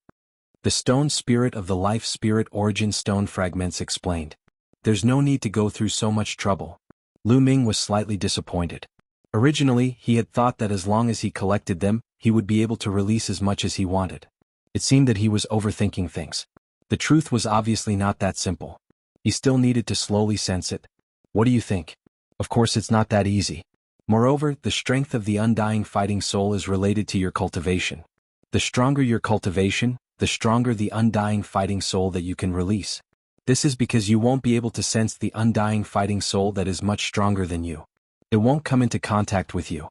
[SPEAKER 1] The stone spirit of the Life Spirit Origin Stone fragments explained. There's no need to go through so much trouble. Lu Ming was slightly disappointed. Originally, he had thought that as long as he collected them, he would be able to release as much as he wanted. It seemed that he was overthinking things. The truth was obviously not that simple. He still needed to slowly sense it. What do you think? Of course it's not that easy. Moreover, the strength of the undying fighting soul is related to your cultivation. The stronger your cultivation, the stronger the undying fighting soul that you can release. This is because you won't be able to sense the undying fighting soul that is much stronger than you. It won't come into contact with you.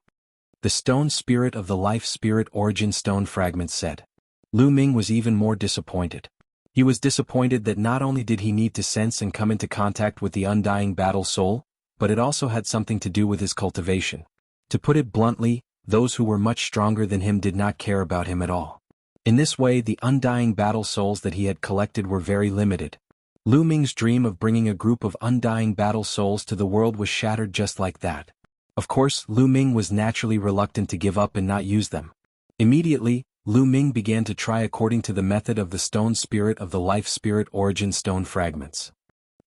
[SPEAKER 1] The stone spirit of the Life Spirit Origin Stone fragments said. Lu Ming was even more disappointed. He was disappointed that not only did he need to sense and come into contact with the undying battle soul, but it also had something to do with his cultivation. To put it bluntly, those who were much stronger than him did not care about him at all. In this way, the undying battle souls that he had collected were very limited. Lu Ming's dream of bringing a group of undying battle souls to the world was shattered just like that. Of course, Lu Ming was naturally reluctant to give up and not use them. Immediately, Lu Ming began to try according to the method of the stone spirit of the Life Spirit Origin Stone fragments.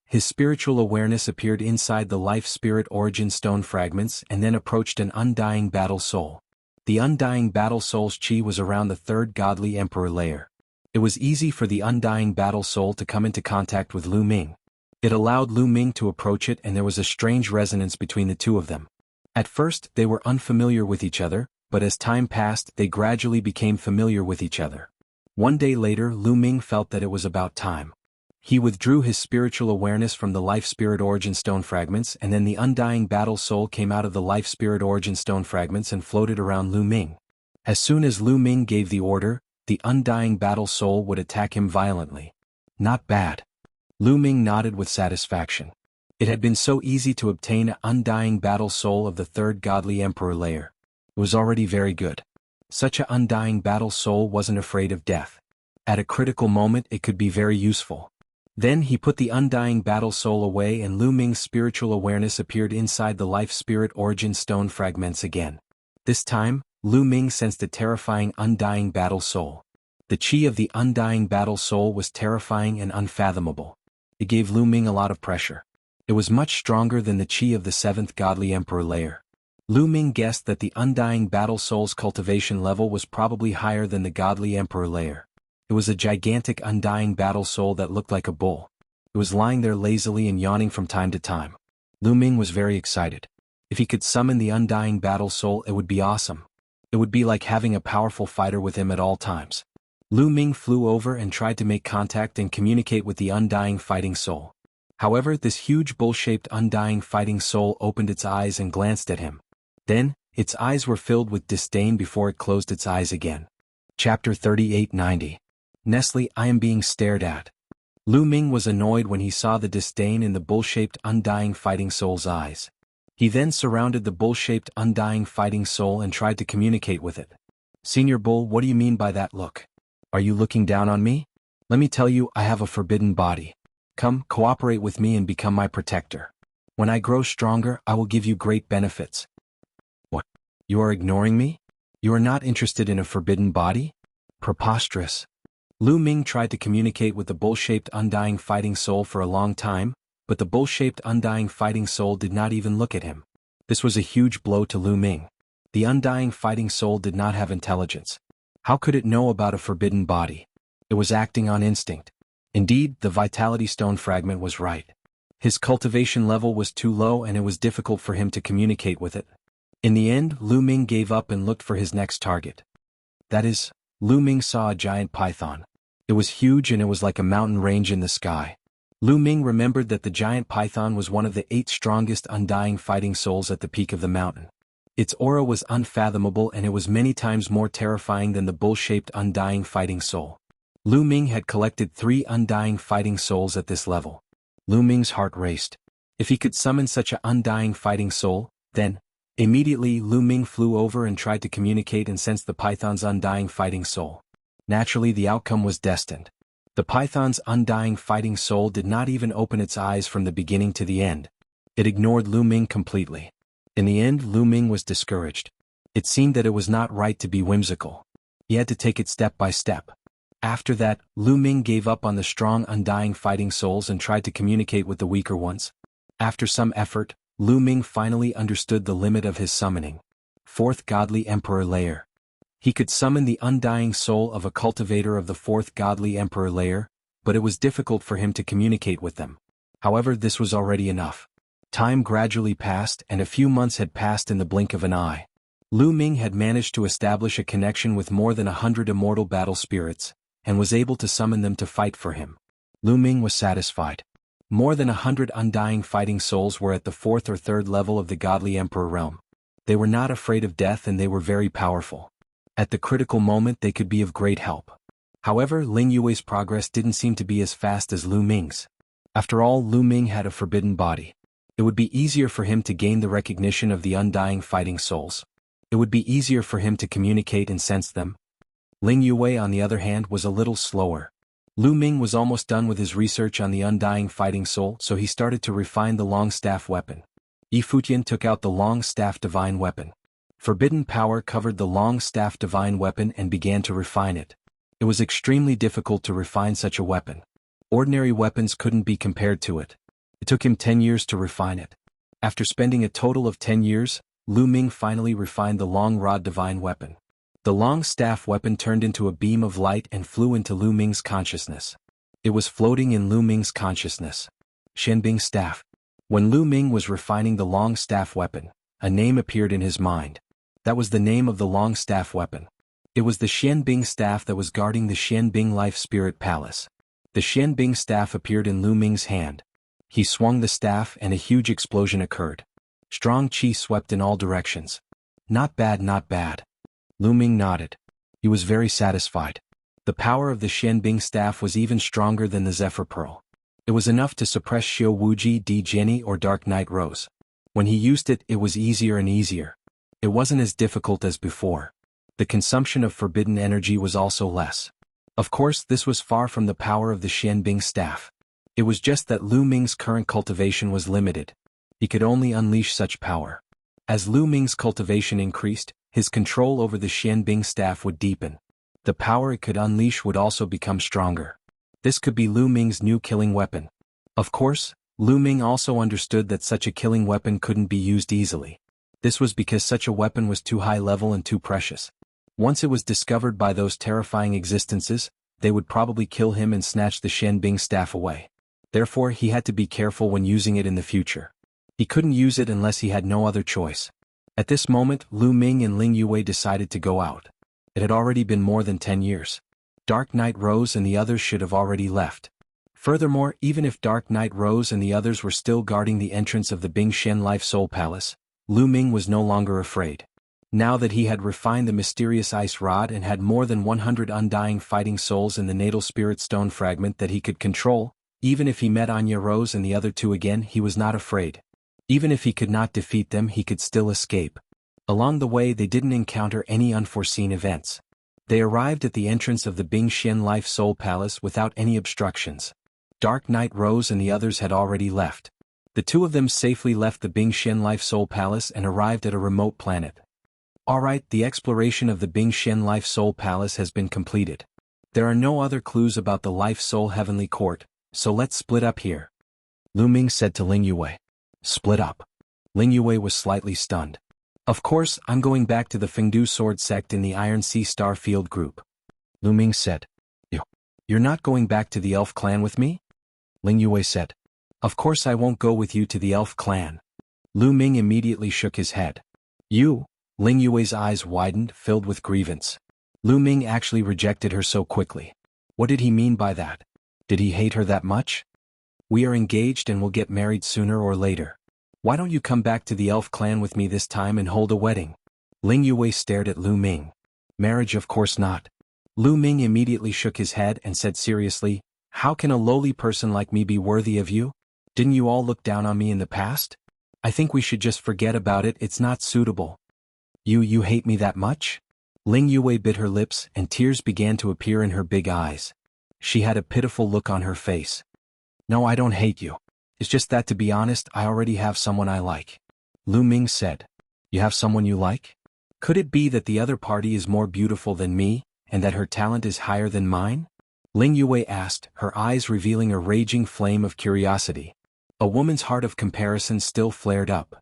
[SPEAKER 1] His spiritual awareness appeared inside the Life Spirit Origin Stone fragments and then approached an undying battle soul. The undying battle soul's chi was around the third godly emperor layer. It was easy for the undying battle soul to come into contact with Lu Ming. It allowed Lu Ming to approach it and there was a strange resonance between the two of them. At first, they were unfamiliar with each other, but as time passed, they gradually became familiar with each other. One day later, Lu Ming felt that it was about time. He withdrew his spiritual awareness from the Life Spirit Origin Stone fragments and then the undying battle soul came out of the Life Spirit Origin Stone fragments and floated around Lu Ming. As soon as Lu Ming gave the order, the undying battle soul would attack him violently. Not bad. Lu Ming nodded with satisfaction. It had been so easy to obtain an undying battle soul of the third godly emperor layer. It was already very good. Such an undying battle soul wasn't afraid of death. At a critical moment it could be very useful. Then he put the undying battle soul away and Lu Ming's spiritual awareness appeared inside the Life Spirit Origin Stone fragments again. This time, Lu Ming sensed a terrifying undying battle soul. The chi of the undying battle soul was terrifying and unfathomable. It gave Lu Ming a lot of pressure. It was much stronger than the chi of the seventh godly emperor layer. Lu Ming guessed that the undying battle soul's cultivation level was probably higher than the godly emperor layer. It was a gigantic undying battle soul that looked like a bull. It was lying there lazily and yawning from time to time. Lu Ming was very excited. If he could summon the undying battle soul, it would be awesome. It would be like having a powerful fighter with him at all times. Lu Ming flew over and tried to make contact and communicate with the undying fighting soul. However, this huge bull-shaped undying fighting soul opened its eyes and glanced at him. Then, its eyes were filled with disdain before it closed its eyes again. Chapter 3890. Nestle, I am being stared at. Lu Ming was annoyed when he saw the disdain in the bull-shaped undying fighting soul's eyes. He then surrounded the bull-shaped undying fighting soul and tried to communicate with it. Senior Bull, what do you mean by that look? Are you looking down on me? Let me tell you, I have a forbidden body. Come, cooperate with me and become my protector. When I grow stronger, I will give you great benefits. What? You are ignoring me? You are not interested in a forbidden body? Preposterous. Lu Ming tried to communicate with the bull-shaped undying fighting soul for a long time, but the bull-shaped undying fighting soul did not even look at him. This was a huge blow to Lu Ming. The undying fighting soul did not have intelligence. How could it know about a forbidden body? It was acting on instinct. Indeed, the vitality stone fragment was right. His cultivation level was too low and it was difficult for him to communicate with it. In the end, Lu Ming gave up and looked for his next target. That is, Lu Ming saw a giant python. It was huge and it was like a mountain range in the sky. Lu Ming remembered that the giant python was one of the 8 strongest undying fighting souls at the peak of the mountain. Its aura was unfathomable and it was many times more terrifying than the bull-shaped undying fighting soul. Lu Ming had collected 3 undying fighting souls at this level. Lu Ming's heart raced. If he could summon such an undying fighting soul, then, immediately Lu Ming flew over and tried to communicate and sense the python's undying fighting soul. Naturally, the outcome was destined. The python's undying fighting soul did not even open its eyes from the beginning to the end. It ignored Lu Ming completely. In the end, Lu Ming was discouraged. It seemed that it was not right to be whimsical. He had to take it step by step. After that, Lu Ming gave up on the strong undying fighting souls and tried to communicate with the weaker ones. After some effort, Lu Ming finally understood the limit of his summoning. 4th Godly Emperor Layer. He could summon the undying soul of a cultivator of the 4th Godly Emperor Layer, but it was difficult for him to communicate with them. However, this was already enough. Time gradually passed and a few months had passed in the blink of an eye. Lu Ming had managed to establish a connection with more than 100 immortal battle spirits, and was able to summon them to fight for him. Lu Ming was satisfied. More than 100 undying fighting souls were at the 4th or 3rd level of the Godly Emperor realm. They were not afraid of death and they were very powerful. At the critical moment they could be of great help. However, Ling Yue's progress didn't seem to be as fast as Lu Ming's. After all, Lu Ming had a forbidden body. It would be easier for him to gain the recognition of the undying fighting souls. It would be easier for him to communicate and sense them. Ling Yue, on the other hand, was a little slower. Lu Ming was almost done with his research on the undying fighting soul, so he started to refine the long staff weapon. Yi Futian took out the long staff divine weapon. Forbidden power covered the long staff divine weapon and began to refine it. It was extremely difficult to refine such a weapon. Ordinary weapons couldn't be compared to it. It took him 10 years to refine it. After spending a total of 10 years, Lu Ming finally refined the long rod divine weapon. The long staff weapon turned into a beam of light and flew into Lu Ming's consciousness. It was floating in Lu Ming's consciousness. Xianbing staff. When Lu Ming was refining the long staff weapon, a name appeared in his mind. That was the name of the long staff weapon. It was the Xianbing staff that was guarding the Xianbing Life Spirit Palace. The Xianbing staff appeared in Lu Ming's hand. He swung the staff and a huge explosion occurred. Strong qi swept in all directions. Not bad, not bad. Lu Ming nodded. He was very satisfied. The power of the Xianbing staff was even stronger than the Zephyr Pearl. It was enough to suppress Xiao Wuji Di Jenny or Dark Night Rose. When he used it, it was easier and easier. It wasn't as difficult as before. The consumption of forbidden energy was also less. Of course, this was far from the power of the Xianbing staff. It was just that Lu Ming's current cultivation was limited. He could only unleash such power. As Lu Ming's cultivation increased, his control over the Xianbing staff would deepen. The power it could unleash would also become stronger. This could be Lu Ming's new killing weapon. Of course, Lu Ming also understood that such a killing weapon couldn't be used easily. This was because such a weapon was too high level and too precious. Once it was discovered by those terrifying existences, they would probably kill him and snatch the Xianbing staff away. Therefore, he had to be careful when using it in the future. He couldn't use it unless he had no other choice. At this moment, Lu Ming and Ling Yue decided to go out. It had already been more than 10 years. Dark Night Rose and the others should have already left. Furthermore, even if Dark Knight Rose and the others were still guarding the entrance of the Bingxian Life Soul Palace, Lu Ming was no longer afraid. Now that he had refined the mysterious ice rod and had more than 100 undying fighting souls in the natal spirit stone fragment that he could control, even if he met Anya Rose and the other two again, he was not afraid. Even if he could not defeat them, he could still escape. Along the way, they didn't encounter any unforeseen events. They arrived at the entrance of the Bingxian Life Soul Palace without any obstructions. Dark Knight Rose and the others had already left. The two of them safely left the Bingxian Life Soul Palace and arrived at a remote planet. Alright, the exploration of the Bingxian Life Soul Palace has been completed. There are no other clues about the Life Soul Heavenly Court, so let's split up here. Lu Ming said to Ling Yue. Split up. Ling Yue was slightly stunned. Of course, I'm going back to the Fengdu Sword Sect in the Iron Sea Star Field Group. Lu Ming said. You're not going back to the Elf Clan with me? Ling Yue said. Of course I won't go with you to the Elf Clan. Lu Ming immediately shook his head. You? Ling Yue's eyes widened, filled with grievance. Lu Ming actually rejected her so quickly. What did he mean by that? Did he hate her that much? We are engaged and will get married sooner or later. Why don't you come back to the Elf Clan with me this time and hold a wedding? Ling Yue stared at Lu Ming. Marriage, of course not. Lu Ming immediately shook his head and said seriously, how can a lowly person like me be worthy of you? Didn't you all look down on me in the past? I think we should just forget about it, it's not suitable. You hate me that much? Ling Yue bit her lips and tears began to appear in her big eyes. She had a pitiful look on her face. No, I don't hate you. It's just that, to be honest, I already have someone I like. Lu Ming said. You have someone you like? Could it be that the other party is more beautiful than me, and that her talent is higher than mine? Ling Yue asked, her eyes revealing a raging flame of curiosity. A woman's heart of comparison still flared up.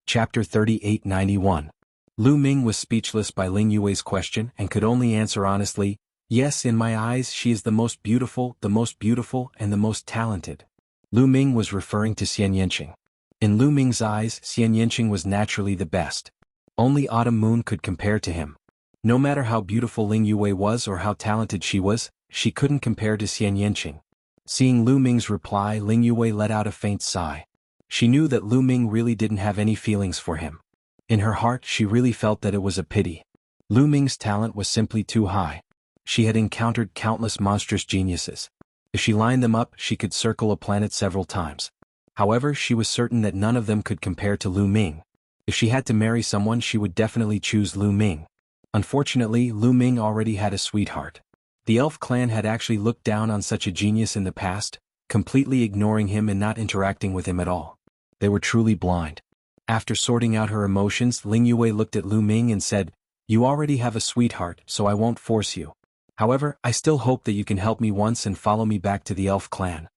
[SPEAKER 1] Chapter 3891. Lu Ming was speechless by Ling Yue's question and could only answer honestly, yes, in my eyes she is the most beautiful, and the most talented. Lu Ming was referring to Xian Yanqing. In Lu Ming's eyes, Xian Yanqing was naturally the best. Only Autumn Moon could compare to him. No matter how beautiful Ling Yue was or how talented she was, she couldn't compare to Xian Yanqing. Seeing Lu Ming's reply, Ling Yue let out a faint sigh. She knew that Lu Ming really didn't have any feelings for him. In her heart, she really felt that it was a pity. Lu Ming's talent was simply too high. She had encountered countless monstrous geniuses. If she lined them up, she could circle a planet several times. However, she was certain that none of them could compare to Lu Ming. If she had to marry someone, she would definitely choose Lu Ming. Unfortunately, Lu Ming already had a sweetheart. The Elf Clan had actually looked down on such a genius in the past, completely ignoring him and not interacting with him at all. They were truly blind. After sorting out her emotions, Ling Yue looked at Lu Ming and said, You already have a sweetheart, so I won't force you. However, I still hope that you can help me once and follow me back to the Elf Clan.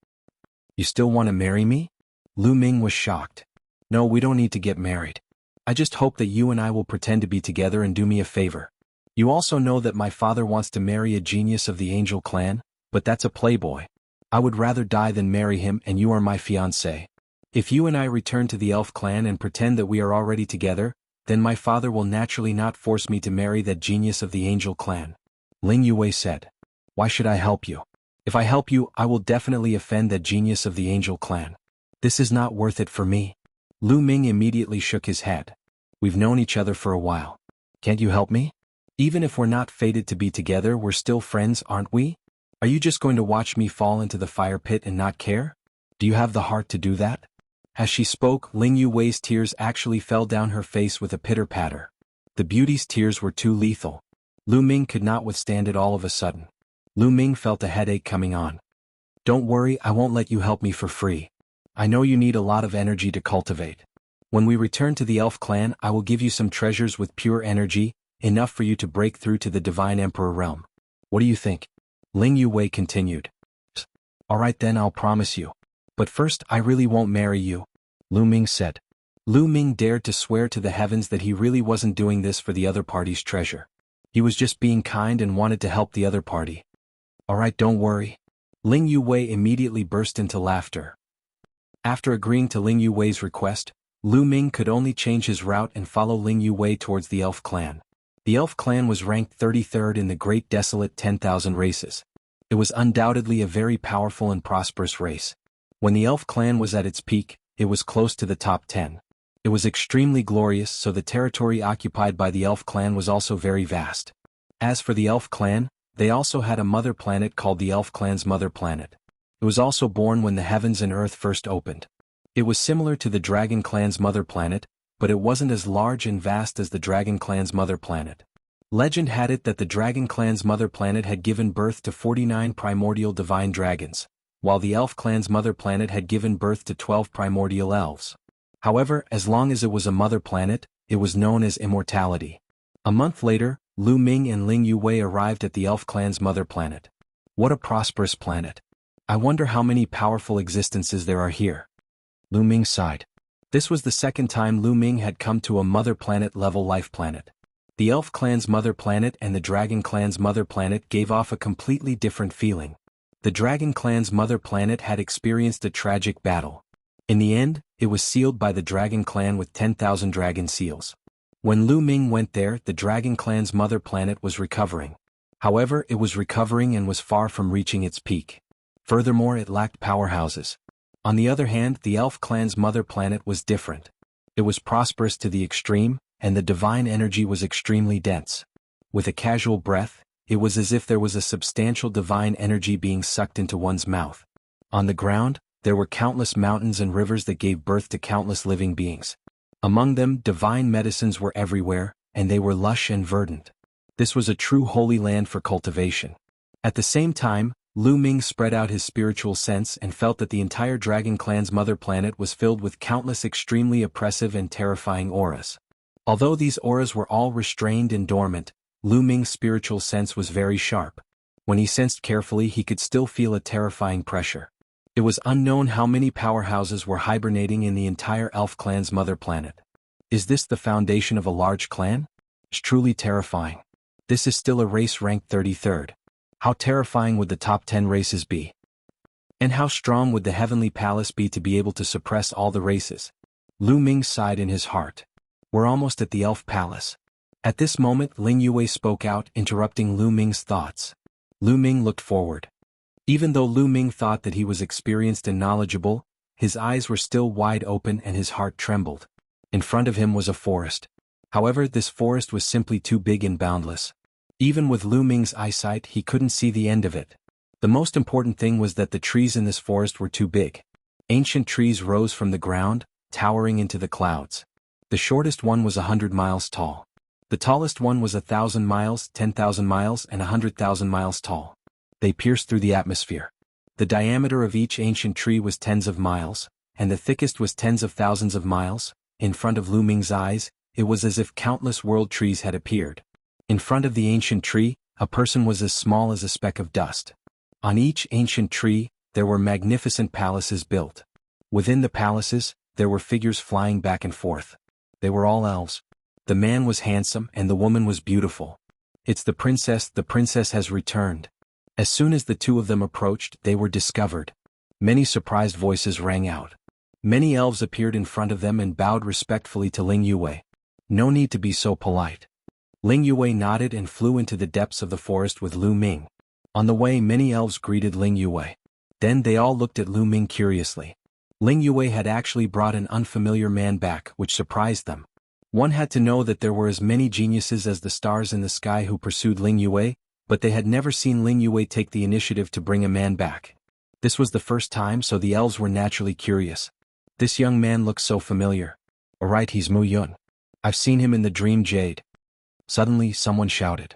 [SPEAKER 1] You still want to marry me? Lu Ming was shocked. No, we don't need to get married. I just hope that you and I will pretend to be together and do me a favor. You also know that my father wants to marry a genius of the Angel Clan, but that's a playboy. I would rather die than marry him, and you are my fiancé. If you and I return to the Elf Clan and pretend that we are already together, then my father will naturally not force me to marry that genius of the Angel Clan. Ling Yue said. Why should I help you? If I help you, I will definitely offend that genius of the Angel Clan. This is not worth it for me. Lu Ming immediately shook his head. We've known each other for a while. Can't you help me? Even if we're not fated to be together, we're still friends, aren't we? Are you just going to watch me fall into the fire pit and not care? Do you have the heart to do that? As she spoke, Ling Yue's tears actually fell down her face with a pitter-patter. The beauty's tears were too lethal. Lu Ming could not withstand it all of a sudden. Lu Ming felt a headache coming on. Don't worry, I won't let you help me for free. I know you need a lot of energy to cultivate. When we return to the Elf Clan, I will give you some treasures with pure energy, enough for you to break through to the Divine Emperor realm. What do you think? Ling Yue continued. Alright then, I'll promise you. But first, I really won't marry you, Lu Ming said. Lu Ming dared to swear to the heavens that he really wasn't doing this for the other party's treasure. He was just being kind and wanted to help the other party. Alright, don't worry. Ling Yue immediately burst into laughter. After agreeing to Ling Yue's request, Lu Ming could only change his route and follow Ling Yue towards the Elf Clan. The Elf Clan was ranked 33rd in the Great Desolate 10,000 Races. It was undoubtedly a very powerful and prosperous race. When the elf clan was at its peak, it was close to the top 10. It was extremely glorious, so the territory occupied by the elf clan was also very vast. As for the elf clan, they also had a mother planet called the elf clan's mother planet. It was also born when the heavens and earth first opened. It was similar to the dragon clan's mother planet, but it wasn't as large and vast as the dragon clan's mother planet. Legend had it that the dragon clan's mother planet had given birth to 49 primordial divine dragons, while the elf clan's mother planet had given birth to 12 primordial elves. However, as long as it was a mother planet, it was known as Immortality. A month later, Lu Ming and Ling Yue arrived at the elf clan's mother planet. What a prosperous planet. I wonder how many powerful existences there are here. Lu Ming sighed. This was the second time Lu Ming had come to a mother planet level life planet. The elf clan's mother planet and the dragon clan's mother planet gave off a completely different feeling. The dragon clan's mother planet had experienced a tragic battle. In the end, it was sealed by the dragon clan with 10,000 dragon seals. When Lu Ming went there, the dragon clan's mother planet was recovering. However, it was recovering and was far from reaching its peak. Furthermore, it lacked powerhouses. On the other hand, the elf clan's mother planet was different. It was prosperous to the extreme, and the divine energy was extremely dense. With a casual breath, it was as if there was a substantial divine energy being sucked into one's mouth. On the ground, there were countless mountains and rivers that gave birth to countless living beings. Among them, divine medicines were everywhere, and they were lush and verdant. This was a true holy land for cultivation. At the same time, Lu Ming spread out his spiritual sense and felt that the entire dragon clan's mother planet was filled with countless extremely oppressive and terrifying auras. Although these auras were all restrained and dormant, Lu Ming's spiritual sense was very sharp. When he sensed carefully, he could still feel a terrifying pressure. It was unknown how many powerhouses were hibernating in the entire elf clan's mother planet. Is this the foundation of a large clan? It's truly terrifying. This is still a race ranked 33rd. How terrifying would the top 10 races be? And how strong would the heavenly palace be to be able to suppress all the races? Lu Ming sighed in his heart. We're almost at the elf palace. At this moment, Ling Yue spoke out, interrupting Lu Ming's thoughts. Lu Ming looked forward. Even though Lu Ming thought that he was experienced and knowledgeable, his eyes were still wide open and his heart trembled. In front of him was a forest. However, this forest was simply too big and boundless. Even with Lu Ming's eyesight, he couldn't see the end of it. The most important thing was that the trees in this forest were too big. Ancient trees rose from the ground, towering into the clouds. The shortest one was 100 miles tall. The tallest one was 1,000 miles, 10,000 miles, and 100,000 miles tall. They pierced through the atmosphere. The diameter of each ancient tree was tens of miles, and the thickest was tens of thousands of miles. In front of Lu Ming's eyes, it was as if countless world trees had appeared. In front of the ancient tree, a person was as small as a speck of dust. On each ancient tree, there were magnificent palaces built. Within the palaces, there were figures flying back and forth. They were all elves. The man was handsome and the woman was beautiful. It's the princess has returned. As soon as the two of them approached, they were discovered. Many surprised voices rang out. Many elves appeared in front of them and bowed respectfully to Ling Yue. No need to be so polite. Ling Yue nodded and flew into the depths of the forest with Lu Ming. On the way, many elves greeted Ling Yue. Then they all looked at Lu Ming curiously. Ling Yue had actually brought an unfamiliar man back, which surprised them. One had to know that there were as many geniuses as the stars in the sky who pursued Ling Yue, but they had never seen Ling Yue take the initiative to bring a man back. This was the first time, so the elves were naturally curious. This young man looks so familiar. Alright, he's Mu Yun. I've seen him in the Dream Jade. Suddenly, someone shouted.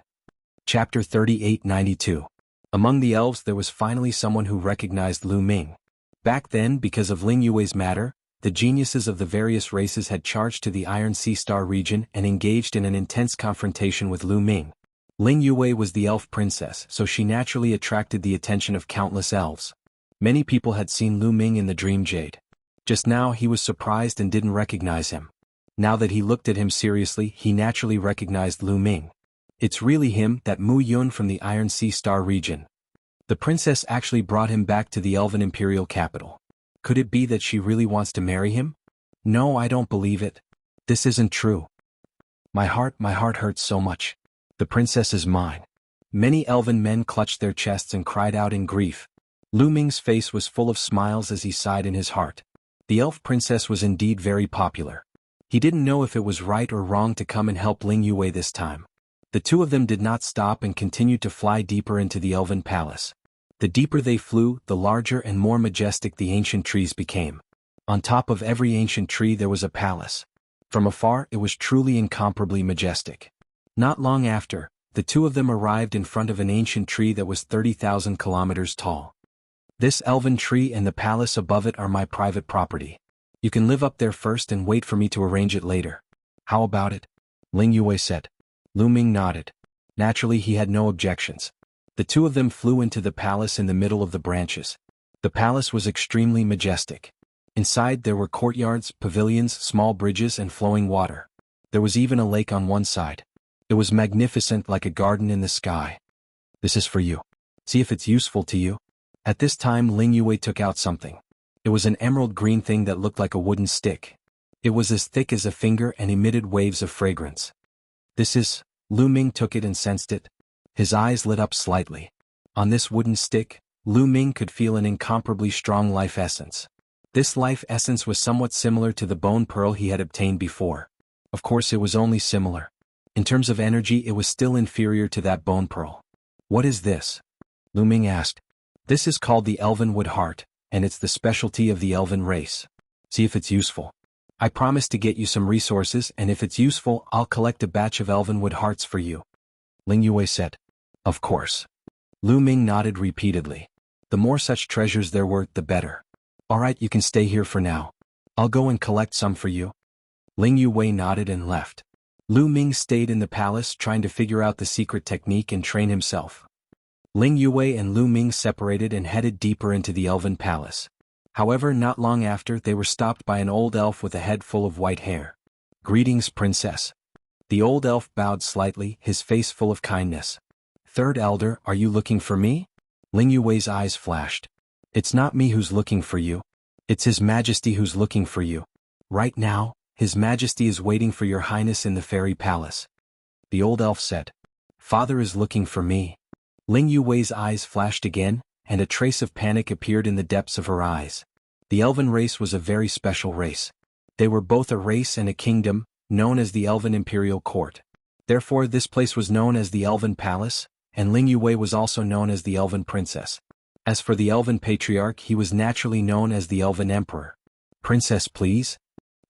[SPEAKER 1] Chapter 3892. Among the elves there was finally someone who recognized Lu Ming. Back then, because of Ling Yue's matter, the geniuses of the various races had charged to the Iron Sea Star region and engaged in an intense confrontation with Lu Ming. Ling Yue was the elf princess, so she naturally attracted the attention of countless elves. Many people had seen Lu Ming in the Dream Jade. Just now he was surprised and didn't recognize him. Now that he looked at him seriously, he naturally recognized Lu Ming. It's really him, that Mu Yun from the Iron Sea Star region. The princess actually brought him back to the Elven Imperial capital. Could it be that she really wants to marry him? No, I don't believe it. This isn't true. My heart hurts so much. The princess is mine. Many elven men clutched their chests and cried out in grief. Lu Ming's face was full of smiles as he sighed in his heart. The elf princess was indeed very popular. He didn't know if it was right or wrong to come and help Ling Yue this time. The two of them did not stop and continued to fly deeper into the elven palace. The deeper they flew, the larger and more majestic the ancient trees became. On top of every ancient tree there was a palace. From afar it was truly incomparably majestic. Not long after, the two of them arrived in front of an ancient tree that was 30,000 kilometers tall. This elven tree and the palace above it are my private property. You can live up there first and wait for me to arrange it later. How about it? Ling Yue said. Lu Ming nodded. Naturally he had no objections. The two of them flew into the palace in the middle of the branches. The palace was extremely majestic. Inside there were courtyards, pavilions, small bridges and flowing water. There was even a lake on one side. It was magnificent like a garden in the sky. This is for you. See if it's useful to you. At this time Ling Yue took out something. It was an emerald green thing that looked like a wooden stick. It was as thick as a finger and emitted waves of fragrance. This is... Lu Ming took it and sensed it. His eyes lit up slightly. On this wooden stick, Lu Ming could feel an incomparably strong life essence. This life essence was somewhat similar to the bone pearl he had obtained before. Of course it was only similar. In terms of energy it was still inferior to that bone pearl. What is this? Lu Ming asked. This is called the Elven Wood Heart, and it's the specialty of the elven race. See if it's useful. I promise to get you some resources, and if it's useful I'll collect a batch of elven wood hearts for you. Ling Yue said. Of course. Lu Ming nodded repeatedly. The more such treasures there were, the better. Alright, you can stay here for now. I'll go and collect some for you. Ling Yue nodded and left. Lu Ming stayed in the palace trying to figure out the secret technique and train himself. Ling Yue and Lu Ming separated and headed deeper into the elven palace. However, not long after they were stopped by an old elf with a head full of white hair. Greetings, princess. The old elf bowed slightly, his face full of kindness. Third elder, are you looking for me? Ling Yue's eyes flashed. It's not me who's looking for you. It's His Majesty who's looking for you. Right now, His Majesty is waiting for your highness in the fairy palace. The old elf said. Father is looking for me. Ling Yue's eyes flashed again, and a trace of panic appeared in the depths of her eyes. The elven race was a very special race. They were both a race and a kingdom, known as the Elven Imperial Court. Therefore this place was known as the Elven Palace, and Ling Yue was also known as the Elven Princess. As for the Elven Patriarch, he was naturally known as the Elven Emperor. Princess, please?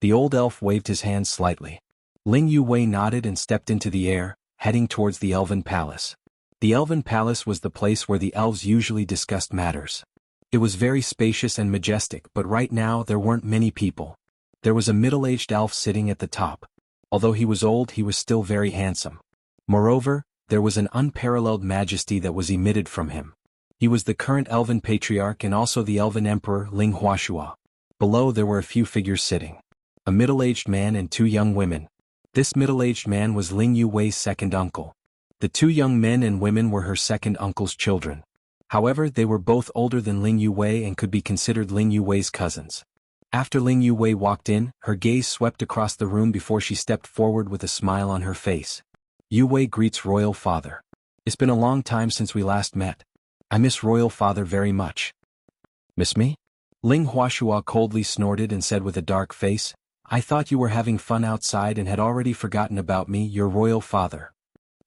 [SPEAKER 1] The old elf waved his hand slightly. Ling Yue nodded and stepped into the air, heading towards the Elven Palace. The Elven Palace was the place where the elves usually discussed matters. It was very spacious and majestic, but right now there weren't many people. There was a middle-aged elf sitting at the top. Although he was old, he was still very handsome. Moreover, there was an unparalleled majesty that was emitted from him. He was the current Elven Patriarch and also the Elven Emperor Ling Huashua. Below there were a few figures sitting. A middle-aged man and two young women. This middle-aged man was Ling Yue's second uncle. The two young men and women were her second uncle's children. However, they were both older than Ling Yue and could be considered Ling Yue's cousins. After Ling Yue walked in, her gaze swept across the room before she stepped forward with a smile on her face. Yue greets Royal Father. It's been a long time since we last met. I miss Royal Father very much. Miss me? Ling Huashua coldly snorted and said with a dark face, I thought you were having fun outside and had already forgotten about me, your Royal Father.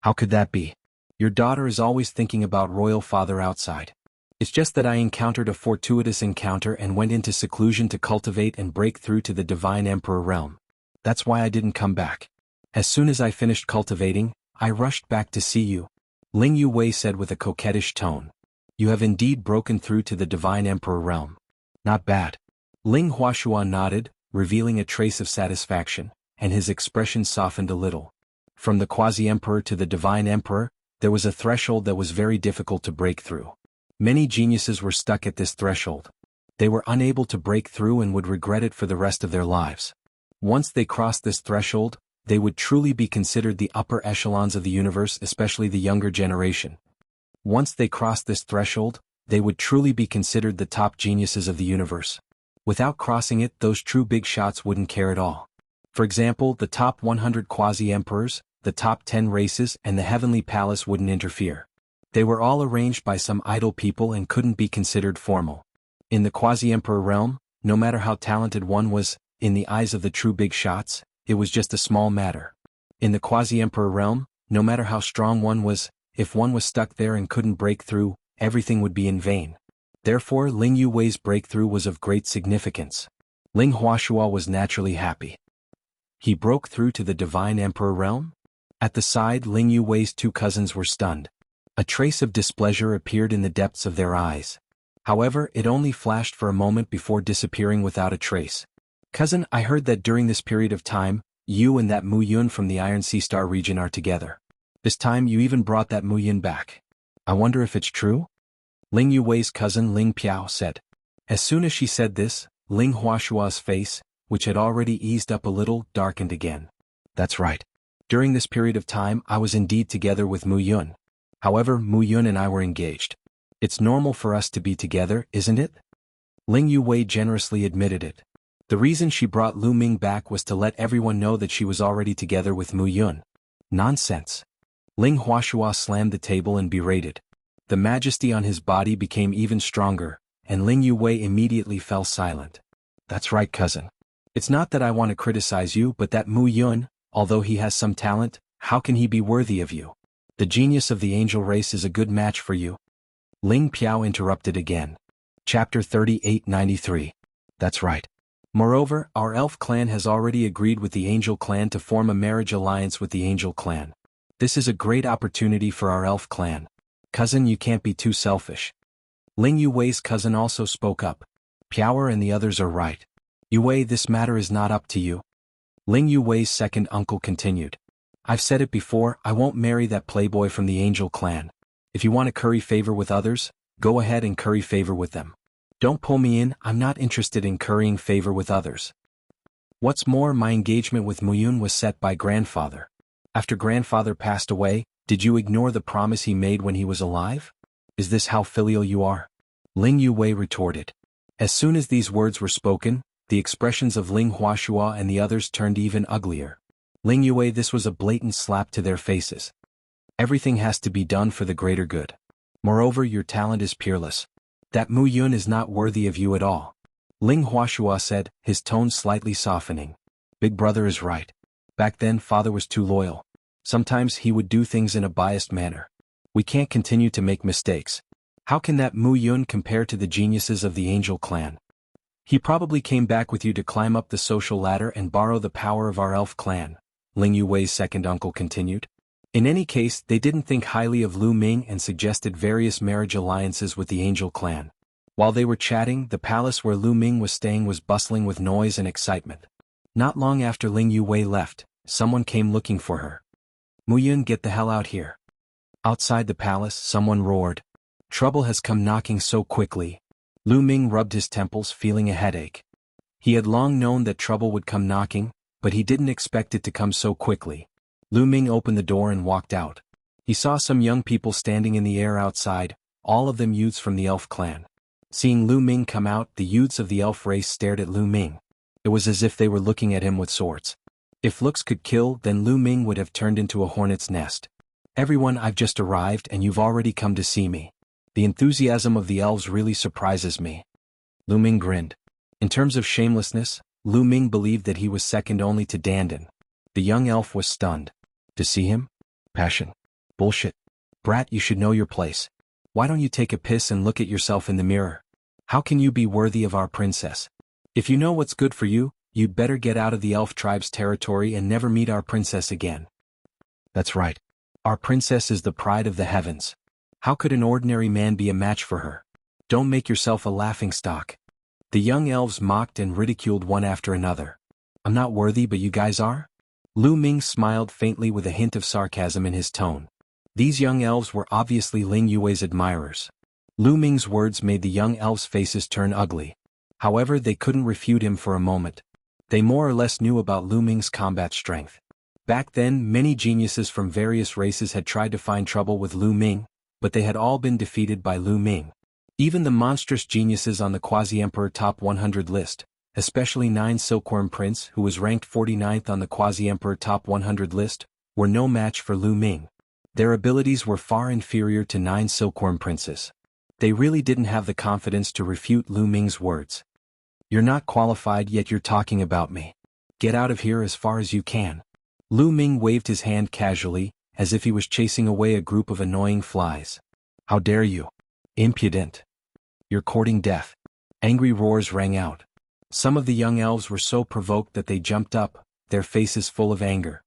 [SPEAKER 1] How could that be? Your daughter is always thinking about Royal Father outside. It's just that I encountered a fortuitous encounter and went into seclusion to cultivate and break through to the Divine Emperor realm. That's why I didn't come back. As soon as I finished cultivating, I rushed back to see you. Ling Yue said with a coquettish tone. You have indeed broken through to the Divine Emperor realm. Not bad. Ling Huashua nodded, revealing a trace of satisfaction, and his expression softened a little. From the Quasi-Emperor to the Divine Emperor, there was a threshold that was very difficult to break through. Many geniuses were stuck at this threshold. They were unable to break through and would regret it for the rest of their lives. Once they crossed this threshold, they would truly be considered the upper echelons of the universe, especially the younger generation. Once they crossed this threshold, they would truly be considered the top geniuses of the universe. Without crossing it, those true big shots wouldn't care at all. For example, the top 100 quasi-emperors, the top 10 races, and the Heavenly Palace wouldn't interfere. They were all arranged by some idle people and couldn't be considered formal. In the quasi-emperor realm, no matter how talented one was, in the eyes of the true big shots, it was just a small matter. In the quasi-emperor realm, no matter how strong one was, if one was stuck there and couldn't break through, everything would be in vain. Therefore Ling Yuwei's breakthrough was of great significance. Ling Huashua was naturally happy. He broke through to the divine emperor realm? At the side, Ling Yuwei's two cousins were stunned. A trace of displeasure appeared in the depths of their eyes. However, it only flashed for a moment before disappearing without a trace. Cousin, I heard that during this period of time, you and that Mu Yun from the Iron Sea Star region are together. This time you even brought that Mu Yun back. I wonder if it's true? Ling Yuwei's cousin Ling Piao said. As soon as she said this, Ling Huashua's face, which had already eased up a little, darkened again. That's right. During this period of time I was indeed together with Mu Yun. However, Mu Yun and I were engaged. It's normal for us to be together, isn't it? Ling Yuwei generously admitted it. The reason she brought Lu Ming back was to let everyone know that she was already together with Mu Yun. Nonsense. Ling Huashua slammed the table and berated. The majesty on his body became even stronger, and Ling Yuwei immediately fell silent. That's right, cousin. It's not that I want to criticize you, but that Mu Yun, although he has some talent, how can he be worthy of you? The genius of the angel race is a good match for you. Ling Piao interrupted again. Chapter 3893. That's right. Moreover, our elf clan has already agreed with the angel clan to form a marriage alliance with the angel clan. This is a great opportunity for our elf clan. Cousin, you can't be too selfish. Ling Yuwei's cousin also spoke up. Piao and the others are right. Yuwei, this matter is not up to you. Ling Yuwei's second uncle continued. I've said it before, I won't marry that playboy from the angel clan. If you want to curry favor with others, go ahead and curry favor with them. Don't pull me in, I'm not interested in currying favor with others. What's more, my engagement with Mu Yun was set by grandfather. After grandfather passed away, did you ignore the promise he made when he was alive? Is this how filial you are? Ling Yuwei retorted. As soon as these words were spoken, the expressions of Ling Huashua and the others turned even uglier. Ling Yuwei, this was a blatant slap to their faces. Everything has to be done for the greater good. Moreover, your talent is peerless. That Mu Yun is not worthy of you at all. Ling Huashua said, his tone slightly softening. Big brother is right. Back then father was too loyal. Sometimes he would do things in a biased manner. We can't continue to make mistakes. How can that Mu Yun compare to the geniuses of the angel clan? He probably came back with you to climb up the social ladder and borrow the power of our elf clan, Ling Yuwei's second uncle continued. In any case, they didn't think highly of Lu Ming and suggested various marriage alliances with the angel clan. While they were chatting, the palace where Lu Ming was staying was bustling with noise and excitement. Not long after Ling Yuwei left, someone came looking for her. Mu Yun, get the hell out here. Outside the palace, someone roared. Trouble has come knocking so quickly. Lu Ming rubbed his temples, feeling a headache. He had long known that trouble would come knocking, but he didn't expect it to come so quickly. Lu Ming opened the door and walked out. He saw some young people standing in the air outside, all of them youths from the elf clan. Seeing Lu Ming come out, the youths of the elf race stared at Lu Ming. It was as if they were looking at him with swords. If looks could kill, then Lu Ming would have turned into a hornet's nest. Everyone, I've just arrived and you've already come to see me. The enthusiasm of the elves really surprises me. Lu Ming grinned. In terms of shamelessness, Lu Ming believed that he was second only to Dandan. The young elf was stunned. To see him? Passion. Bullshit. Brat, you should know your place. Why don't you take a piss and look at yourself in the mirror? How can you be worthy of our princess? If you know what's good for you, you'd better get out of the elf tribe's territory and never meet our princess again. That's right. Our princess is the pride of the heavens. How could an ordinary man be a match for her? Don't make yourself a laughingstock. The young elves mocked and ridiculed one after another. I'm not worthy, but you guys are? Lu Ming smiled faintly with a hint of sarcasm in his tone. These young elves were obviously Ling Yuwei's admirers. Lu Ming's words made the young elves' faces turn ugly. However, they couldn't refute him for a moment. They more or less knew about Lu Ming's combat strength. Back then, many geniuses from various races had tried to find trouble with Lu Ming, but they had all been defeated by Lu Ming. Even the monstrous geniuses on the Quasi-Emperor Top 100 list, especially 9 Silkworm Prince, who was ranked 49th on the Quasi-Emperor Top 100 list, were no match for Lu Ming. Their abilities were far inferior to 9 silkworm princes. They really didn't have the confidence to refute Lu Ming's words. "You're not qualified yet you're talking about me. Get out of here as far as you can." Lu Ming waved his hand casually, as if he was chasing away a group of annoying flies. "How dare you? Impudent! You're courting death." Angry roars rang out. Some of the young elves were so provoked that they jumped up, their faces full of anger.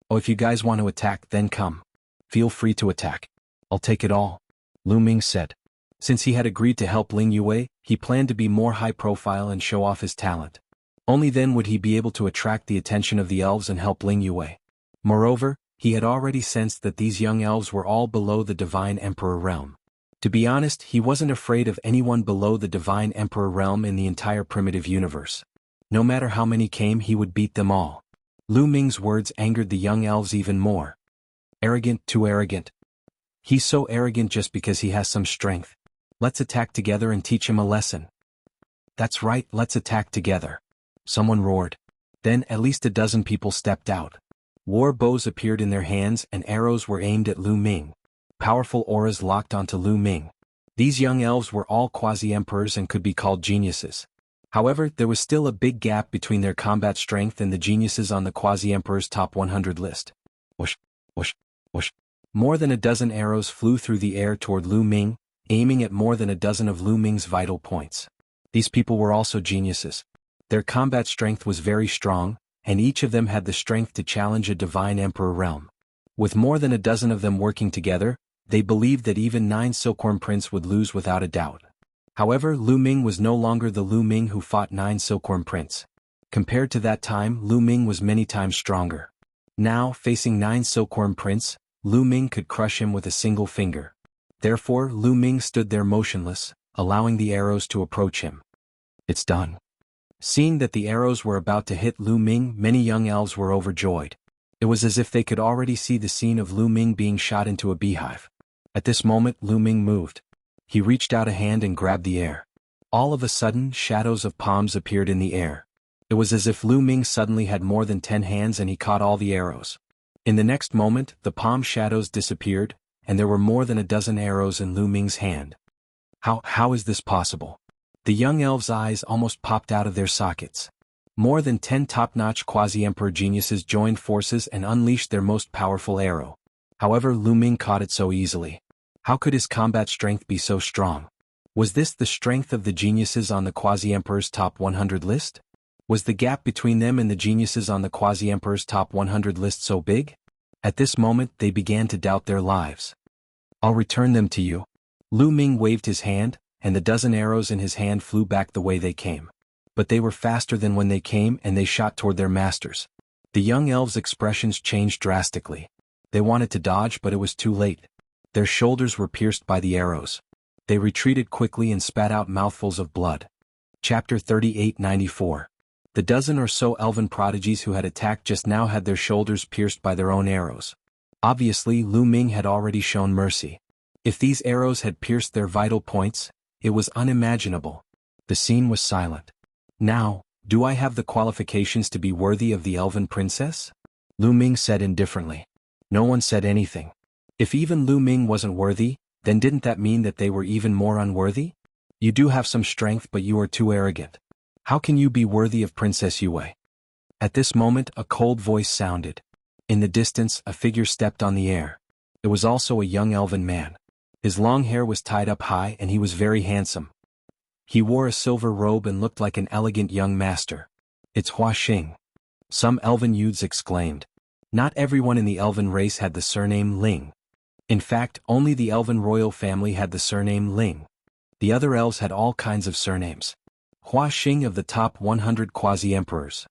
[SPEAKER 1] "Oh, if you guys want to attack, then come. Feel free to attack. I'll take it all," Lu Ming said. Since he had agreed to help Ling Yue, he planned to be more high-profile and show off his talent. Only then would he be able to attract the attention of the elves and help Ling Yue. Moreover, he had already sensed that these young elves were all below the Divine Emperor realm. To be honest, he wasn't afraid of anyone below the Divine Emperor realm in the entire primitive universe. No matter how many came, he would beat them all. Lu Ming's words angered the young elves even more. Arrogant, too arrogant. He's so arrogant just because he has some strength. Let's attack together and teach him a lesson. That's right, let's attack together, someone roared. Then at least a dozen people stepped out. War bows appeared in their hands and arrows were aimed at Lu Ming. Powerful auras locked onto Lu Ming. These young elves were all quasi-emperors and could be called geniuses. However, there was still a big gap between their combat strength and the geniuses on the quasi-emperor's top 100 list. Whoosh, whoosh, whoosh. More than a dozen arrows flew through the air toward Lu Ming, aiming at more than a dozen of Lu Ming's vital points. These people were also geniuses. Their combat strength was very strong, and each of them had the strength to challenge a divine emperor realm. With more than a dozen of them working together, they believed that even 9 Silkworm Prince would lose without a doubt. However, Lu Ming was no longer the Lu Ming who fought 9 Silkworm Prince. Compared to that time, Lu Ming was many times stronger. Now, facing 9 Silkworm Prince, Lu Ming could crush him with a single finger. Therefore, Lu Ming stood there motionless, allowing the arrows to approach him. It's done. Seeing that the arrows were about to hit Lu Ming, many young elves were overjoyed. It was as if they could already see the scene of Lu Ming being shot into a beehive. At this moment, Lu Ming moved. He reached out a hand and grabbed the air. All of a sudden, shadows of palms appeared in the air. It was as if Lu Ming suddenly had more than 10 hands and he caught all the arrows. In the next moment, the palm shadows disappeared, and there were more than a dozen arrows in Lu Ming's hand. How is this possible? The young elves' eyes almost popped out of their sockets. More than 10 top-notch quasi-emperor geniuses joined forces and unleashed their most powerful arrow. However, Lu Ming caught it so easily. How could his combat strength be so strong? Was this the strength of the geniuses on the quasi-emperor's top 100 list? Was the gap between them and the geniuses on the quasi-emperor's top 100 list so big? At this moment, they began to doubt their lives. "I'll return them to you." Lu Ming waved his hand, and the dozen arrows in his hand flew back the way they came. But they were faster than when they came and they shot toward their masters. The young elves' expressions changed drastically. They wanted to dodge, but it was too late. Their shoulders were pierced by the arrows. They retreated quickly and spat out mouthfuls of blood. Chapter 3894. The dozen or so elven prodigies who had attacked just now had their shoulders pierced by their own arrows. Obviously, Lu Ming had already shown mercy. If these arrows had pierced their vital points, it was unimaginable. The scene was silent. "Now, do I have the qualifications to be worthy of the elven princess?" Lu Ming said indifferently. No one said anything. If even Lu Ming wasn't worthy, then didn't that mean that they were even more unworthy? "You do have some strength, but you are too arrogant. How can you be worthy of Princess Yue?" At this moment, a cold voice sounded. In the distance, a figure stepped on the air. It was also a young elven man. His long hair was tied up high and he was very handsome. He wore a silver robe and looked like an elegant young master. "It's Hua Xing," some elven youths exclaimed. Not everyone in the elven race had the surname Ling. In fact, only the elven royal family had the surname Ling. The other elves had all kinds of surnames. Hua Xing of the top 100 quasi-emperors.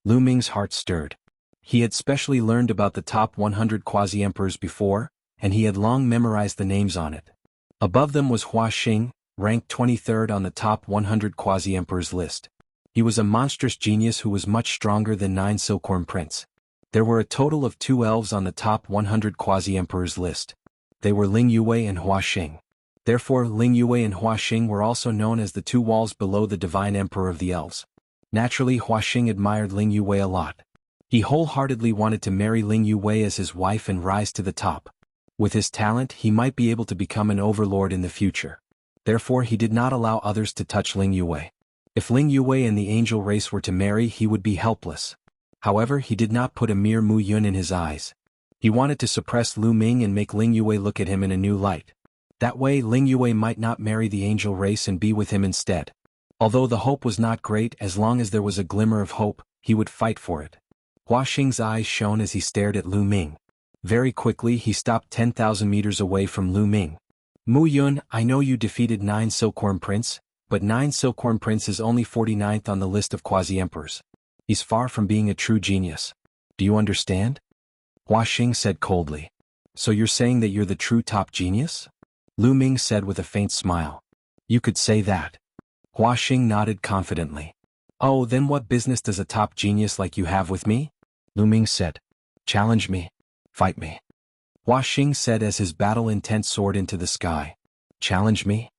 [SPEAKER 1] Lu Ming's heart stirred. He had specially learned about the top 100 quasi-emperors before, and he had long memorized the names on it. Above them was Hua Xing, ranked 23rd on the top 100 quasi-emperors list. He was a monstrous genius who was much stronger than 9 Silkworm Prince. There were a total of 2 elves on the top 100 quasi-emperors list. They were Ling Yue and Hua Xing. Therefore, Ling Yue and Hua Xing were also known as the 2 walls below the divine emperor of the elves. Naturally, Hua Xing admired Ling Yue a lot. He wholeheartedly wanted to marry Ling Yue as his wife and rise to the top. With his talent he might be able to become an overlord in the future. Therefore he did not allow others to touch Ling Yue. If Ling Yue and the angel race were to marry he would be helpless. However, he did not put a mere Mu Yun in his eyes. He wanted to suppress Lu Ming and make Ling Yue look at him in a new light. That way Ling Yue might not marry the angel race and be with him instead. Although the hope was not great, as long as there was a glimmer of hope, he would fight for it. Hua Xing's eyes shone as he stared at Lu Ming. Very quickly he stopped 10,000 meters away from Lu Ming. Mu Yun, I know you defeated 9 Silkworm Prince, but 9 Silkworm Prince is only 49th on the list of quasi-emperors. He's far from being a true genius. Do you understand? Hua Xing said coldly. So you're saying that you're the true top genius? Lu Ming said with a faint smile. You could say that. Hua Xing nodded confidently. Oh, then what business does a top genius like you have with me? Lu Ming said. Challenge me. Fight me. Hua Xing said as his battle intent soared into the sky. Challenge me?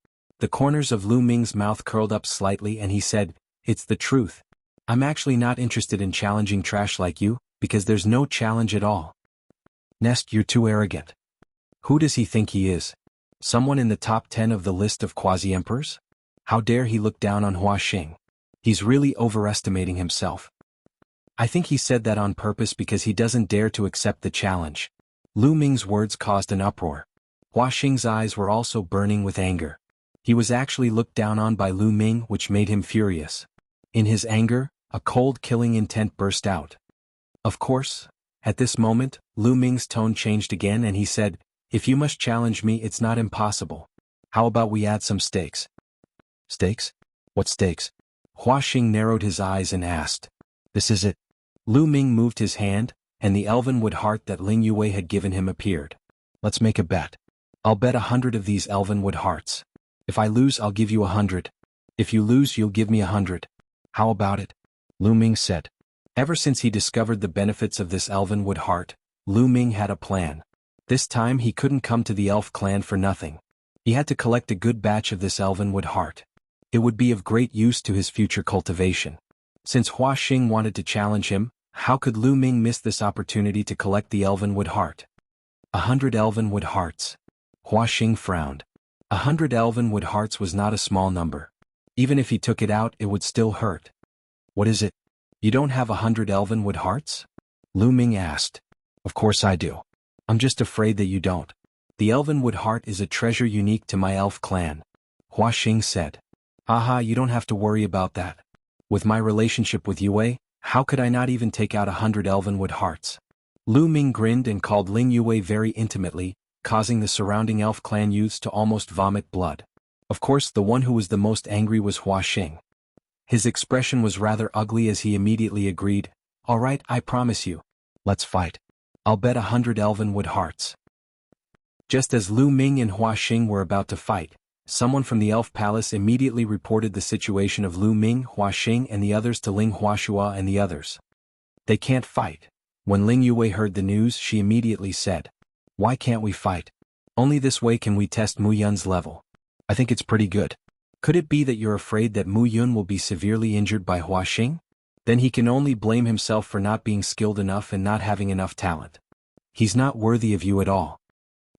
[SPEAKER 1] The corners of Lu Ming's mouth curled up slightly and he said, It's the truth. I'm actually not interested in challenging trash like you, because there's no challenge at all. Nest, you're too arrogant. Who does he think he is? Someone in the top 10 of the list of quasi-emperors? How dare he look down on Hua Xing? He's really overestimating himself. I think he said that on purpose because he doesn't dare to accept the challenge. Lu Ming's words caused an uproar. Hua Xing's eyes were also burning with anger. He was actually looked down on by Lu Ming, which made him furious. In his anger, a cold killing intent burst out. Of course, at this moment, Lu Ming's tone changed again and he said, If you must challenge me, it's not impossible. How about we add some stakes? Stakes? What stakes? Hua Xing narrowed his eyes and asked. This is it. Lu Ming moved his hand, and the elvenwood heart that Ling Yue had given him appeared. Let's make a bet. I'll bet 100 of these elvenwood hearts. If I lose, I'll give you 100. If you lose, you'll give me 100. How about it? Lu Ming said. Ever since he discovered the benefits of this elvenwood heart, Lu Ming had a plan. This time he couldn't come to the elf clan for nothing. He had to collect a good batch of this elvenwood heart. It would be of great use to his future cultivation. Since Hua Xing wanted to challenge him, how could Lu Ming miss this opportunity to collect the elvenwood heart? 100 elvenwood hearts. Hua Xing frowned. 100 elvenwood hearts was not a small number. Even if he took it out, it would still hurt. What is it? You don't have 100 elvenwood hearts? Lu Ming asked. Of course I do. I'm just afraid that you don't. The elvenwood heart is a treasure unique to my elf clan. Hua Xing said. Aha, you don't have to worry about that. With my relationship with Yue, how could I not even take out 100 elvenwood hearts? Lu Ming grinned and called Ling Yue very intimately, causing the surrounding elf clan youths to almost vomit blood. Of course, the one who was the most angry was Hua Xing. His expression was rather ugly as he immediately agreed, All right, I promise you. Let's fight. I'll bet 100 elvenwood hearts. Just as Lu Ming and Hua Xing were about to fight, someone from the elf palace immediately reported the situation of Lu Ming, Hua Xing and the others to Ling Huashua and the others. They can't fight. When Ling Yue heard the news, she immediately said, Why can't we fight? Only this way can we test Mu Yun's level. I think it's pretty good. Could it be that you're afraid that Mu Yun will be severely injured by Hua Xing? Then he can only blame himself for not being skilled enough and not having enough talent. He's not worthy of you at all.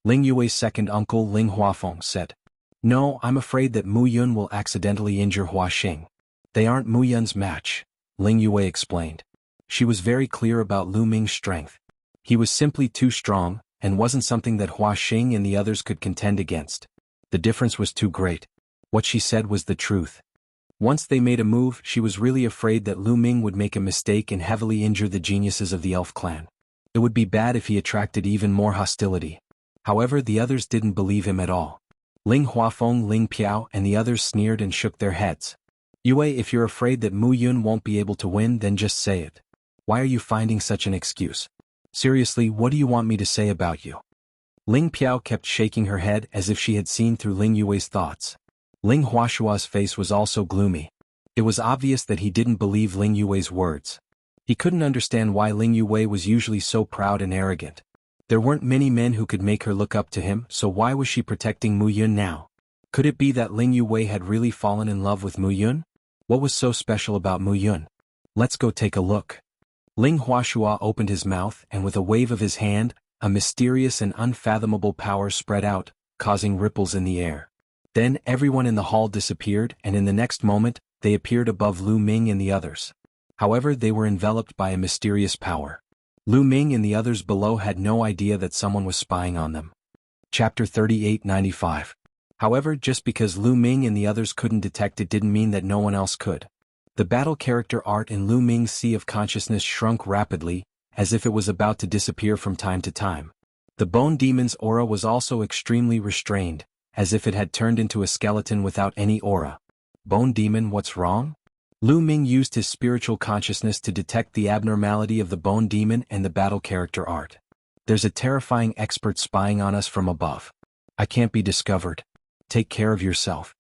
[SPEAKER 1] Ling Yue's second uncle Ling Huafeng said. No, I'm afraid that Mu Yun will accidentally injure Hua Xing. They aren't Mu Yun's match, Ling Yue explained. She was very clear about Lu Ming's strength. He was simply too strong, and wasn't something that Hua Xing and the others could contend against. The difference was too great. What she said was the truth. Once they made a move, she was really afraid that Lu Ming would make a mistake and heavily injure the geniuses of the elf clan. It would be bad if he attracted even more hostility. However, the others didn't believe him at all. Ling Huafeng, Ling Piao and the others sneered and shook their heads. Yue, if you're afraid that Mu Yun won't be able to win, then just say it. Why are you finding such an excuse? Seriously, what do you want me to say about you? Ling Piao kept shaking her head as if she had seen through Ling Yue's thoughts. Ling Huashua's face was also gloomy. It was obvious that he didn't believe Ling Yue's words. He couldn't understand why Ling Yue was usually so proud and arrogant. There weren't many men who could make her look up to him, so why was she protecting Mu Yun now? Could it be that Ling Yue had really fallen in love with Mu Yun? What was so special about Mu Yun? Let's go take a look. Ling Huashua opened his mouth and with a wave of his hand, A mysterious and unfathomable power spread out, causing ripples in the air. Then everyone in the hall disappeared, and in the next moment, they appeared above Lu Ming and the others. However, they were enveloped by a mysterious power. Lu Ming and the others below had no idea that someone was spying on them. Chapter 3895. However, just because Lu Ming and the others couldn't detect it didn't mean that no one else could. The battle character art in Lu Ming's sea of consciousness shrunk rapidly, as if it was about to disappear from time to time. The bone demon's aura was also extremely restrained, as if it had turned into a skeleton without any aura. Bone demon, what's wrong? Lu Ming used his spiritual consciousness to detect the abnormality of the bone demon and the battle character art. There's a terrifying expert spying on us from above. I can't be discovered. Take care of yourself.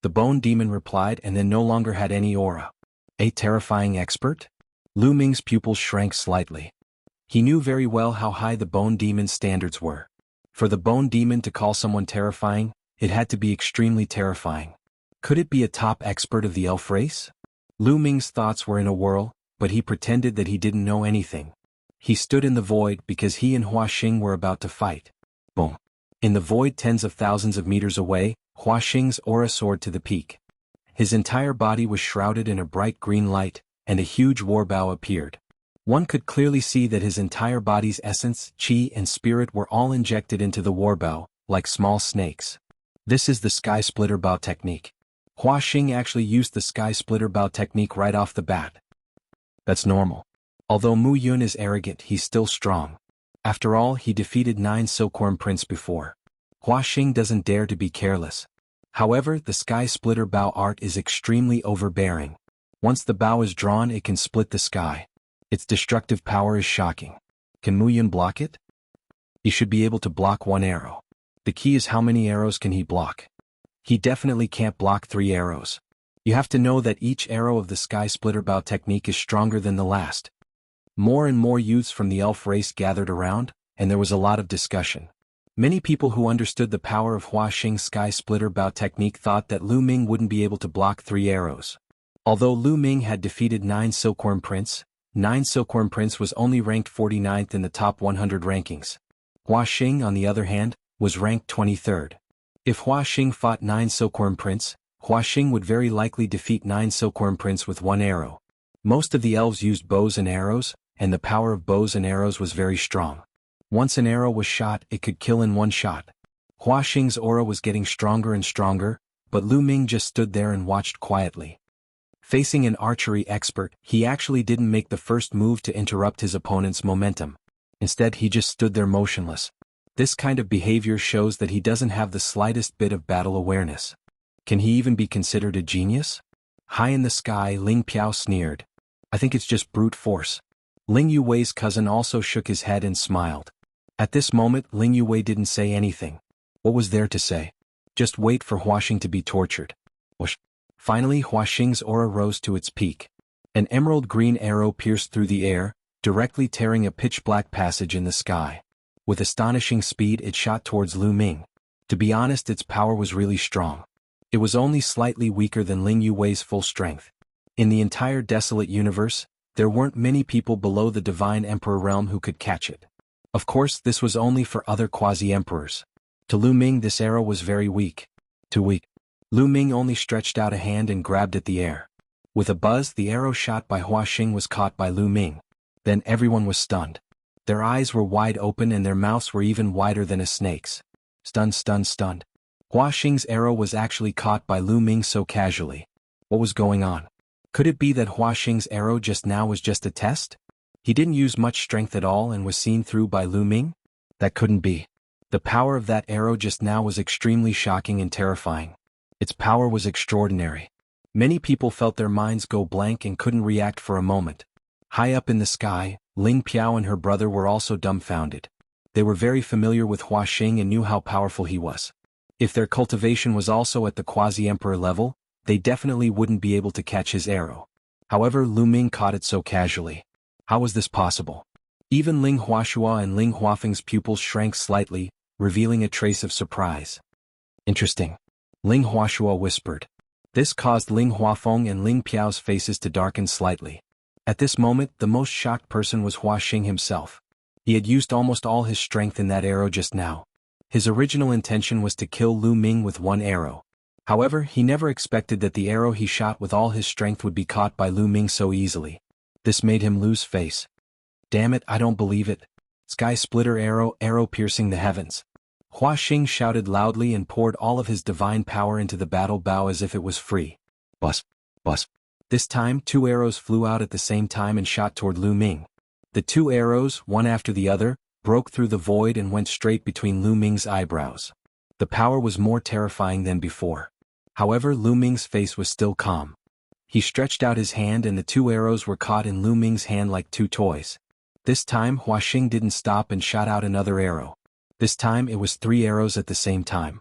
[SPEAKER 1] The bone demon replied and then no longer had any aura. A terrifying expert? Lu Ming's pupils shrank slightly. He knew very well how high the bone demon's standards were. For the bone demon to call someone terrifying, it had to be extremely terrifying. Could it be a top expert of the elf race? Lu Ming's thoughts were in a whirl, but he pretended that he didn't know anything. He stood in the void because he and Hua Xing were about to fight. Boom. In the void tens of thousands of meters away, Hua Xing's aura soared to the peak. His entire body was shrouded in a bright green light, and a huge warbow appeared. One could clearly see that his entire body's essence, chi and spirit were all injected into the warbow, like small snakes. This is the Sky Splitter Bow technique. Hua Xing actually used the Sky Splitter Bow technique right off the bat. That's normal. Although Mu Yun is arrogant, he's still strong. After all, he defeated 9 Silkworm Prince before. Hua Xing doesn't dare to be careless. However, the Sky Splitter Bow art is extremely overbearing. Once the bow is drawn, it can split the sky. Its destructive power is shocking. Can Mu Yun block it? He should be able to block 1 arrow. The key is how many arrows can he block? He definitely can't block 3 arrows. You have to know that each arrow of the Sky Splitter Bow technique is stronger than the last. More and more youths from the elf race gathered around, and there was a lot of discussion. Many people who understood the power of Hua Xing's Sky Splitter Bow technique thought that Lu Ming wouldn't be able to block 3 arrows. Although Lu Ming had defeated 9 Silkworm Prince, 9 Silkworm Prince was only ranked 49th in the top 100 rankings. Hua Xing, on the other hand, was ranked 23rd. If Hua Xing fought 9 Silkworm Prince, Hua Xing would very likely defeat 9 Silkworm Prince with 1 arrow. Most of the elves used bows and arrows, and the power of bows and arrows was very strong. Once an arrow was shot, it could kill in 1 shot. Hua Xing's aura was getting stronger and stronger, but Lu Ming just stood there and watched quietly. Facing an archery expert, he actually didn't make the first move to interrupt his opponent's momentum. Instead, he just stood there motionless. This kind of behavior shows that he doesn't have the slightest bit of battle awareness. Can he even be considered a genius? High in the sky, Ling Piao sneered. I think it's just brute force. Ling Yuwei's cousin also shook his head and smiled. At this moment, Ling Yuwei didn't say anything. What was there to say? Just wait for Hua Xing to be tortured. Whoosh. Finally, Hua Xing's aura rose to its peak. An emerald green arrow pierced through the air, directly tearing a pitch-black passage in the sky. With astonishing speed, it shot towards Lu Ming. To be honest, its power was really strong. It was only slightly weaker than Ling Yuwei's full strength. In the entire desolate universe, there weren't many people below the Divine Emperor realm who could catch it. Of course, this was only for other quasi-emperors. To Lu Ming, this arrow was very weak. Too weak. Lu Ming only stretched out a hand and grabbed at the air. With a buzz, the arrow shot by Hua Xing was caught by Lu Ming. Then everyone was stunned. Their eyes were wide open and their mouths were even wider than a snake's. Stunned, stunned, stunned. Hua Xing's arrow was actually caught by Lu Ming so casually. What was going on? Could it be that Hua Xing's arrow just now was just a test? He didn't use much strength at all and was seen through by Lu Ming? That couldn't be. The power of that arrow just now was extremely shocking and terrifying. Its power was extraordinary. Many people felt their minds go blank and couldn't react for a moment. High up in the sky, Ling Piao and her brother were also dumbfounded. They were very familiar with Hua Xing and knew how powerful he was. If their cultivation was also at the quasi-emperor level, they definitely wouldn't be able to catch his arrow. However, Lu Ming caught it so casually. How was this possible? Even Ling Huashua and Ling Huafeng's pupils shrank slightly, revealing a trace of surprise. Interesting. Ling Huashua whispered. This caused Ling Huafeng and Ling Piao's faces to darken slightly. At this moment, the most shocked person was Hua Xing himself. He had used almost all his strength in that arrow just now. His original intention was to kill Lu Ming with one arrow. However, he never expected that the arrow he shot with all his strength would be caught by Lu Ming so easily. This made him lose face. Damn it, I don't believe it. Sky splitter arrow, arrow piercing the heavens. Hua Xing shouted loudly and poured all of his divine power into the battle bow as if it was free. Bus, bus. This time, 2 arrows flew out at the same time and shot toward Lu Ming. The 2 arrows, one after the other, broke through the void and went straight between Lu Ming's eyebrows. The power was more terrifying than before. However, Lu Ming's face was still calm. He stretched out his hand and the 2 arrows were caught in Lu Ming's hand like 2 toys. This time, Hua Xing didn't stop and shot out another arrow. This time it was 3 arrows at the same time.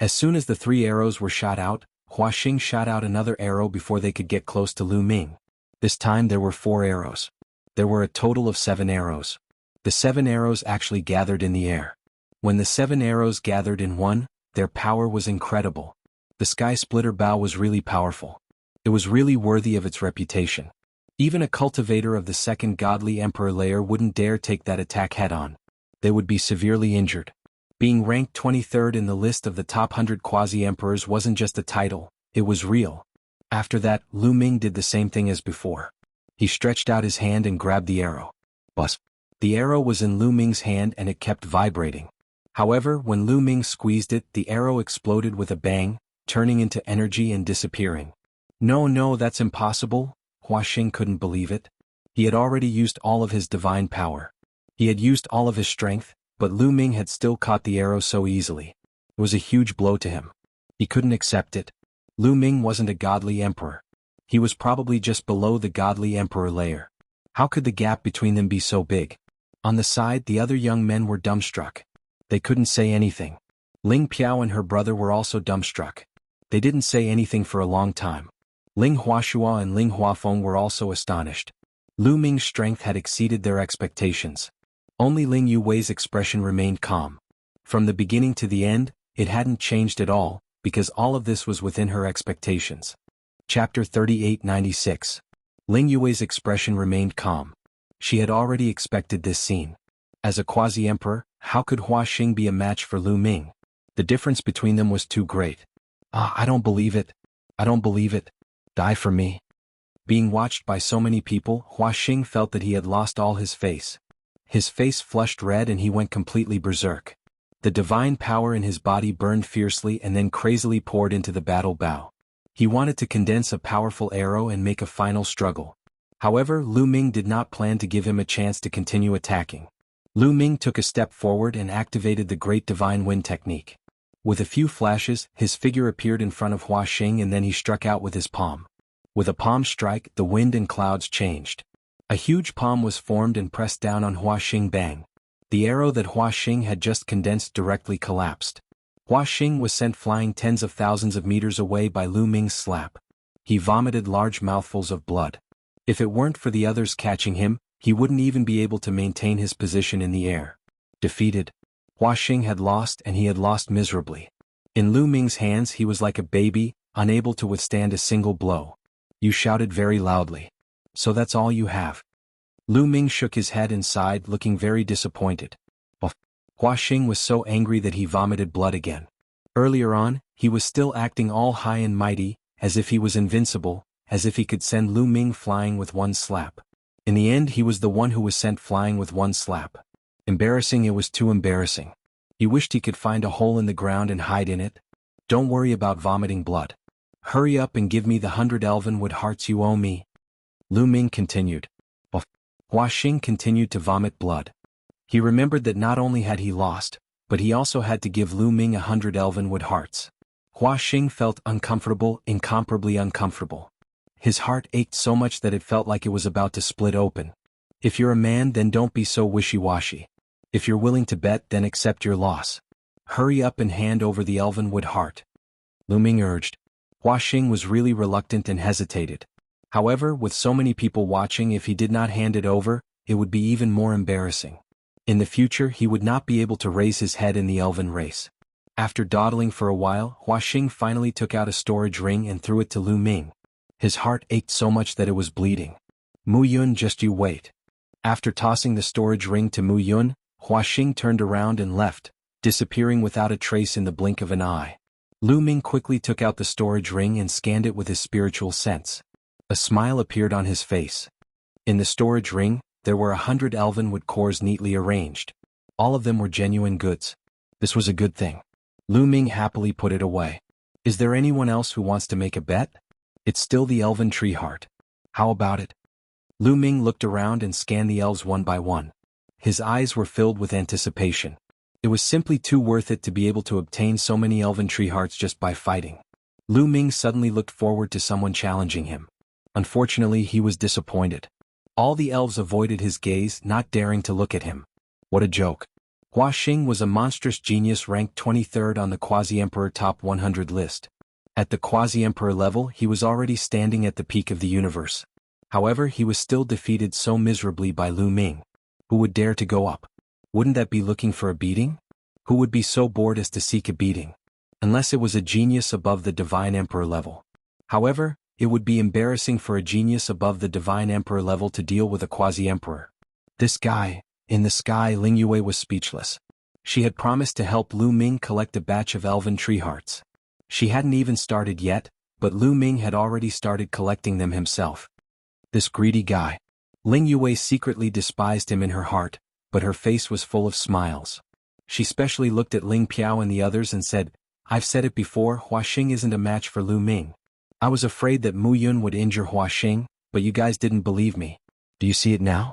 [SPEAKER 1] As soon as the 3 arrows were shot out, Hua Xing shot out another arrow before they could get close to Lu Ming. This time there were 4 arrows. There were a total of 7 arrows. The 7 arrows actually gathered in the air. When the 7 arrows gathered in one, their power was incredible. The sky splitter bow was really powerful. It was really worthy of its reputation. Even a cultivator of the second godly emperor layer wouldn't dare take that attack head-on. They would be severely injured. Being ranked 23rd in the list of the top 100 quasi-emperors wasn't just a title, it was real. After that, Lu Ming did the same thing as before. He stretched out his hand and grabbed the arrow. Buzz. The arrow was in Lu Ming's hand and it kept vibrating. However, when Lu Ming squeezed it, the arrow exploded with a bang, turning into energy and disappearing. No, that's impossible. Hua Xing couldn't believe it. He had already used all of his divine power. He had used all of his strength, but Lu Ming had still caught the arrow so easily. It was a huge blow to him. He couldn't accept it. Lu Ming wasn't a godly emperor. He was probably just below the godly emperor layer. How could the gap between them be so big? On the side, the other young men were dumbstruck. They couldn't say anything. Ling Piao and her brother were also dumbstruck. They didn't say anything for a long time. Ling Huashua and Ling Huafeng were also astonished. Lu Ming's strength had exceeded their expectations. Only Ling Yuwei's expression remained calm. From the beginning to the end, it hadn't changed at all, because all of this was within her expectations. Chapter 3896. Ling Yuwei's expression remained calm. She had already expected this scene. As a quasi-emperor, how could Hua Xing be a match for Lu Ming? The difference between them was too great. I don't believe it. I don't believe it. Die for me. Being watched by so many people, Hua Xing felt that he had lost all his face. His face flushed red and he went completely berserk. The divine power in his body burned fiercely and then crazily poured into the battle bow. He wanted to condense a powerful arrow and make a final struggle. However, Lu Ming did not plan to give him a chance to continue attacking. Lu Ming took a step forward and activated the Great Divine Wind technique. With a few flashes, his figure appeared in front of Hua Xing and then he struck out with his palm. With a palm strike, the wind and clouds changed. A huge palm was formed and pressed down on Hua Xing. Bang. The arrow that Hua Xing had just condensed directly collapsed. Hua Xing was sent flying tens of thousands of meters away by Lu Ming's slap. He vomited large mouthfuls of blood. If it weren't for the others catching him, he wouldn't even be able to maintain his position in the air. Defeated. Hua Xing had lost and he had lost miserably. In Lu Ming's hands he was like a baby, unable to withstand a single blow. You shouted very loudly. So that's all you have? Lu Ming shook his head and sighed, looking very disappointed. Hua Xing was so angry that he vomited blood again. Earlier on, he was still acting all high and mighty, as if he was invincible, as if he could send Lu Ming flying with one slap. In the end he was the one who was sent flying with one slap. Embarrassing, it was too embarrassing. He wished he could find a hole in the ground and hide in it. Don't worry about vomiting blood. Hurry up and give me the 100 elven wood hearts you owe me. Lu Ming continued. Hua Xing continued to vomit blood. He remembered that not only had he lost, but he also had to give Lu Ming 100 elven wood hearts. Hua Xing felt uncomfortable, incomparably uncomfortable. His heart ached so much that it felt like it was about to split open. If you're a man, then don't be so wishy-washy. If you're willing to bet, then accept your loss. Hurry up and hand over the elven wood heart. Lu Ming urged. Hua Xing was really reluctant and hesitated. However, with so many people watching, if he did not hand it over, it would be even more embarrassing. In the future he would not be able to raise his head in the elven race. After dawdling for a while, Hua Xing finally took out a storage ring and threw it to Lu Ming. His heart ached so much that it was bleeding. Mu Yun, just you wait. After tossing the storage ring to Mu Yun, Huaxing turned around and left, disappearing without a trace in the blink of an eye. Lu Ming quickly took out the storage ring and scanned it with his spiritual sense. A smile appeared on his face. In the storage ring, there were 100 elven wood cores neatly arranged. All of them were genuine goods. This was a good thing. Lu Ming happily put it away. Is there anyone else who wants to make a bet? It's still the elven tree heart. How about it? Lu Ming looked around and scanned the elves one by one. His eyes were filled with anticipation. It was simply too worth it to be able to obtain so many elven tree hearts just by fighting. Lu Ming suddenly looked forward to someone challenging him. Unfortunately, he was disappointed. All the elves avoided his gaze, not daring to look at him. What a joke. Huaxing was a monstrous genius ranked 23rd on the Quasi-Emperor Top 100 list. At the Quasi-Emperor level, he was already standing at the peak of the universe. However, he was still defeated so miserably by Lu Ming. Who would dare to go up? Wouldn't that be looking for a beating? Who would be so bored as to seek a beating? Unless it was a genius above the Divine Emperor level. However, it would be embarrassing for a genius above the Divine Emperor level to deal with a Quasi-Emperor. This guy, in the sky. Ling Yue was speechless. She had promised to help Lu Ming collect a batch of elven tree hearts. She hadn't even started yet, but Lu Ming had already started collecting them himself. This greedy guy. Ling Yue secretly despised him in her heart, but her face was full of smiles. She specially looked at Ling Piao and the others and said, I've said it before, Huaxing isn't a match for Lu Ming. I was afraid that Mu Yun would injure Huaxing, but you guys didn't believe me. Do you see it now?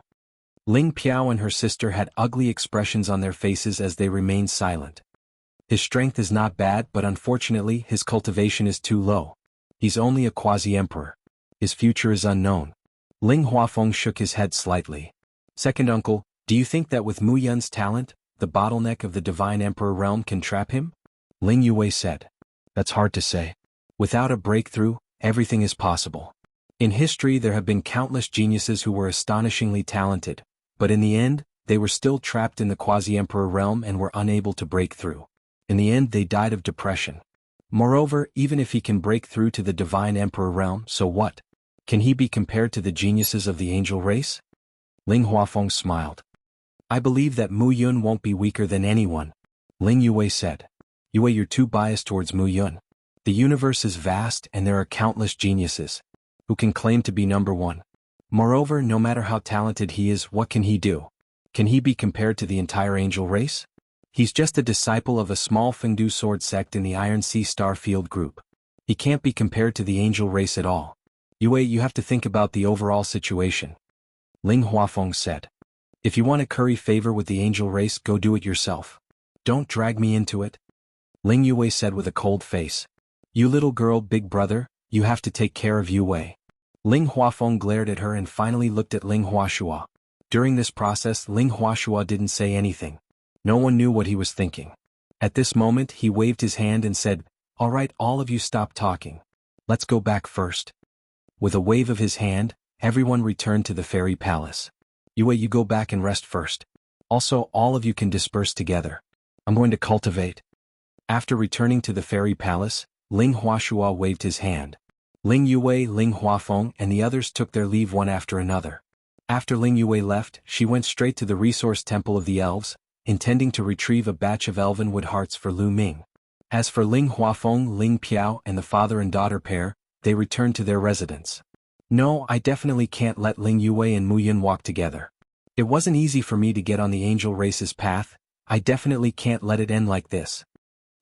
[SPEAKER 1] Ling Piao and her sister had ugly expressions on their faces as they remained silent. His strength is not bad, but unfortunately his cultivation is too low. He's only a quasi-emperor. His future is unknown. Ling Huafeng shook his head slightly. Second uncle, do you think that with Mu Yun's talent, the bottleneck of the Divine Emperor realm can trap him? Ling Yue said. That's hard to say. Without a breakthrough, everything is possible. In history there have been countless geniuses who were astonishingly talented, but in the end, they were still trapped in the quasi-emperor realm and were unable to break through. In the end they died of depression. Moreover, even if he can break through to the Divine Emperor realm, so what? Can he be compared to the geniuses of the angel race? Ling Huafeng smiled. I believe that Mu Yun won't be weaker than anyone, Ling Yue said. Yue, you're too biased towards Mu Yun. The universe is vast and there are countless geniuses who can claim to be number one. Moreover, no matter how talented he is, what can he do? Can he be compared to the entire angel race? He's just a disciple of a small Fengdu sword sect in the Iron Sea Star Field group. He can't be compared to the angel race at all. Yue, you have to think about the overall situation. Ling Huafeng said. If you want to curry favor with the angel race, go do it yourself. Don't drag me into it. Ling Yue said with a cold face. You little girl, big brother, you have to take care of Yue. Ling Huafeng glared at her and finally looked at Ling Huashua. During this process, Ling Huashua didn't say anything. No one knew what he was thinking. At this moment he waved his hand and said, all right, all of you stop talking. Let's go back first. With a wave of his hand, everyone returned to the fairy palace. Yue, you go back and rest first. Also, all of you can disperse together. I'm going to cultivate. After returning to the fairy palace, Ling Huashua waved his hand. Ling Yue, Ling Huafeng, and the others took their leave one after another. After Ling Yue left, she went straight to the resource temple of the elves, intending to retrieve a batch of elven wood hearts for Lu Ming. As for Ling Huafeng, Ling Piao, and the father and daughter pair, they returned to their residence. No, I definitely can't let Ling Yue and Mu Yun walk together. It wasn't easy for me to get on the angel race's path. I definitely can't let it end like this.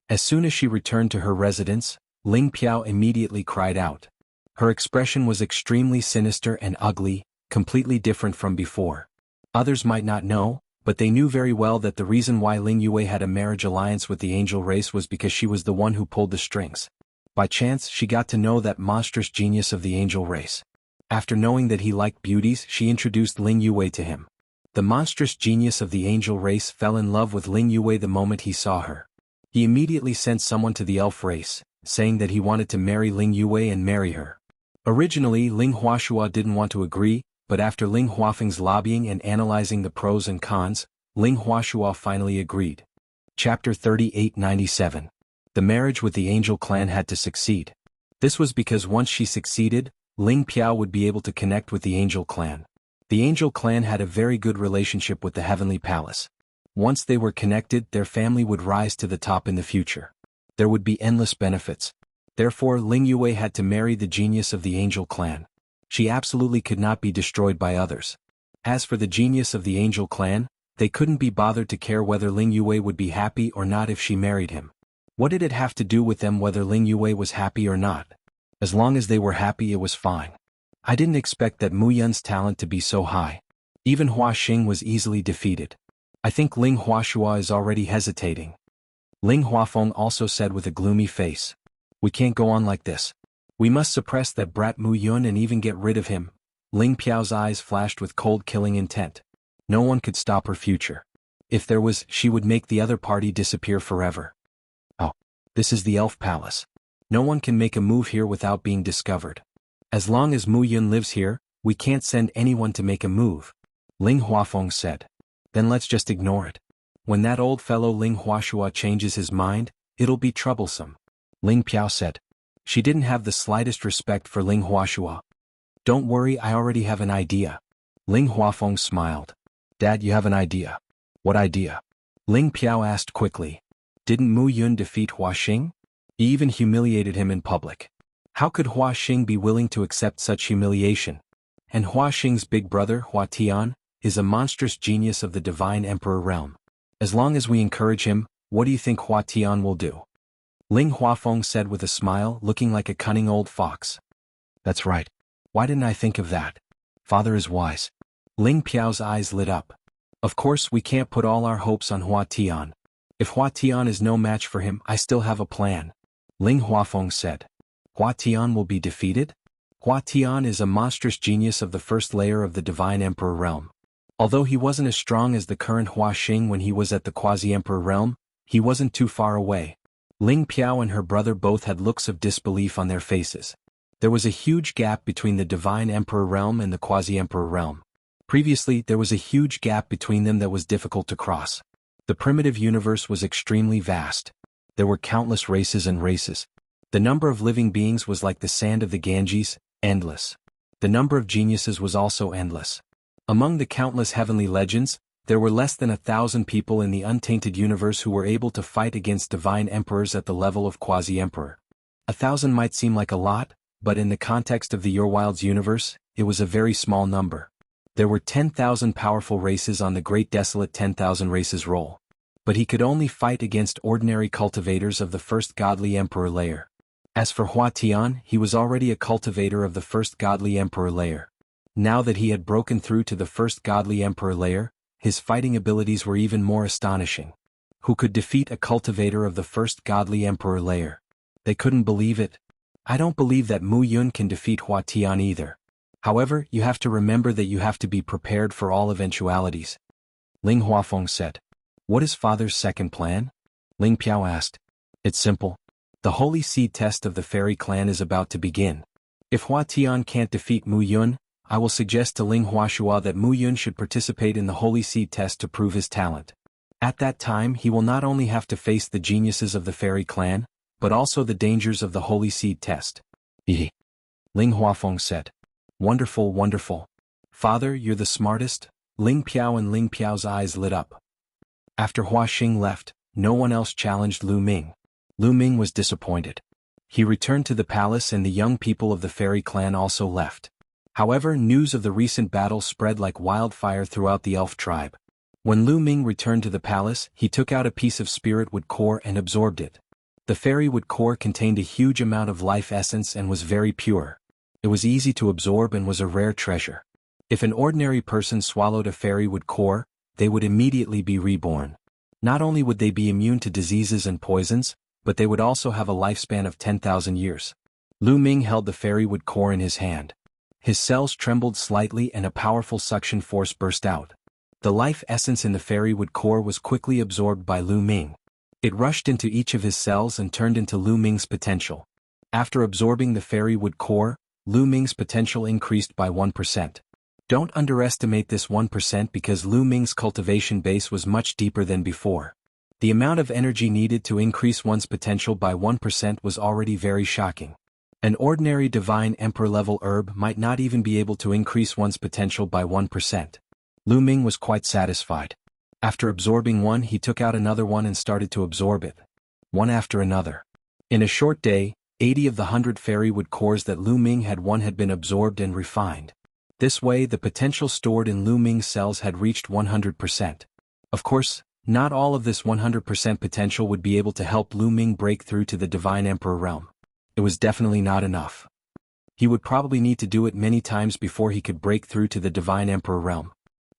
[SPEAKER 1] As soon as she returned to her residence, Ling Piao immediately cried out. Her expression was extremely sinister and ugly, completely different from before. Others might not know, but they knew very well that the reason why Ling Yue had a marriage alliance with the angel race was because she was the one who pulled the strings. By chance, she got to know that monstrous genius of the angel race. After knowing that he liked beauties, she introduced Ling Yue to him. The monstrous genius of the angel race fell in love with Ling Yue the moment he saw her. He immediately sent someone to the elf race, saying that he wanted to marry Ling Yue and marry her. Originally, Ling Huashua didn't want to agree, but after Ling Huafeng's lobbying and analyzing the pros and cons, Ling Huashua finally agreed. Chapter 3897. The marriage with the angel clan had to succeed. This was because once she succeeded, Ling Piao would be able to connect with the angel clan. The Angel clan had a very good relationship with the Heavenly Palace. Once they were connected, their family would rise to the top in the future. There would be endless benefits. Therefore, Ling Yue had to marry the genius of the Angel clan. She absolutely could not be destroyed by others. As for the genius of the Angel clan, they couldn't be bothered to care whether Ling Yue would be happy or not if she married him. What did it have to do with them whether Ling Yue was happy or not? As long as they were happy, it was fine. I didn't expect that Mu Yun's talent to be so high. Even Hua Xing was easily defeated. I think Ling Huashua is already hesitating. Ling Huafeng also said with a gloomy face. We can't go on like this. We must suppress that brat Mu Yun and even get rid of him. Ling Piao's eyes flashed with cold killing intent. No one could stop her future. If there was, she would make the other party disappear forever. Oh, this is the Elf Palace. No one can make a move here without being discovered. As long as Mu Yun lives here, we can't send anyone to make a move. Ling Huafeng said. Then let's just ignore it. When that old fellow Ling Huashua changes his mind, it'll be troublesome. Ling Piao said. She didn't have the slightest respect for Ling Huashua. Don't worry, I already have an idea. Ling Huafeng smiled. Dad, you have an idea. What idea? Ling Piao asked quickly. Didn't Mu Yun defeat Hua Xing? He even humiliated him in public. How could Hua Xing be willing to accept such humiliation? And Hua Xing's big brother, Hua Tian, is a monstrous genius of the Divine Emperor realm. As long as we encourage him, what do you think Hua Tian will do? Ling Huafeng said with a smile, looking like a cunning old fox. That's right. Why didn't I think of that? Father is wise. Ling Piao's eyes lit up. Of course, we can't put all our hopes on Hua Tian. If Hua Tian is no match for him, I still have a plan. Ling Huafeng said. Hua Tian will be defeated? Hua Tian is a monstrous genius of the first layer of the Divine Emperor realm. Although he wasn't as strong as the current Hua Xing when he was at the Quasi-Emperor realm, he wasn't too far away. Ling Piao and her brother both had looks of disbelief on their faces. There was a huge gap between the Divine Emperor realm and the Quasi-Emperor realm. Previously, there was a huge gap between them that was difficult to cross. The primitive universe was extremely vast. There were countless races and races. The number of living beings was like the sand of the Ganges, endless. The number of geniuses was also endless. Among the countless heavenly legends, there were less than 1,000 people in the untainted universe who were able to fight against divine emperors at the level of Quasi-Emperor. 1,000 might seem like a lot, but in the context of the Your Wilds universe, it was a very small number. There were 10,000 powerful races on the great desolate 10,000 races roll. But he could only fight against ordinary cultivators of the first godly emperor layer. As for Hua Tian, he was already a cultivator of the first godly emperor layer. Now that he had broken through to the first godly emperor layer, his fighting abilities were even more astonishing. Who could defeat a cultivator of the first godly emperor layer? They couldn't believe it. I don't believe that Mu Yun can defeat Hua Tian either. However, you have to remember that you have to be prepared for all eventualities. Ling Huafeng said. What is father's second plan? Ling Piao asked. It's simple. The holy seed test of the fairy clan is about to begin. If Hua Tian can't defeat Mu Yun, I will suggest to Ling Huashua that Mu Yun should participate in the holy seed test to prove his talent. At that time, he will not only have to face the geniuses of the fairy clan, but also the dangers of the holy seed test. Ling Huafeng said. Wonderful, wonderful. Father, you're the smartest. Ling Piao and Ling Piao's eyes lit up. After Hua Xing left, no one else challenged Lu Ming. Lu Ming was disappointed. He returned to the palace and the young people of the fairy clan also left. However, news of the recent battle spread like wildfire throughout the elf tribe. When Lu Ming returned to the palace, he took out a piece of spirit wood core and absorbed it. The fairy wood core contained a huge amount of life essence and was very pure. It was easy to absorb and was a rare treasure. If an ordinary person swallowed a fairy wood core, they would immediately be reborn. Not only would they be immune to diseases and poisons, but they would also have a lifespan of 10,000 years. Lu Ming held the fairy wood core in his hand. His cells trembled slightly and a powerful suction force burst out. The life essence in the fairy wood core was quickly absorbed by Lu Ming. It rushed into each of his cells and turned into Lu Ming's potential. After absorbing the fairy wood core, Lu Ming's potential increased by 1%. Don't underestimate this 1% because Lu Ming's cultivation base was much deeper than before. The amount of energy needed to increase one's potential by 1% was already very shocking. An ordinary divine emperor-level herb might not even be able to increase one's potential by 1%. Lu Ming was quite satisfied. After absorbing one, he took out another one and started to absorb it, one after another. In a short day, 80 of the 100 fairy wood cores that Lu Ming had won had been absorbed and refined. This way, the potential stored in Lu Ming's cells had reached 100%. Of course, not all of this 100% potential would be able to help Lu Ming break through to the Divine Emperor realm. It was definitely not enough. He would probably need to do it many times before he could break through to the Divine Emperor realm.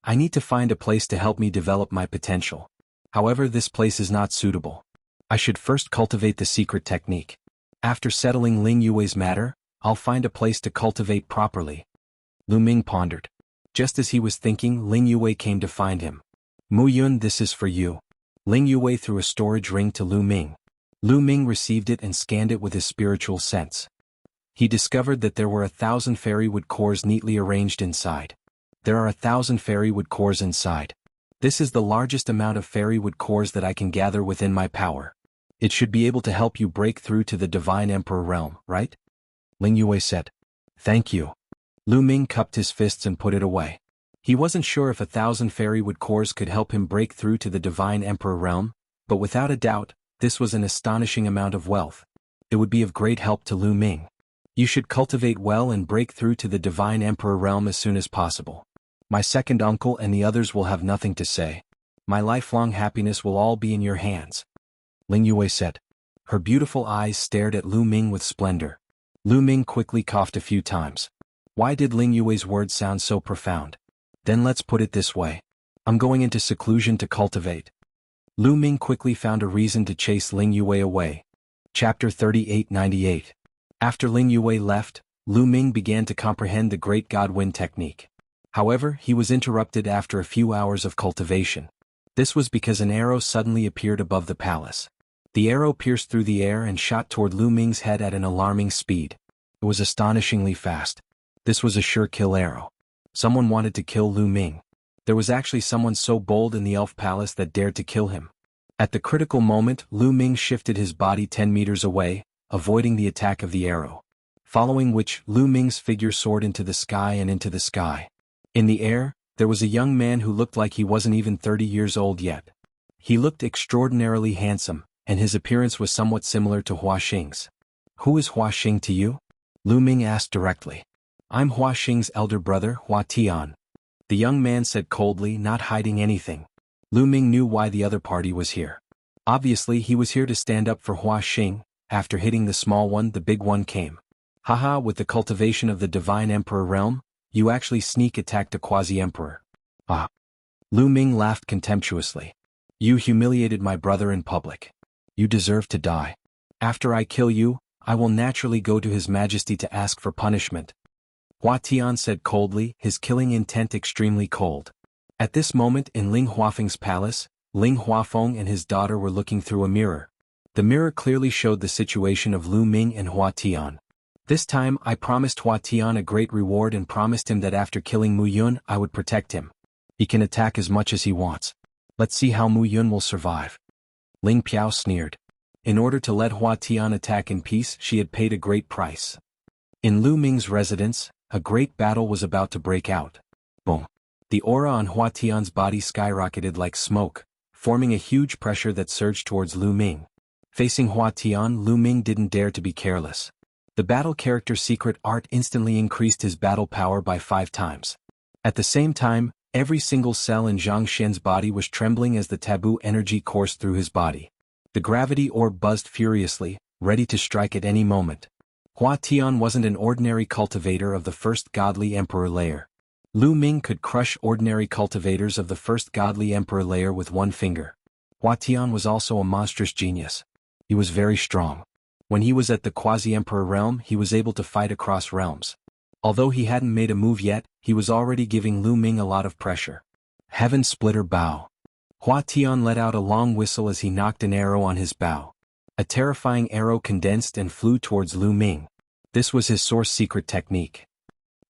[SPEAKER 1] I need to find a place to help me develop my potential. However, this place is not suitable. I should first cultivate the secret technique. After settling Ling Yue's matter, I'll find a place to cultivate properly. Lu Ming pondered. Just as he was thinking, Ling Yue came to find him. Mu Yun, this is for you. Ling Yue threw a storage ring to Lu Ming. Lu Ming received it and scanned it with his spiritual sense. He discovered that there were 1,000 fairy wood cores neatly arranged inside. There are 1,000 fairy wood cores inside. This is the largest amount of fairy wood cores that I can gather within my power. It should be able to help you break through to the Divine Emperor realm, right? Ling Yue said. Thank you. Lu Ming cupped his fists and put it away. He wasn't sure if 1,000 fairy wood cores could help him break through to the Divine Emperor realm, but without a doubt, this was an astonishing amount of wealth. It would be of great help to Lu Ming. You should cultivate well and break through to the Divine Emperor realm as soon as possible. My second uncle and the others will have nothing to say. My lifelong happiness will all be in your hands. Ling Yue said. Her beautiful eyes stared at Lu Ming with splendor. Lu Ming quickly coughed a few times. Why did Ling Yue's words sound so profound? Then let's put it this way. I'm going into seclusion to cultivate. Lu Ming quickly found a reason to chase Ling Yue away. Chapter 3898. After Ling Yue left, Lu Ming began to comprehend the Great God Wind technique. However, he was interrupted after a few hours of cultivation. This was because an arrow suddenly appeared above the palace. The arrow pierced through the air and shot toward Lu Ming's head at an alarming speed. It was astonishingly fast. This was a sure kill arrow. Someone wanted to kill Lu Ming. There was actually someone so bold in the elf palace that dared to kill him. At the critical moment, Lu Ming shifted his body 10 meters away, avoiding the attack of the arrow. Following which, Lu Ming's figure soared into the sky and into the sky. In the air, there was a young man who looked like he wasn't even 30 years old yet. He looked extraordinarily handsome, and his appearance was somewhat similar to Hua Xing's. Who is Hua Xing to you? Lu Ming asked directly. I'm Hua Xing's elder brother, Hua Tian. The young man said coldly, not hiding anything. Lu Ming knew why the other party was here. Obviously, he was here to stand up for Hua Xing. After hitting the small one, the big one came. Haha, with the cultivation of the Divine Emperor realm, you actually sneak attacked a quasi-emperor. Ah. Lu Ming laughed contemptuously. You humiliated my brother in public. You deserve to die. After I kill you, I will naturally go to His Majesty to ask for punishment. Hua Tian said coldly, his killing intent extremely cold. At this moment in Ling Huafeng's palace, Ling Huafeng and his daughter were looking through a mirror. The mirror clearly showed the situation of Lu Ming and Hua Tian. This time I promised Hua Tian a great reward and promised him that after killing Mu Yun I would protect him. He can attack as much as he wants. Let's see how Mu Yun will survive. Ling Piao sneered. In order to let Hua Tian attack in peace, she had paid a great price. In Lu Ming's residence, a great battle was about to break out. Boom. The aura on Hua Tian's body skyrocketed like smoke, forming a huge pressure that surged towards Lu Ming. Facing Hua Tian, Lu Ming didn't dare to be careless. The battle character secret art instantly increased his battle power by 5 times. At the same time, every single cell in Zhang Xian's body was trembling as the taboo energy coursed through his body. The gravity orb buzzed furiously, ready to strike at any moment. Hua Tian wasn't an ordinary cultivator of the first godly emperor layer. Lu Ming could crush ordinary cultivators of the first godly emperor layer with one finger. Hua Tian was also a monstrous genius. He was very strong. When he was at the quasi-emperor realm, he was able to fight across realms. Although he hadn't made a move yet, he was already giving Lu Ming a lot of pressure. Heaven Splitter Bow. Hua Tian let out a long whistle as he knocked an arrow on his bow. A terrifying arrow condensed and flew towards Lu Ming. This was his source secret technique.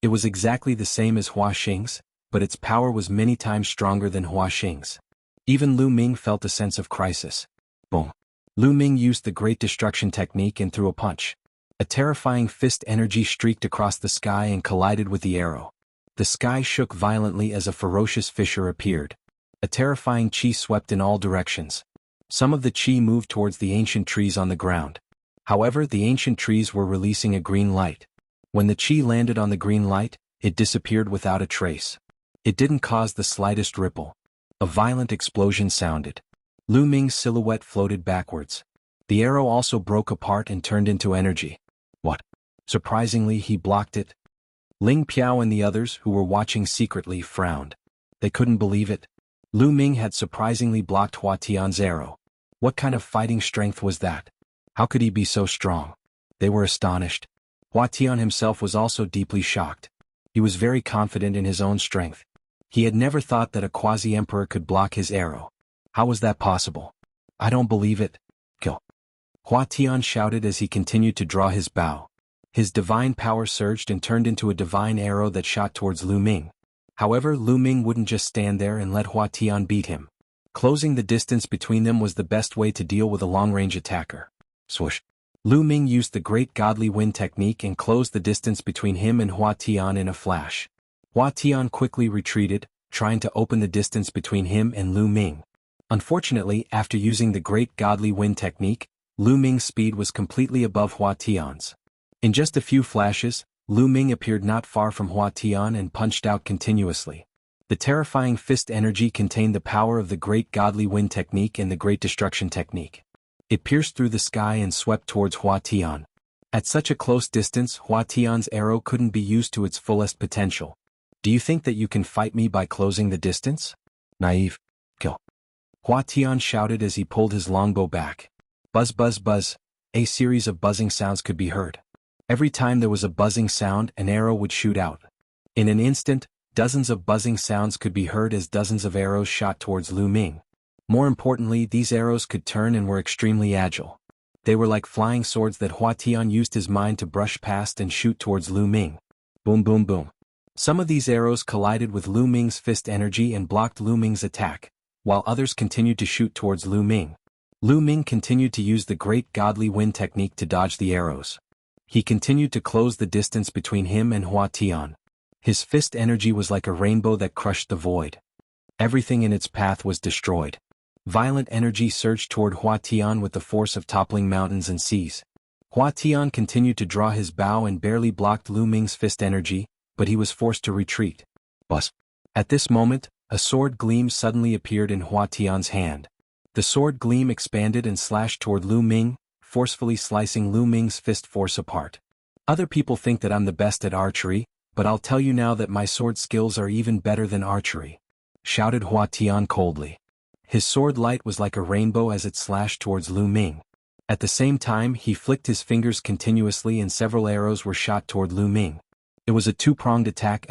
[SPEAKER 1] It was exactly the same as Hua Xing's, but its power was many times stronger than Hua Xing's. Even Lu Ming felt a sense of crisis. Boom. Lu Ming used the Great Destruction technique and threw a punch. A terrifying fist energy streaked across the sky and collided with the arrow. The sky shook violently as a ferocious fissure appeared. A terrifying chi swept in all directions. Some of the chi moved towards the ancient trees on the ground. However, the ancient trees were releasing a green light. When the chi landed on the green light, it disappeared without a trace. It didn't cause the slightest ripple. A violent explosion sounded. Lu Ming's silhouette floated backwards. The arrow also broke apart and turned into energy. What? Surprisingly, he blocked it. Ling Piao and the others, who were watching secretly, frowned. They couldn't believe it. Lu Ming had surprisingly blocked Hua Tian's arrow. What kind of fighting strength was that? How could he be so strong? They were astonished. Hua Tian himself was also deeply shocked. He was very confident in his own strength. He had never thought that a quasi-emperor could block his arrow. How was that possible? I don't believe it. Kill. Hua Tian shouted as he continued to draw his bow. His divine power surged and turned into a divine arrow that shot towards Lu Ming. However, Lu Ming wouldn't just stand there and let Hua Tian beat him. Closing the distance between them was the best way to deal with a long-range attacker. Swoosh. Lu Ming used the Great Godly Wind technique and closed the distance between him and Hua Tian in a flash. Hua Tian quickly retreated, trying to open the distance between him and Lu Ming. Unfortunately, after using the Great Godly Wind technique, Lu Ming's speed was completely above Hua Tian's. In just a few flashes, Lu Ming appeared not far from Hua Tian and punched out continuously. The terrifying fist energy contained the power of the Great Godly Wind technique and the Great Destruction technique. It pierced through the sky and swept towards Hua Tian. At such a close distance, Hua Tian's arrow couldn't be used to its fullest potential. Do you think that you can fight me by closing the distance? Naive. Kill. Hua Tian shouted as he pulled his longbow back. Buzz buzz buzz. A series of buzzing sounds could be heard. Every time there was a buzzing sound, an arrow would shoot out. In an instant, dozens of buzzing sounds could be heard as dozens of arrows shot towards Lu Ming. More importantly, these arrows could turn and were extremely agile. They were like flying swords that Hua Tian used his mind to brush past and shoot towards Lu Ming. Boom boom boom. Some of these arrows collided with Lu Ming's fist energy and blocked Lu Ming's attack, while others continued to shoot towards Lu Ming. Lu Ming continued to use the Great Godly Wind technique to dodge the arrows. He continued to close the distance between him and Hua Tian. His fist energy was like a rainbow that crushed the void. Everything in its path was destroyed. Violent energy surged toward Hua Tian with the force of toppling mountains and seas. Hua Tian continued to draw his bow and barely blocked Lu Ming's fist energy, but he was forced to retreat. Buzz. At this moment, a sword gleam suddenly appeared in Hua Tian's hand. The sword gleam expanded and slashed toward Lu Ming, forcefully slicing Lu Ming's fist force apart. Other people think that I'm the best at archery, but I'll tell you now that my sword skills are even better than archery, shouted Hua Tian coldly. His sword light was like a rainbow as it slashed towards Lu Ming. At the same time, he flicked his fingers continuously and several arrows were shot toward Lu Ming. It was a two-pronged attack.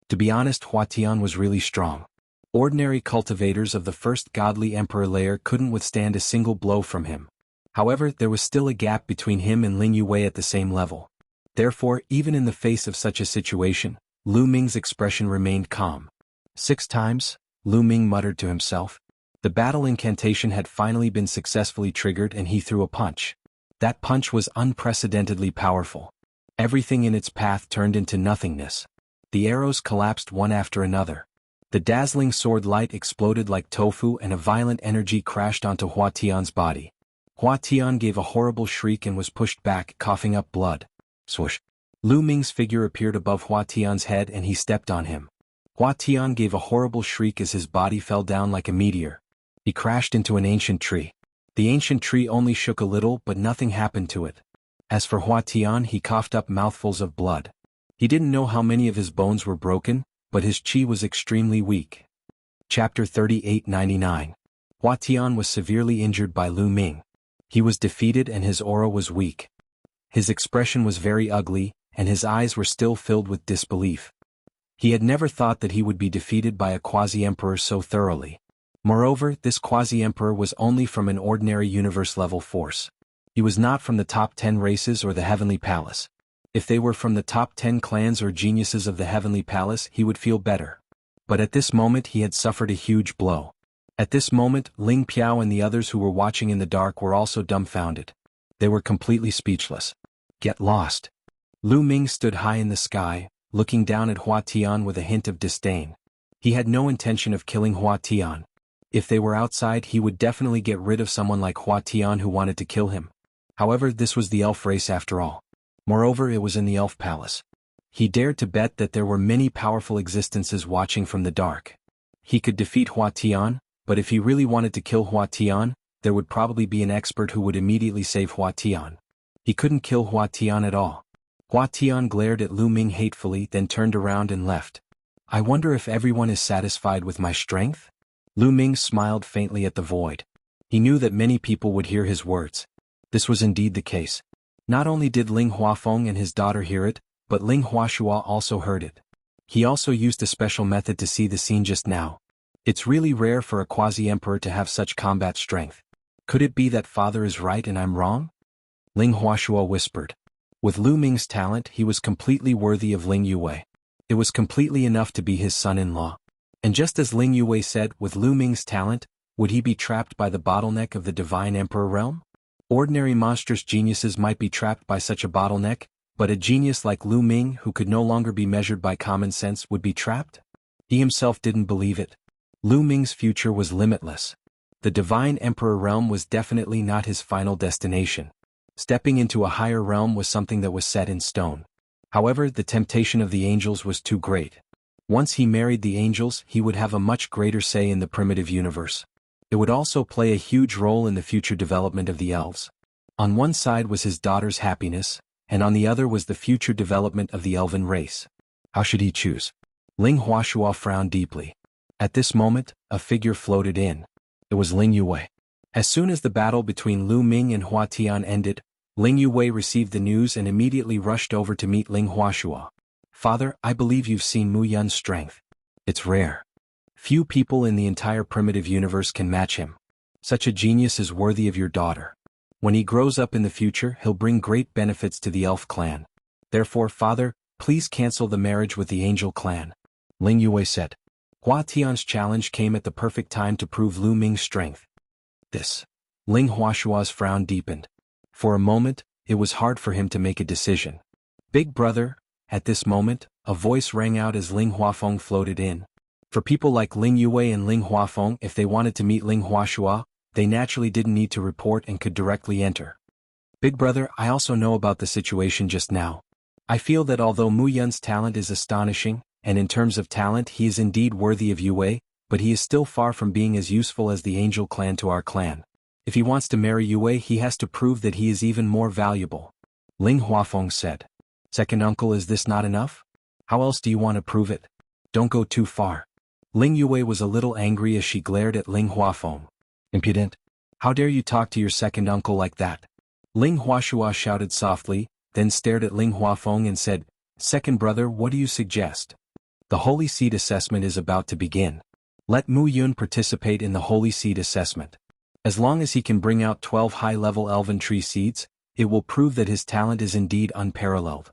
[SPEAKER 1] To be honest, Hua Tian was really strong. Ordinary cultivators of the first godly emperor layer couldn't withstand a single blow from him. However, there was still a gap between him and Ling Yue at the same level. Therefore, even in the face of such a situation, Lu Ming's expression remained calm. 6 times, Lu Ming muttered to himself. The battle incantation had finally been successfully triggered and he threw a punch. That punch was unprecedentedly powerful. Everything in its path turned into nothingness. The arrows collapsed one after another. The dazzling sword light exploded like tofu and a violent energy crashed onto Hua Tian's body. Hua Tian gave a horrible shriek and was pushed back, coughing up blood. Swoosh. Lu Ming's figure appeared above Hua Tian's head and he stepped on him. Hua Tian gave a horrible shriek as his body fell down like a meteor. He crashed into an ancient tree. The ancient tree only shook a little but nothing happened to it. As for Hua Tian, he coughed up mouthfuls of blood. He didn't know how many of his bones were broken, but his chi was extremely weak. Chapter 3899. Hua Tian was severely injured by Lu Ming. He was defeated and his aura was weak. His expression was very ugly, and his eyes were still filled with disbelief. He had never thought that he would be defeated by a quasi-emperor so thoroughly. Moreover, this quasi-emperor was only from an ordinary universe-level force. He was not from the top 10 races or the Heavenly Palace. If they were from the top 10 clans or geniuses of the Heavenly Palace, he would feel better. But at this moment he had suffered a huge blow. At this moment, Ling Piao and the others who were watching in the dark were also dumbfounded. They were completely speechless. Get lost. Lu Ming stood high in the sky, looking down at Hua Tian with a hint of disdain. He had no intention of killing Hua Tian. If they were outside, he would definitely get rid of someone like Hua Tian who wanted to kill him. However, this was the elf race after all. Moreover, it was in the elf palace. He dared to bet that there were many powerful existences watching from the dark. He could defeat Hua Tian, but if he really wanted to kill Hua Tian, there would probably be an expert who would immediately save Hua Tian. He couldn't kill Hua Tian at all. Hua Tian glared at Lu Ming hatefully, then turned around and left. I wonder if everyone is satisfied with my strength? Lu Ming smiled faintly at the void. He knew that many people would hear his words. This was indeed the case. Not only did Ling Huafeng and his daughter hear it, but Ling Huashua also heard it. He also used a special method to see the scene just now. It's really rare for a quasi-emperor to have such combat strength. Could it be that father is right and I'm wrong? Ling Huashua whispered. With Lu Ming's talent, he was completely worthy of Ling Yue. It was completely enough to be his son-in-law. And just as Ling Yue said, with Lu Ming's talent, would he be trapped by the bottleneck of the divine emperor realm? Ordinary monstrous geniuses might be trapped by such a bottleneck, but a genius like Lu Ming who could no longer be measured by common sense would be trapped? He himself didn't believe it. Lu Ming's future was limitless. The divine emperor realm was definitely not his final destination. Stepping into a higher realm was something that was set in stone. However, the temptation of the angels was too great. Once he married the angels, he would have a much greater say in the primitive universe. It would also play a huge role in the future development of the elves. On one side was his daughter's happiness, and on the other was the future development of the elven race. How should he choose? Ling Huashua frowned deeply. At this moment, a figure floated in. It was Ling Yue. As soon as the battle between Lu Ming and Hua Tian ended, Ling Yue received the news and immediately rushed over to meet Ling Huashua. Father, I believe you've seen Mu Yun's strength. It's rare. Few people in the entire primitive universe can match him. Such a genius is worthy of your daughter. When he grows up in the future, he'll bring great benefits to the elf clan. Therefore, father, please cancel the marriage with the angel clan. Ling Yue said. Hua Tian's challenge came at the perfect time to prove Lu Ming's strength. Ling Huashua's frown deepened. For a moment, it was hard for him to make a decision. Big brother, at this moment, a voice rang out as Ling Huafeng floated in. For people like Ling Yue and Ling Huafeng, if they wanted to meet Ling Huashua, they naturally didn't need to report and could directly enter. Big brother, I also know about the situation just now. I feel that although Mu Yun's talent is astonishing, and in terms of talent he is indeed worthy of Yue, but he is still far from being as useful as the angel clan to our clan. If he wants to marry Yue, he has to prove that he is even more valuable. Ling Huafeng said. Second uncle, is this not enough? How else do you want to prove it? Don't go too far. Ling Yue was a little angry as she glared at Ling Huafeng. Impudent! How dare you talk to your second uncle like that? Ling Huashua shouted softly, then stared at Ling Huafeng and said, Second brother, what do you suggest? The Holy Seed assessment is about to begin. Let Mu Yun participate in the Holy Seed assessment. As long as he can bring out 12 high-level elven tree seeds, it will prove that his talent is indeed unparalleled.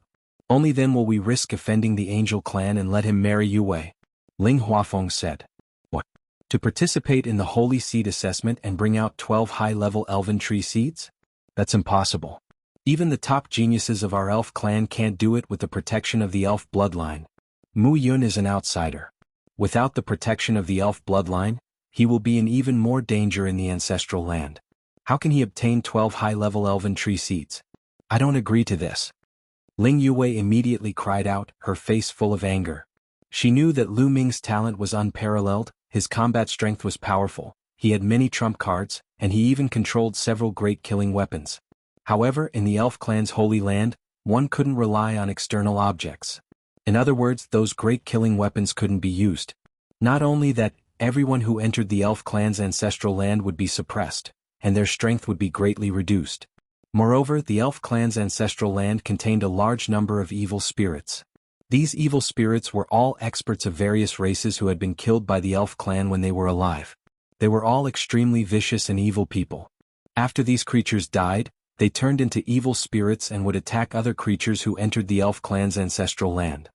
[SPEAKER 1] Only then will we risk offending the angel clan and let him marry Yue. Ling Huafeng said. What? To participate in the Holy Seed assessment and bring out 12 high-level elven tree seeds? That's impossible. Even the top geniuses of our elf clan can't do it with the protection of the elf bloodline. Mu Yun is an outsider. Without the protection of the elf bloodline, he will be in even more danger in the ancestral land. How can he obtain 12 high-level elven tree seeds? I don't agree to this. Ling Yue immediately cried out, her face full of anger. She knew that Lu Ming's talent was unparalleled, his combat strength was powerful, he had many trump cards, and he even controlled several great killing weapons. However, in the elf clan's holy land, one couldn't rely on external objects. In other words, those great killing weapons couldn't be used. Not only that, everyone who entered the elf clan's ancestral land would be suppressed, and their strength would be greatly reduced. Moreover, the elf clan's ancestral land contained a large number of evil spirits. These evil spirits were all experts of various races who had been killed by the elf clan when they were alive. They were all extremely vicious and evil people. After these creatures died, they turned into evil spirits and would attack other creatures who entered the elf clan's ancestral land.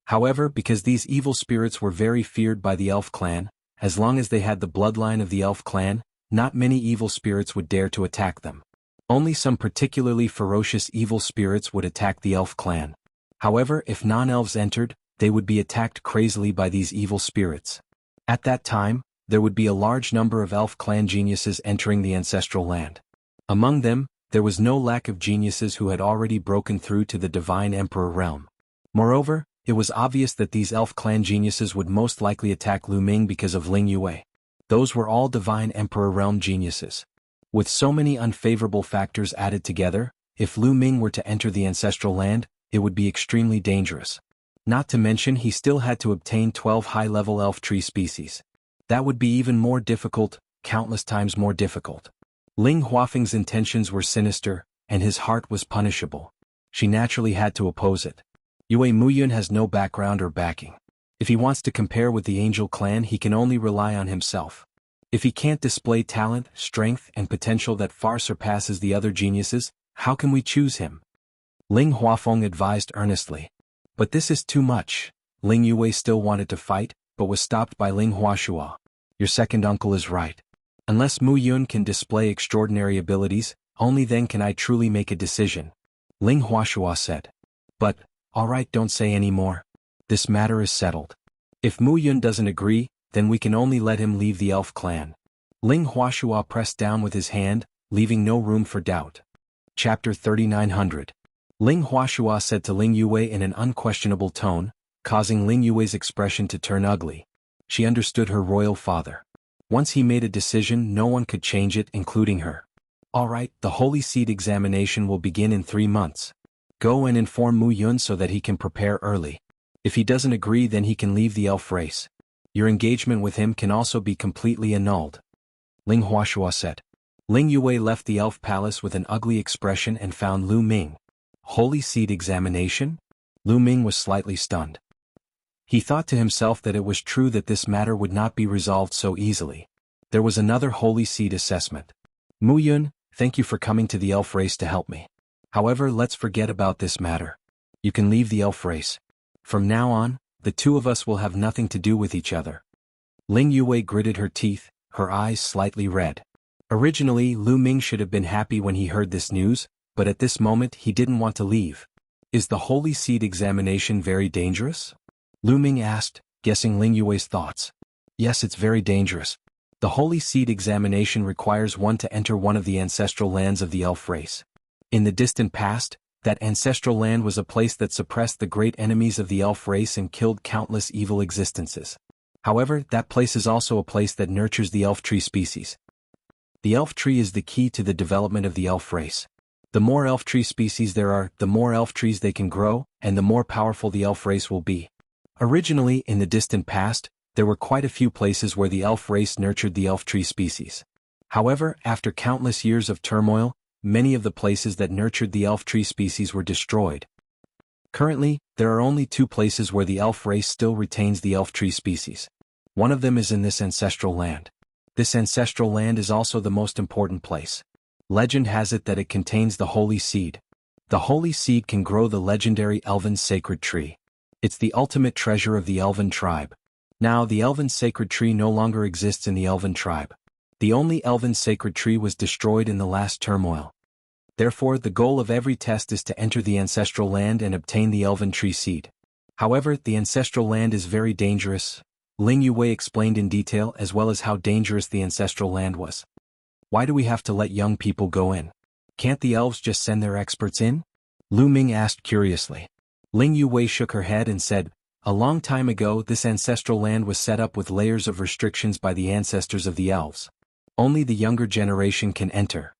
[SPEAKER 1] However, because these evil spirits were very feared by the elf clan, as long as they had the bloodline of the elf clan, not many evil spirits would dare to attack them. Only some particularly ferocious evil spirits would attack the elf clan. However, if non-elves entered, they would be attacked crazily by these evil spirits. At that time, there would be a large number of elf clan geniuses entering the ancestral land. Among them, there was no lack of geniuses who had already broken through to the Divine Emperor realm. Moreover, it was obvious that these elf clan geniuses would most likely attack Lu Ming because of Ling Yue. Those were all Divine Emperor realm geniuses. With so many unfavorable factors added together, if Lu Ming were to enter the ancestral land, it would be extremely dangerous. Not to mention he still had to obtain 12 high-level elf tree species. That would be even more difficult, countless times more difficult. Ling Huafeng's intentions were sinister, and his heart was punishable. She naturally had to oppose it. Yue Muyun has no background or backing. If he wants to compare with the Angel clan, he can only rely on himself. If he can't display talent, strength, and potential that far surpasses the other geniuses, how can we choose him? Ling Huafeng advised earnestly. But this is too much. Ling Yue still wanted to fight, but was stopped by Ling Huashua. Your second uncle is right. Unless Mu Yun can display extraordinary abilities, only then can I truly make a decision. Ling Huashua said. But, alright, don't say any more. This matter is settled. If Mu Yun doesn't agree, then we can only let him leave the elf clan. Ling Huashua pressed down with his hand, leaving no room for doubt. Chapter 3900. Ling Huashua said to Ling Yue in an unquestionable tone, causing Ling Yue's expression to turn ugly. She understood her royal father. Once he made a decision, no one could change it, including her. Alright, the Holy Seed examination will begin in 3 months. Go and inform Mu Yun so that he can prepare early. If he doesn't agree, then he can leave the elf race. Your engagement with him can also be completely annulled. Ling Huashua said. Ling Yue left the elf palace with an ugly expression and found Lu Ming. Holy Seed examination? Lu Ming was slightly stunned. He thought to himself that it was true that this matter would not be resolved so easily. There was another Holy Seed assessment. Mu Yun, thank you for coming to the elf race to help me. However, let's forget about this matter. You can leave the elf race. From now on, the two of us will have nothing to do with each other. Ling Yue gritted her teeth, her eyes slightly red. Originally, Lu Ming should have been happy when he heard this news, but at this moment he didn't want to leave. Is the Holy Seed examination very dangerous? Lu Ming asked, guessing Ling Yue's thoughts. Yes, it's very dangerous. The Holy Seed examination requires one to enter one of the ancestral lands of the elf race. In the distant past, that ancestral land was a place that suppressed the great enemies of the elf race and killed countless evil existences. However, that place is also a place that nurtures the elf tree species. The elf tree is the key to the development of the elf race. The more elf tree species there are, the more elf trees they can grow, and the more powerful the elf race will be. Originally, in the distant past, there were quite a few places where the elf race nurtured the elf tree species. However, after countless years of turmoil, many of the places that nurtured the elf tree species were destroyed. Currently, there are only 2 places where the elf race still retains the elf tree species. One of them is in this ancestral land. This ancestral land is also the most important place. Legend has it that it contains the Holy Seed. The Holy Seed can grow the legendary Elven Sacred Tree. It's the ultimate treasure of the Elven tribe. Now, the Elven Sacred Tree no longer exists in the Elven tribe. The only Elven Sacred Tree was destroyed in the last turmoil. Therefore, the goal of every test is to enter the ancestral land and obtain the Elven Tree Seed. However, the ancestral land is very dangerous. Ling Yue explained in detail as well as how dangerous the ancestral land was. Why do we have to let young people go in? Can't the elves just send their experts in? Lu Ming asked curiously. Ling Yue shook her head and said, a long time ago this ancestral land was set up with layers of restrictions by the ancestors of the elves. Only the younger generation can enter.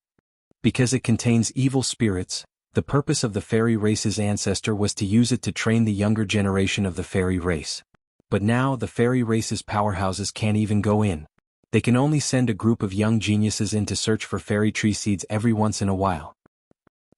[SPEAKER 1] Because it contains evil spirits, the purpose of the fairy race's ancestor was to use it to train the younger generation of the fairy race. But now the fairy race's powerhouses can't even go in. They can only send a group of young geniuses in to search for fairy tree seeds every once in a while.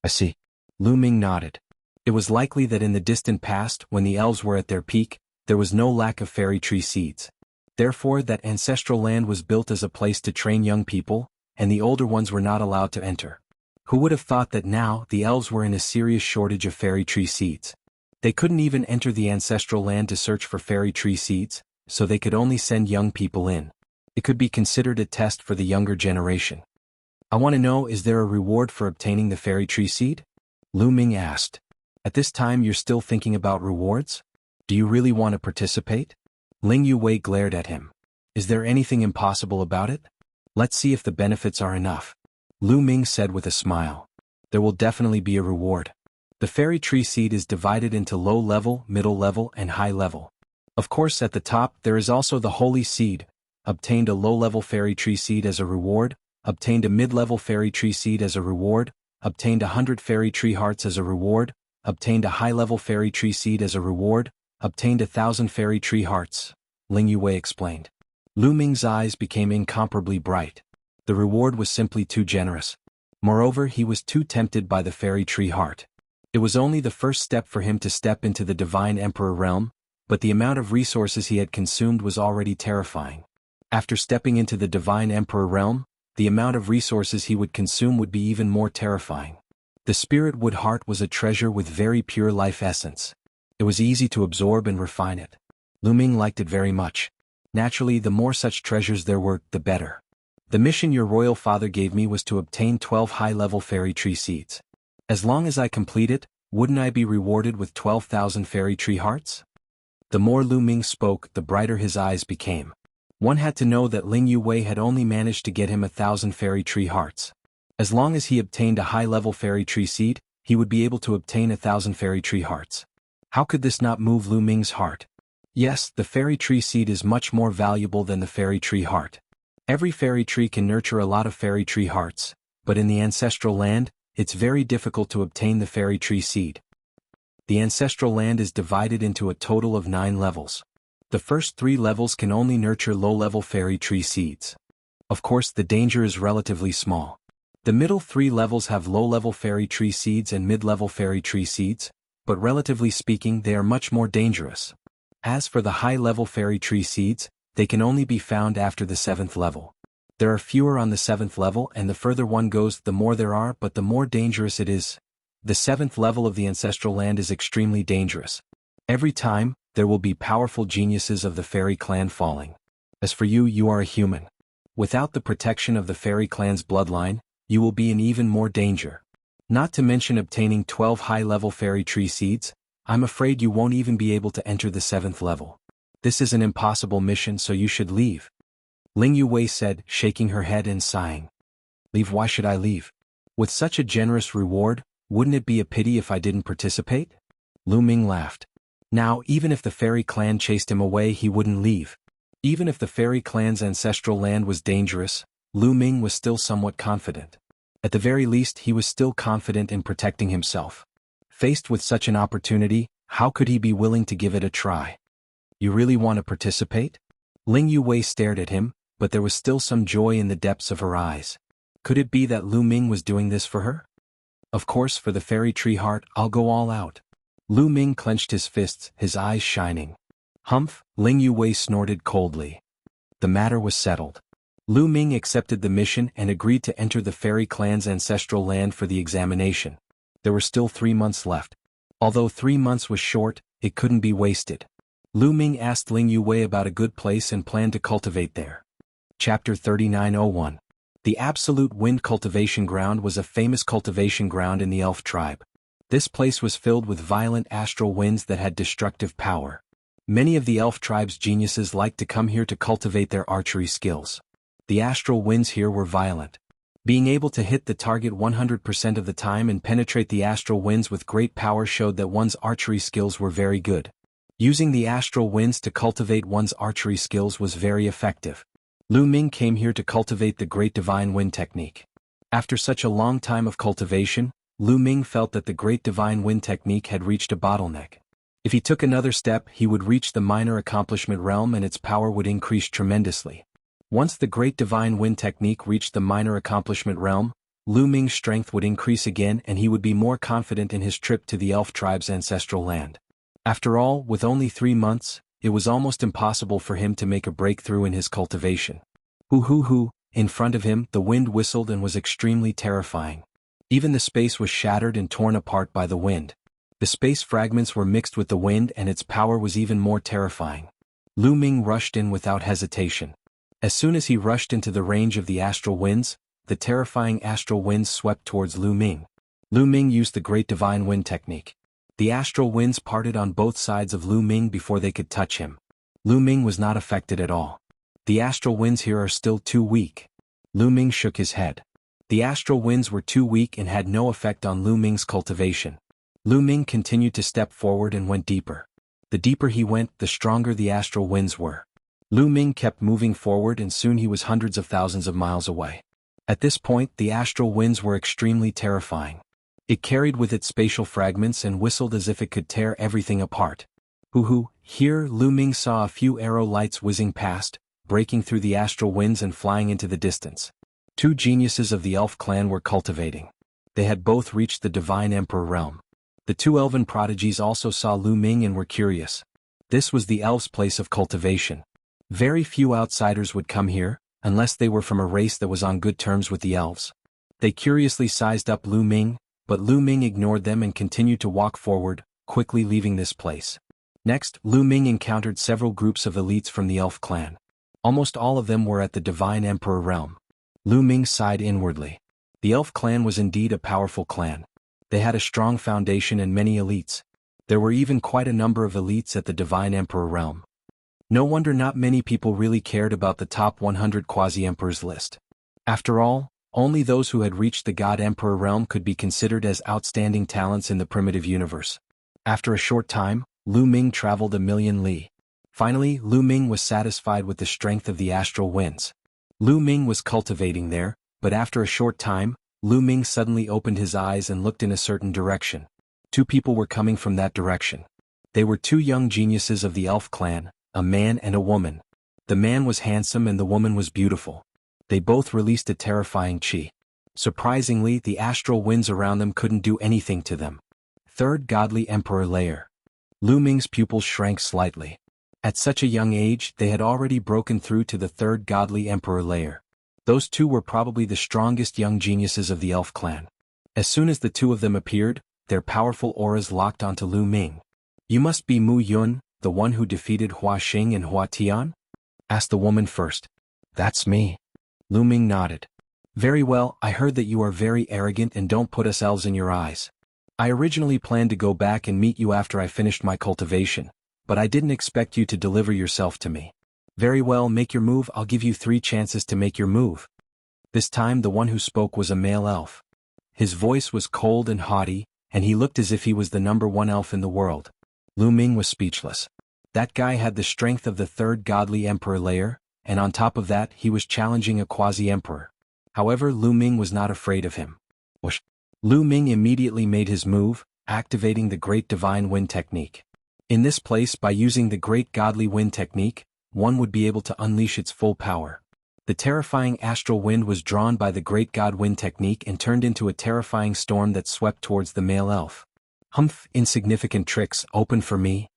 [SPEAKER 1] I see. Lu Ming nodded. It was likely that in the distant past, when the elves were at their peak, there was no lack of fairy tree seeds. Therefore, that ancestral land was built as a place to train young people, and the older ones were not allowed to enter. Who would have thought that now the elves were in a serious shortage of fairy tree seeds? They couldn't even enter the ancestral land to search for fairy tree seeds, so they could only send young people in. It could be considered a test for the younger generation. I want to know, is there a reward for obtaining the fairy tree seed? Lu Ming asked. At this time you're still thinking about rewards? Do you really want to participate? Ling Yuwei glared at him. Is there anything impossible about it? Let's see if the benefits are enough. Lu Ming said with a smile. There will definitely be a reward. The fairy tree seed is divided into low level, middle level, and high level. Of course, at the top there is also the holy seed. Obtained a low-level fairy tree seed as a reward, obtained a mid-level fairy tree seed as a reward, obtained 100 fairy tree hearts as a reward, obtained a high-level fairy tree seed as a reward, obtained 1,000 fairy tree hearts, Ling Yuwei explained. Lu Ming's eyes became incomparably bright. The reward was simply too generous. Moreover, he was too tempted by the fairy tree heart. It was only the first step for him to step into the Divine Emperor realm, but the amount of resources he had consumed was already terrifying. After stepping into the Divine Emperor realm, the amount of resources he would consume would be even more terrifying. The Spirit Wood Heart was a treasure with very pure life essence. It was easy to absorb and refine it. Lu Ming liked it very much. Naturally, the more such treasures there were, the better. The mission your royal father gave me was to obtain 12 high-level fairy tree seeds. As long as I complete it, wouldn't I be rewarded with 12,000 fairy tree hearts? The more Lu Ming spoke, the brighter his eyes became. One had to know that Ling Yuwei had only managed to get him 1,000 fairy tree hearts. As long as he obtained a high-level fairy tree seed, he would be able to obtain 1,000 fairy tree hearts. How could this not move Lu Ming's heart? Yes, the fairy tree seed is much more valuable than the fairy tree heart. Every fairy tree can nurture a lot of fairy tree hearts, but in the ancestral land, it's very difficult to obtain the fairy tree seed. The ancestral land is divided into a total of 9 levels. The first 3 levels can only nurture low-level fairy tree seeds. Of course, the danger is relatively small. The middle 3 levels have low-level fairy tree seeds and mid-level fairy tree seeds, but relatively speaking they are much more dangerous. As for the high-level fairy tree seeds, they can only be found after the 7th level. There are fewer on the 7th level, and the further one goes the more there are, but the more dangerous it is. The 7th level of the ancestral land is extremely dangerous. Every time, there will be powerful geniuses of the fairy clan falling. As for you, you are a human. Without the protection of the fairy clan's bloodline, you will be in even more danger. Not to mention obtaining 12 high-level fairy tree seeds, I'm afraid you won't even be able to enter the 7th level. This is an impossible mission, so you should leave. Ling Yuwei said, shaking her head and sighing. Leave? Why should I leave? With such a generous reward, wouldn't it be a pity if I didn't participate? Lu Ming laughed. Now, even if the fairy clan chased him away, he wouldn't leave. Even if the fairy clan's ancestral land was dangerous, Lu Ming was still somewhat confident. At the very least, he was still confident in protecting himself. Faced with such an opportunity, how could he be willing to give it a try? You really want to participate? Ling Yuwei stared at him, but there was still some joy in the depths of her eyes. Could it be that Lu Ming was doing this for her? Of course, for the fairy tree heart, I'll go all out. Lu Ming clenched his fists, his eyes shining. Humph, Ling Yuwei snorted coldly. The matter was settled. Lu Ming accepted the mission and agreed to enter the fairy clan's ancestral land for the examination. There were still 3 months left. Although 3 months was short, it couldn't be wasted. Lu Ming asked Ling Yuwei about a good place and planned to cultivate there. Chapter 3901. The Absolute Wind Cultivation Ground was a famous cultivation ground in the elf tribe. This place was filled with violent astral winds that had destructive power. Many of the elf tribe's geniuses liked to come here to cultivate their archery skills. The astral winds here were violent. Being able to hit the target 100% of the time and penetrate the astral winds with great power showed that one's archery skills were very good. Using the astral winds to cultivate one's archery skills was very effective. Lu Ming came here to cultivate the Great Divine Wind technique. After such a long time of cultivation, Lu Ming felt that the Great Divine Wind technique had reached a bottleneck. If he took another step, he would reach the minor accomplishment realm and its power would increase tremendously. Once the Great Divine Wind technique reached the minor accomplishment realm, Lu Ming's strength would increase again and he would be more confident in his trip to the elf tribe's ancestral land. After all, with only 3 months, it was almost impossible for him to make a breakthrough in his cultivation. Hoo! In front of him, the wind whistled and was extremely terrifying. Even the space was shattered and torn apart by the wind. The space fragments were mixed with the wind and its power was even more terrifying. Lu Ming rushed in without hesitation. As soon as he rushed into the range of the astral winds, the terrifying astral winds swept towards Lu Ming. Lu Ming used the Great Divine Wind technique. The astral winds parted on both sides of Lu Ming before they could touch him. Lu Ming was not affected at all. The astral winds here are still too weak. Lu Ming shook his head. The astral winds were too weak and had no effect on Lu Ming's cultivation. Lu Ming continued to step forward and went deeper. The deeper he went, the stronger the astral winds were. Lu Ming kept moving forward and soon he was hundreds of thousands of miles away. At this point, the astral winds were extremely terrifying. It carried with it spatial fragments and whistled as if it could tear everything apart. Hoo-hoo! Here, Lu Ming saw a few arrow lights whizzing past, breaking through the astral winds and flying into the distance. Two geniuses of the elf clan were cultivating. They had both reached the Divine Emperor realm. The two elven prodigies also saw Lu Ming and were curious. This was the elves' place of cultivation. Very few outsiders would come here, unless they were from a race that was on good terms with the elves. They curiously sized up Lu Ming, but Lu Ming ignored them and continued to walk forward, quickly leaving this place. Next, Lu Ming encountered several groups of elites from the elf clan. Almost all of them were at the Divine Emperor realm. Lu Ming sighed inwardly. The elf clan was indeed a powerful clan. They had a strong foundation and many elites. There were even quite a number of elites at the Divine Emperor realm. No wonder not many people really cared about the top 100 quasi-emperors list. After all, only those who had reached the God Emperor realm could be considered as outstanding talents in the primitive universe. After a short time, Lu Ming traveled 1,000,000 li. Finally, Lu Ming was satisfied with the strength of the astral winds. Lu Ming was cultivating there, but after a short time, Lu Ming suddenly opened his eyes and looked in a certain direction. Two people were coming from that direction. They were two young geniuses of the elf clan, a man and a woman. The man was handsome and the woman was beautiful. They both released a terrifying chi. Surprisingly, the astral winds around them couldn't do anything to them. Third Godly Emperor Layer. Lu Ming's pupils shrank slightly. At such a young age, they had already broken through to the Third Godly Emperor Layer. Those two were probably the strongest young geniuses of the elf clan. As soon as the two of them appeared, their powerful auras locked onto Lu Ming. "You must be Mu Yun, the one who defeated Hua Xing and Hua Tian?" asked the woman first. "That's me." Lu Ming nodded. "Very well, I heard that you are very arrogant and don't put us elves in your eyes. I originally planned to go back and meet you after I finished my cultivation, but I didn't expect you to deliver yourself to me. Very well, make your move. I'll give you 3 chances to make your move." This time the one who spoke was a male elf. His voice was cold and haughty, and he looked as if he was the #1 elf in the world. Lu Ming was speechless. That guy had the strength of the Third Godly Emperor Layer, and on top of that he was challenging a quasi-emperor. However, Lu Ming was not afraid of him. Whoosh! Lu Ming immediately made his move, activating the Great Divine Wind technique. In this place, by using the Great Godly Wind technique, one would be able to unleash its full power. The terrifying astral wind was drawn by the Great God Wind technique and turned into a terrifying storm that swept towards the male elf. "Humph, insignificant tricks, open for me."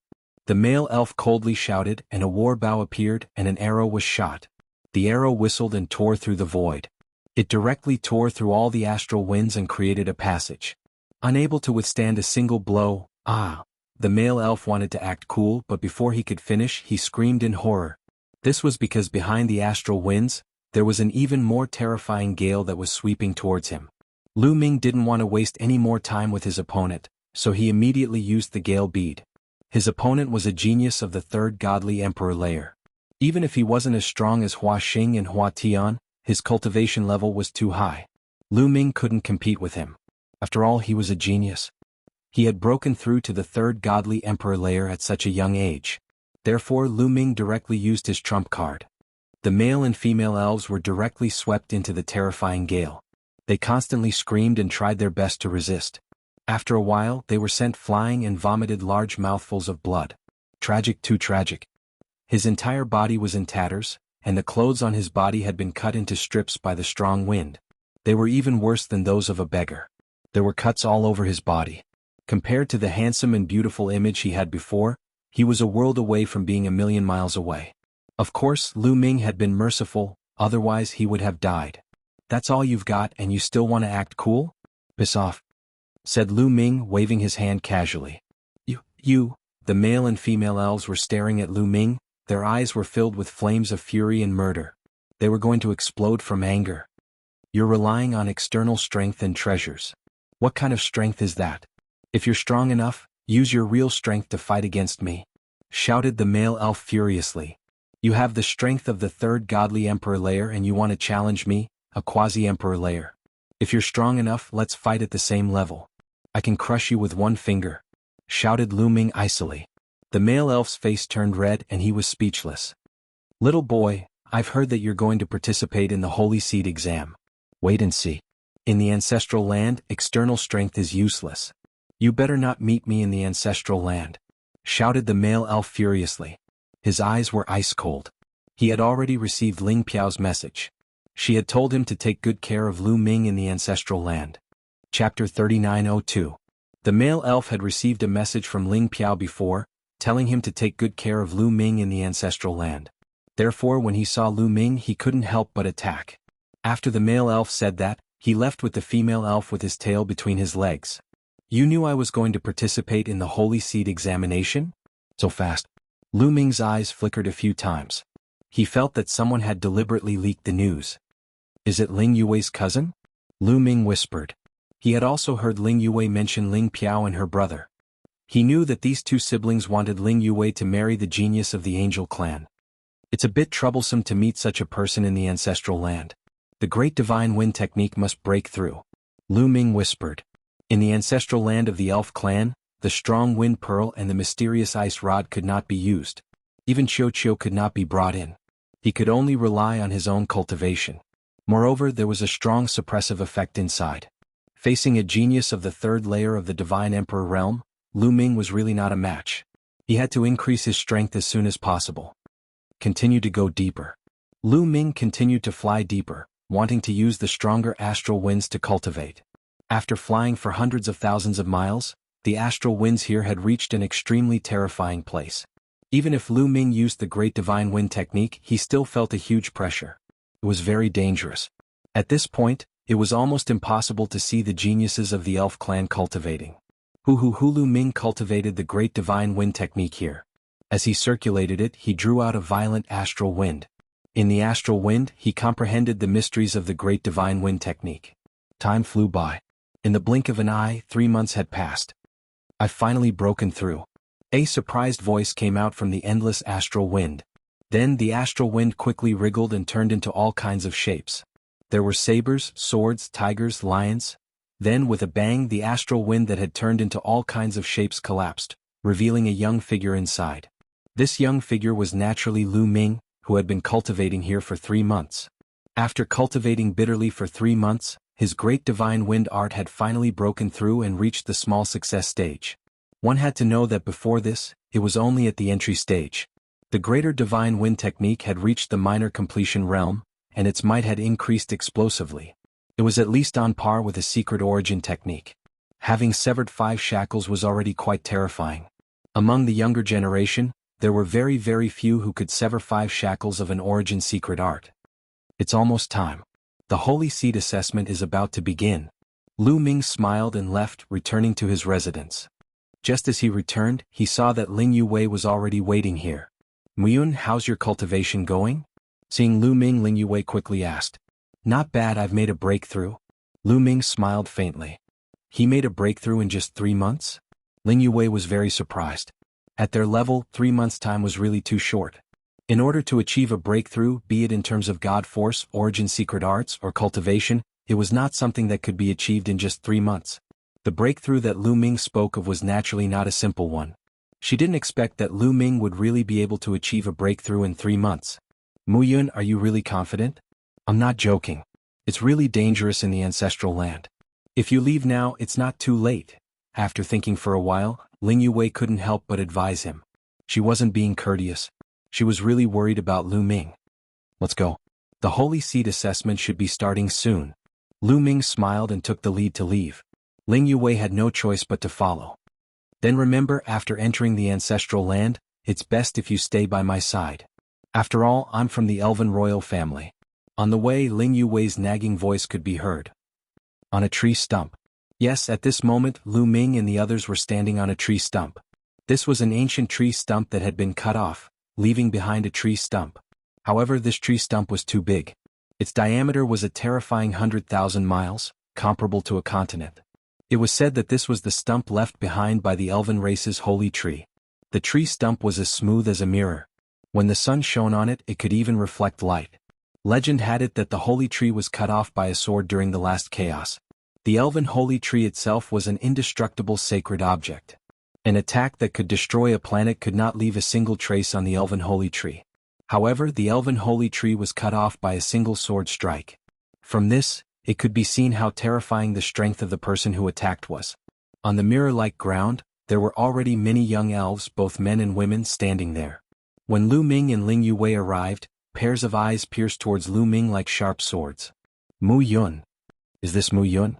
[SPEAKER 1] The male elf coldly shouted, and a war bow appeared and an arrow was shot. The arrow whistled and tore through the void. It directly tore through all the astral winds and created a passage. Unable to withstand a single blow, the male elf wanted to act cool, but before he could finish, he screamed in horror. This was because behind the astral winds, there was an even more terrifying gale that was sweeping towards him. Lu Ming didn't want to waste any more time with his opponent, so he immediately used the gale bead. His opponent was a genius of the Third Godly Emperor Layer. Even if he wasn't as strong as Hua Xing and Hua Tian, his cultivation level was too high. Lu Ming couldn't compete with him. After all, he was a genius. He had broken through to the Third Godly Emperor Layer at such a young age. Therefore, Lu Ming directly used his trump card. The male and female elves were directly swept into the terrifying gale. They constantly screamed and tried their best to resist. After a while, they were sent flying and vomited large mouthfuls of blood. Tragic, too tragic. His entire body was in tatters, and the clothes on his body had been cut into strips by the strong wind. They were even worse than those of a beggar. There were cuts all over his body. Compared to the handsome and beautiful image he had before, he was a world away from being 1,000,000 miles away. Of course, Lu Ming had been merciful, otherwise he would have died. "That's all you've got and you still want to act cool? Piss off," said Lu Ming, waving his hand casually. You, the male and female elves were staring at Lu Ming, their eyes were filled with flames of fury and murder. They were going to explode from anger. You're relying on external strength and treasures. What kind of strength is that? If you're strong enough, use your real strength to fight against me," shouted the male elf furiously. "You have the strength of the third godly emperor layer and you want to challenge me, a quasi-emperor layer? If you're strong enough, let's fight at the same level. I can crush you with one finger," shouted Lu Ming icily. The male elf's face turned red and he was speechless. "Little boy, I've heard that you're going to participate in the Holy Seed exam. Wait and see. In the ancestral land, external strength is useless. You better not meet me in the ancestral land," shouted the male elf furiously. His eyes were ice cold. He had already received Ling Piao's message. She had told him to take good care of Lu Ming in the ancestral land. Chapter 3902. The male elf had received a message from Ling Piao before, telling him to take good care of Lu Ming in the ancestral land. Therefore when he saw Lu Ming he couldn't help but attack. After the male elf said that, he left with the female elf with his tail between his legs. "You knew I was going to participate in the Holy Seed examination? So fast?" Lu Ming's eyes flickered a few times. He felt that someone had deliberately leaked the news. "Is it Ling Yue's cousin?" Lu Ming whispered. He had also heard Ling Yue mention Ling Piao and her brother. He knew that these two siblings wanted Ling Yue to marry the genius of the Angel clan. It's a bit troublesome to meet such a person in the ancestral land. The great divine wind technique must break through. Lu Ming whispered. In the ancestral land of the elf clan, the strong wind pearl and the mysterious ice rod could not be used. Even Qiu could not be brought in. He could only rely on his own cultivation. Moreover, there was a strong suppressive effect inside. Facing a genius of the third layer of the Divine Emperor realm, Lu Ming was really not a match. He had to increase his strength as soon as possible. Continue to go deeper. Lu Ming continued to fly deeper, wanting to use the stronger astral winds to cultivate. After flying for hundreds of thousands of miles, the astral winds here had reached an extremely terrifying place. Even if Lu Ming used the Great Divine Wind technique, he still felt a huge pressure. It was very dangerous. At this point, it was almost impossible to see the geniuses of the elf clan cultivating. Lu Ming cultivated the Great Divine Wind technique here. As he circulated it, he drew out a violent astral wind. In the astral wind, he comprehended the mysteries of the Great Divine Wind technique. Time flew by. In the blink of an eye, 3 months had passed. "I've finally broken through." A surprised voice came out from the endless astral wind. Then the astral wind quickly wriggled and turned into all kinds of shapes. There were sabers, swords, tigers, lions. Then with a bang the astral wind that had turned into all kinds of shapes collapsed, revealing a young figure inside. This young figure was naturally Lu Ming, who had been cultivating here for 3 months. After cultivating bitterly for 3 months, his great divine wind art had finally broken through and reached the small success stage. One had to know that before this, it was only at the entry stage. The greater divine wind technique had reached the minor completion realm, and its might had increased explosively. It was at least on par with a secret origin technique. Having severed 5 shackles was already quite terrifying. Among the younger generation, there were very, very few who could sever 5 shackles of an origin secret art. It's almost time. The Holy Seed assessment is about to begin. Lu Ming smiled and left, returning to his residence. Just as he returned, he saw that Ling Yue was already waiting here. "Muyun, how's your cultivation going?" Seeing Lu Ming, Ling Yue quickly asked. "Not bad, I've made a breakthrough." Lu Ming smiled faintly. He made a breakthrough in just 3 months? Ling Yue was very surprised. At their level, 3 months' time was really too short. In order to achieve a breakthrough, be it in terms of God Force, Origin Secret Arts, or cultivation, it was not something that could be achieved in just 3 months. The breakthrough that Lu Ming spoke of was naturally not a simple one. She didn't expect that Lu Ming would really be able to achieve a breakthrough in 3 months. "Muyun, are you really confident?" "I'm not joking. It's really dangerous in the ancestral land. If you leave now, it's not too late." After thinking for a while, Ling Yue couldn't help but advise him. She wasn't being courteous. She was really worried about Lu Ming. "Let's go. The Holy Seed assessment should be starting soon." Lu Ming smiled and took the lead to leave. Ling Yue had no choice but to follow. "Then remember, after entering the ancestral land, it's best if you stay by my side. After all, I'm from the Elven royal family." On the way, Ling Yue's nagging voice could be heard. On a tree stump. Yes, at this moment, Lu Ming and the others were standing on a tree stump. This was an ancient tree stump that had been cut off, leaving behind a tree stump. However, this tree stump was too big. Its diameter was a terrifying 100,000 miles, comparable to a continent. It was said that this was the stump left behind by the elven race's holy tree. The tree stump was as smooth as a mirror. When the sun shone on it, it could even reflect light. Legend had it that the holy tree was cut off by a sword during the last chaos. The elven holy tree itself was an indestructible sacred object. An attack that could destroy a planet could not leave a single trace on the elven holy tree. However, the elven holy tree was cut off by a single sword strike. From this, it could be seen how terrifying the strength of the person who attacked was. On the mirror-like ground, there were already many young elves, both men and women, standing there. When Lu Ming and Ling Yue arrived, pairs of eyes pierced towards Lu Ming like sharp swords. Mu Yun. Is this Mu Yun?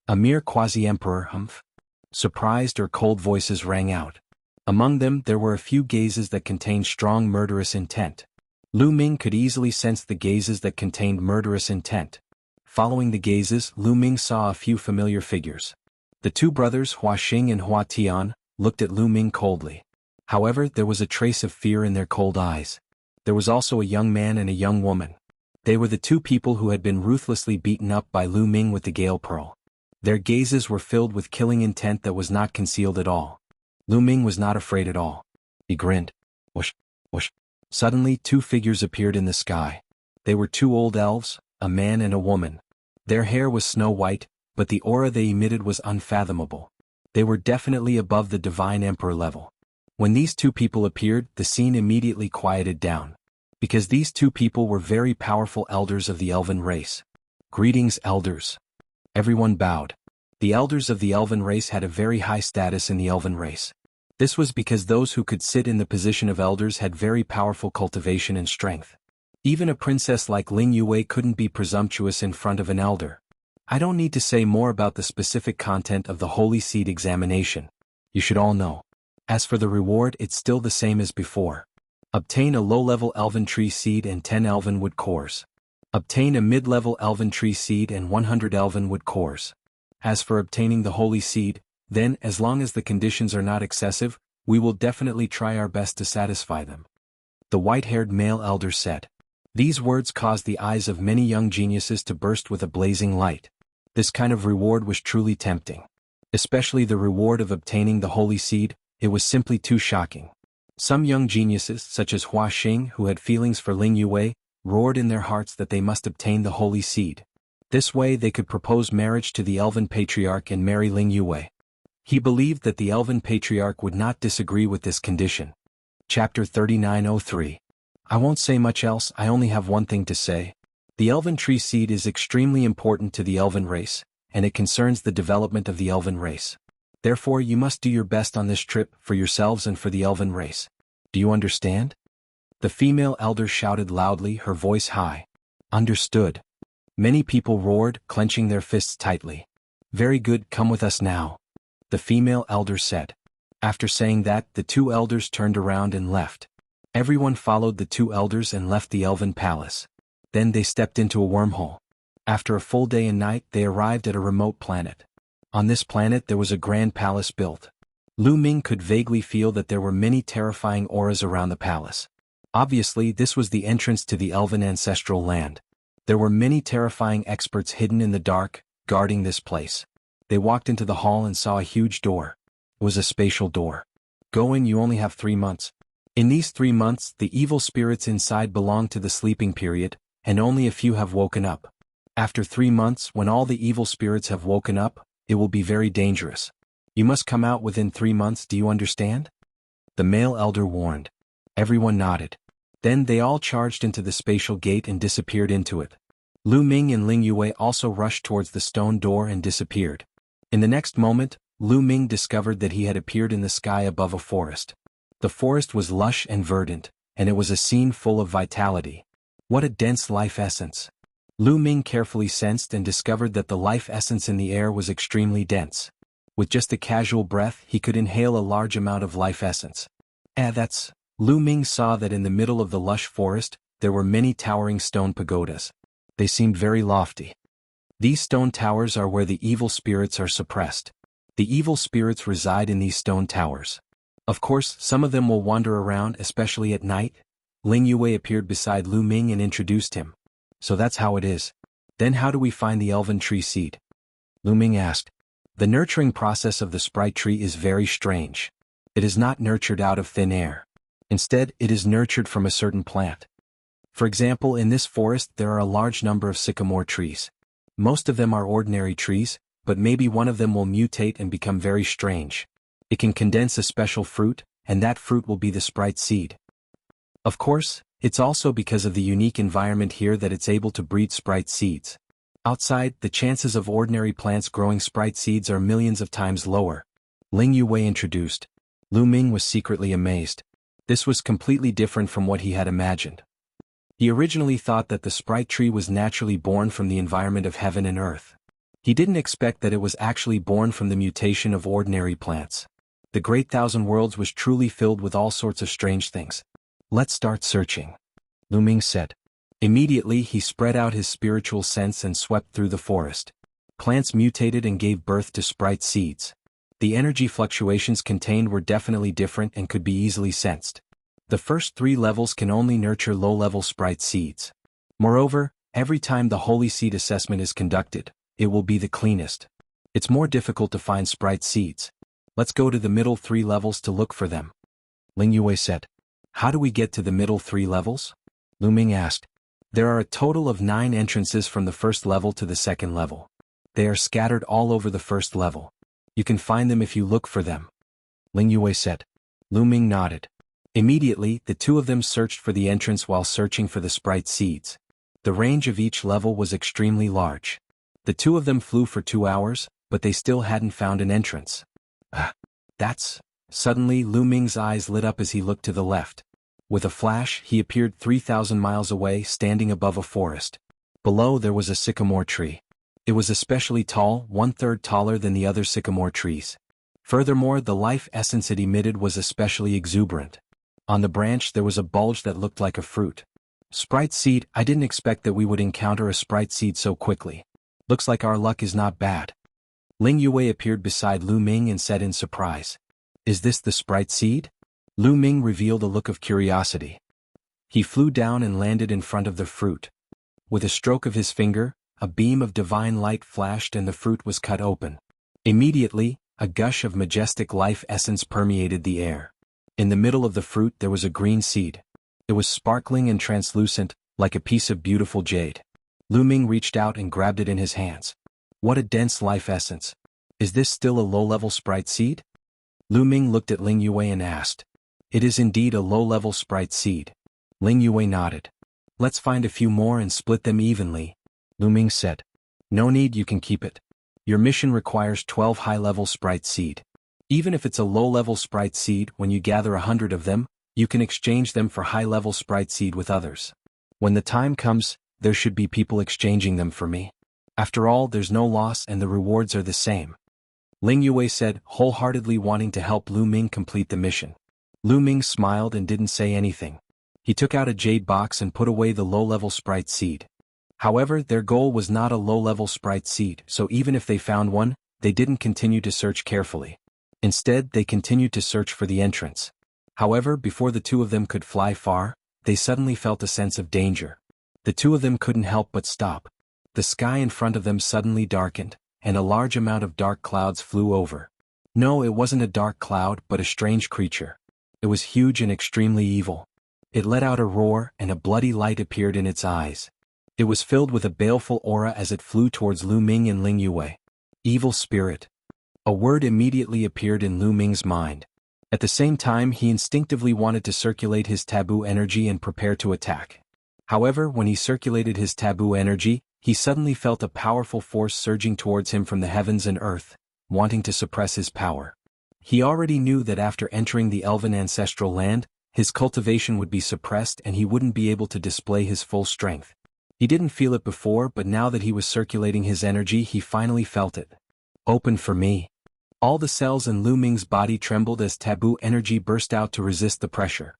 [SPEAKER 1] A mere quasi-emperor, humph? Surprised or cold voices rang out. Among them there were a few gazes that contained strong murderous intent. Lu Ming could easily sense the gazes that contained murderous intent. Following the gazes, Lu Ming saw a few familiar figures. The two brothers Hua Xing and Hua Tian looked at Lu Ming coldly. However, there was a trace of fear in their cold eyes. There was also a young man and a young woman. They were the two people who had been ruthlessly beaten up by Lu Ming with the Gale Pearl. Their gazes were filled with killing intent that was not concealed at all. Lu Ming was not afraid at all. He grinned. Whoosh, whoosh. Suddenly, two figures appeared in the sky. They were two old elves, a man and a woman. Their hair was snow white, but the aura they emitted was unfathomable. They were definitely above the divine emperor level. When these two people appeared, the scene immediately quieted down. Because these two people were very powerful elders of the elven race. Greetings, elders. Everyone bowed. The elders of the elven race had a very high status in the elven race. This was because those who could sit in the position of elders had very powerful cultivation and strength. Even a princess like Ling Yue couldn't be presumptuous in front of an elder. I don't need to say more about the specific content of the Holy Seed examination. You should all know. As for the reward, it's still the same as before. Obtain a low-level elven tree seed and 10 elven wood cores. Obtain a mid-level elven tree seed and 100 elven wood cores. As for obtaining the holy seed, then, as long as the conditions are not excessive, we will definitely try our best to satisfy them. The white-haired male elder said. These words caused the eyes of many young geniuses to burst with a blazing light. This kind of reward was truly tempting. Especially the reward of obtaining the holy seed, it was simply too shocking. Some young geniuses, such as Hua Xing, who had feelings for Ling Yue, roared in their hearts that they must obtain the holy seed. This way they could propose marriage to the elven patriarch and marry Ling Yue. He believed that the elven patriarch would not disagree with this condition. Chapter 3903. I won't say much else, I only have one thing to say. The elven tree seed is extremely important to the elven race, and it concerns the development of the elven race. Therefore you must do your best on this trip, for yourselves and for the elven race. Do you understand? The female elder shouted loudly, her voice high. Understood. Many people roared, clenching their fists tightly. Very good, come with us now. The female elder said. After saying that, the two elders turned around and left. Everyone followed the two elders and left the elven palace. Then they stepped into a wormhole. After a full day and night, they arrived at a remote planet. On this planet there was a grand palace built. Lu Ming could vaguely feel that there were many terrifying auras around the palace. Obviously, this was the entrance to the elven ancestral land. There were many terrifying experts hidden in the dark, guarding this place. They walked into the hall and saw a huge door. It was a spatial door. Go in, you only have 3 months. In these 3 months, the evil spirits inside belong to the sleeping period, and only a few have woken up. After 3 months, when all the evil spirits have woken up, it will be very dangerous. You must come out within 3 months, do you understand? The male elder warned. Everyone nodded. Then they all charged into the spatial gate and disappeared into it. Lu Ming and Ling Yue also rushed towards the stone door and disappeared. In the next moment, Lu Ming discovered that he had appeared in the sky above a forest. The forest was lush and verdant, and it was a scene full of vitality. What a dense life essence. Lu Ming carefully sensed and discovered that the life essence in the air was extremely dense. With just a casual breath, he could inhale a large amount of life essence. Lu Ming saw that in the middle of the lush forest, there were many towering stone pagodas. They seemed very lofty. These stone towers are where the evil spirits are suppressed. The evil spirits reside in these stone towers. Of course, some of them will wander around, especially at night. Ling Yue appeared beside Lu Ming and introduced him. So that's how it is. Then how do we find the elven tree seed? Lu Ming asked. The nurturing process of the sprite tree is very strange. It is not nurtured out of thin air. Instead, it is nurtured from a certain plant. For example, in this forest there are a large number of sycamore trees. Most of them are ordinary trees, but maybe one of them will mutate and become very strange. It can condense a special fruit, and that fruit will be the sprite seed. Of course, it's also because of the unique environment here that it's able to breed sprite seeds. Outside, the chances of ordinary plants growing sprite seeds are millions of times lower. Ling Yue introduced. Lu Ming was secretly amazed. This was completely different from what he had imagined. He originally thought that the sprite tree was naturally born from the environment of heaven and earth. He didn't expect that it was actually born from the mutation of ordinary plants. The Great Thousand Worlds was truly filled with all sorts of strange things. Let's start searching, Lu Ming said. Immediately he spread out his spiritual sense and swept through the forest. Plants mutated and gave birth to sprite seeds. The energy fluctuations contained were definitely different and could be easily sensed. The first 3 levels can only nurture low-level sprite seeds. Moreover, every time the holy seed assessment is conducted, it will be the cleanest. It's more difficult to find sprite seeds. Let's go to the middle 3 levels to look for them, Ling Yue said. How do we get to the middle 3 levels? Lu Ming asked. There are a total of 9 entrances from the first level to the second level. They are scattered all over the first level. You can find them if you look for them, Ling Yue said. Lu Ming nodded. Immediately, the two of them searched for the entrance while searching for the sprite seeds. The range of each level was extremely large. The two of them flew for 2 hours, but they still hadn't found an entrance. Suddenly Lu Ming's eyes lit up as he looked to the left. With a flash, he appeared 3,000 miles away, standing above a forest. Below there was a sycamore tree. It was especially tall, 1/3 taller than the other sycamore trees. Furthermore, the life essence it emitted was especially exuberant. On the branch there was a bulge that looked like a fruit. Sprite seed, I didn't expect that we would encounter a sprite seed so quickly. Looks like our luck is not bad. Ling Yue appeared beside Lu Ming and said in surprise. Is this the sprite seed? Lu Ming revealed a look of curiosity. He flew down and landed in front of the fruit. With a stroke of his finger, a beam of divine light flashed and the fruit was cut open. Immediately, a gush of majestic life essence permeated the air. In the middle of the fruit there was a green seed. It was sparkling and translucent, like a piece of beautiful jade. Lu Ming reached out and grabbed it in his hands. What a dense life essence. Is this still a low-level sprite seed? Lu Ming looked at Ling Yue and asked. It is indeed a low-level sprite seed. Ling Yue nodded. Let's find a few more and split them evenly, Lu Ming said. No need, you can keep it. Your mission requires 12 high-level sprite seed. Even if it's a low-level sprite seed, when you gather 100 of them, you can exchange them for high-level sprite seed with others. When the time comes, there should be people exchanging them for me. After all, there's no loss and the rewards are the same. Ling Yue said, wholeheartedly wanting to help Lu Ming complete the mission. Lu Ming smiled and didn't say anything. He took out a jade box and put away the low-level sprite seed. However, their goal was not a low-level sprite seed, so even if they found one, they didn't continue to search carefully. Instead, they continued to search for the entrance. However, before the two of them could fly far, they suddenly felt a sense of danger. The two of them couldn't help but stop. The sky in front of them suddenly darkened, and a large amount of dark clouds flew over. No, it wasn't a dark cloud, but a strange creature. It was huge and extremely evil. It let out a roar, and a bloody light appeared in its eyes. It was filled with a baleful aura as it flew towards Lu Ming and Ling Yue. Evil spirit. A word immediately appeared in Lu Ming's mind. At the same time, he instinctively wanted to circulate his taboo energy and prepare to attack. However, when he circulated his taboo energy, he suddenly felt a powerful force surging towards him from the heavens and earth, wanting to suppress his power. He already knew that after entering the elven ancestral land, his cultivation would be suppressed and he wouldn't be able to display his full strength. He didn't feel it before, but now that he was circulating his energy, he finally felt it. Open for me. All the cells in Lu Ming's body trembled as taboo energy burst out to resist the pressure.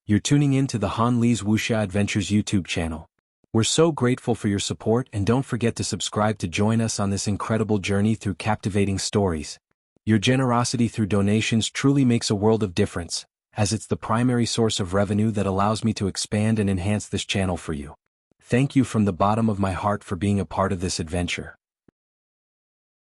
[SPEAKER 1] You're tuning in to the Han Li's Wuxia Adventures YouTube channel. We're so grateful for your support, and don't forget to subscribe to join us on this incredible journey through captivating stories. Your generosity through donations truly makes a world of difference, as it's the primary source of revenue that allows me to expand and enhance this channel for you. Thank you from the bottom of my heart for being a part of this adventure.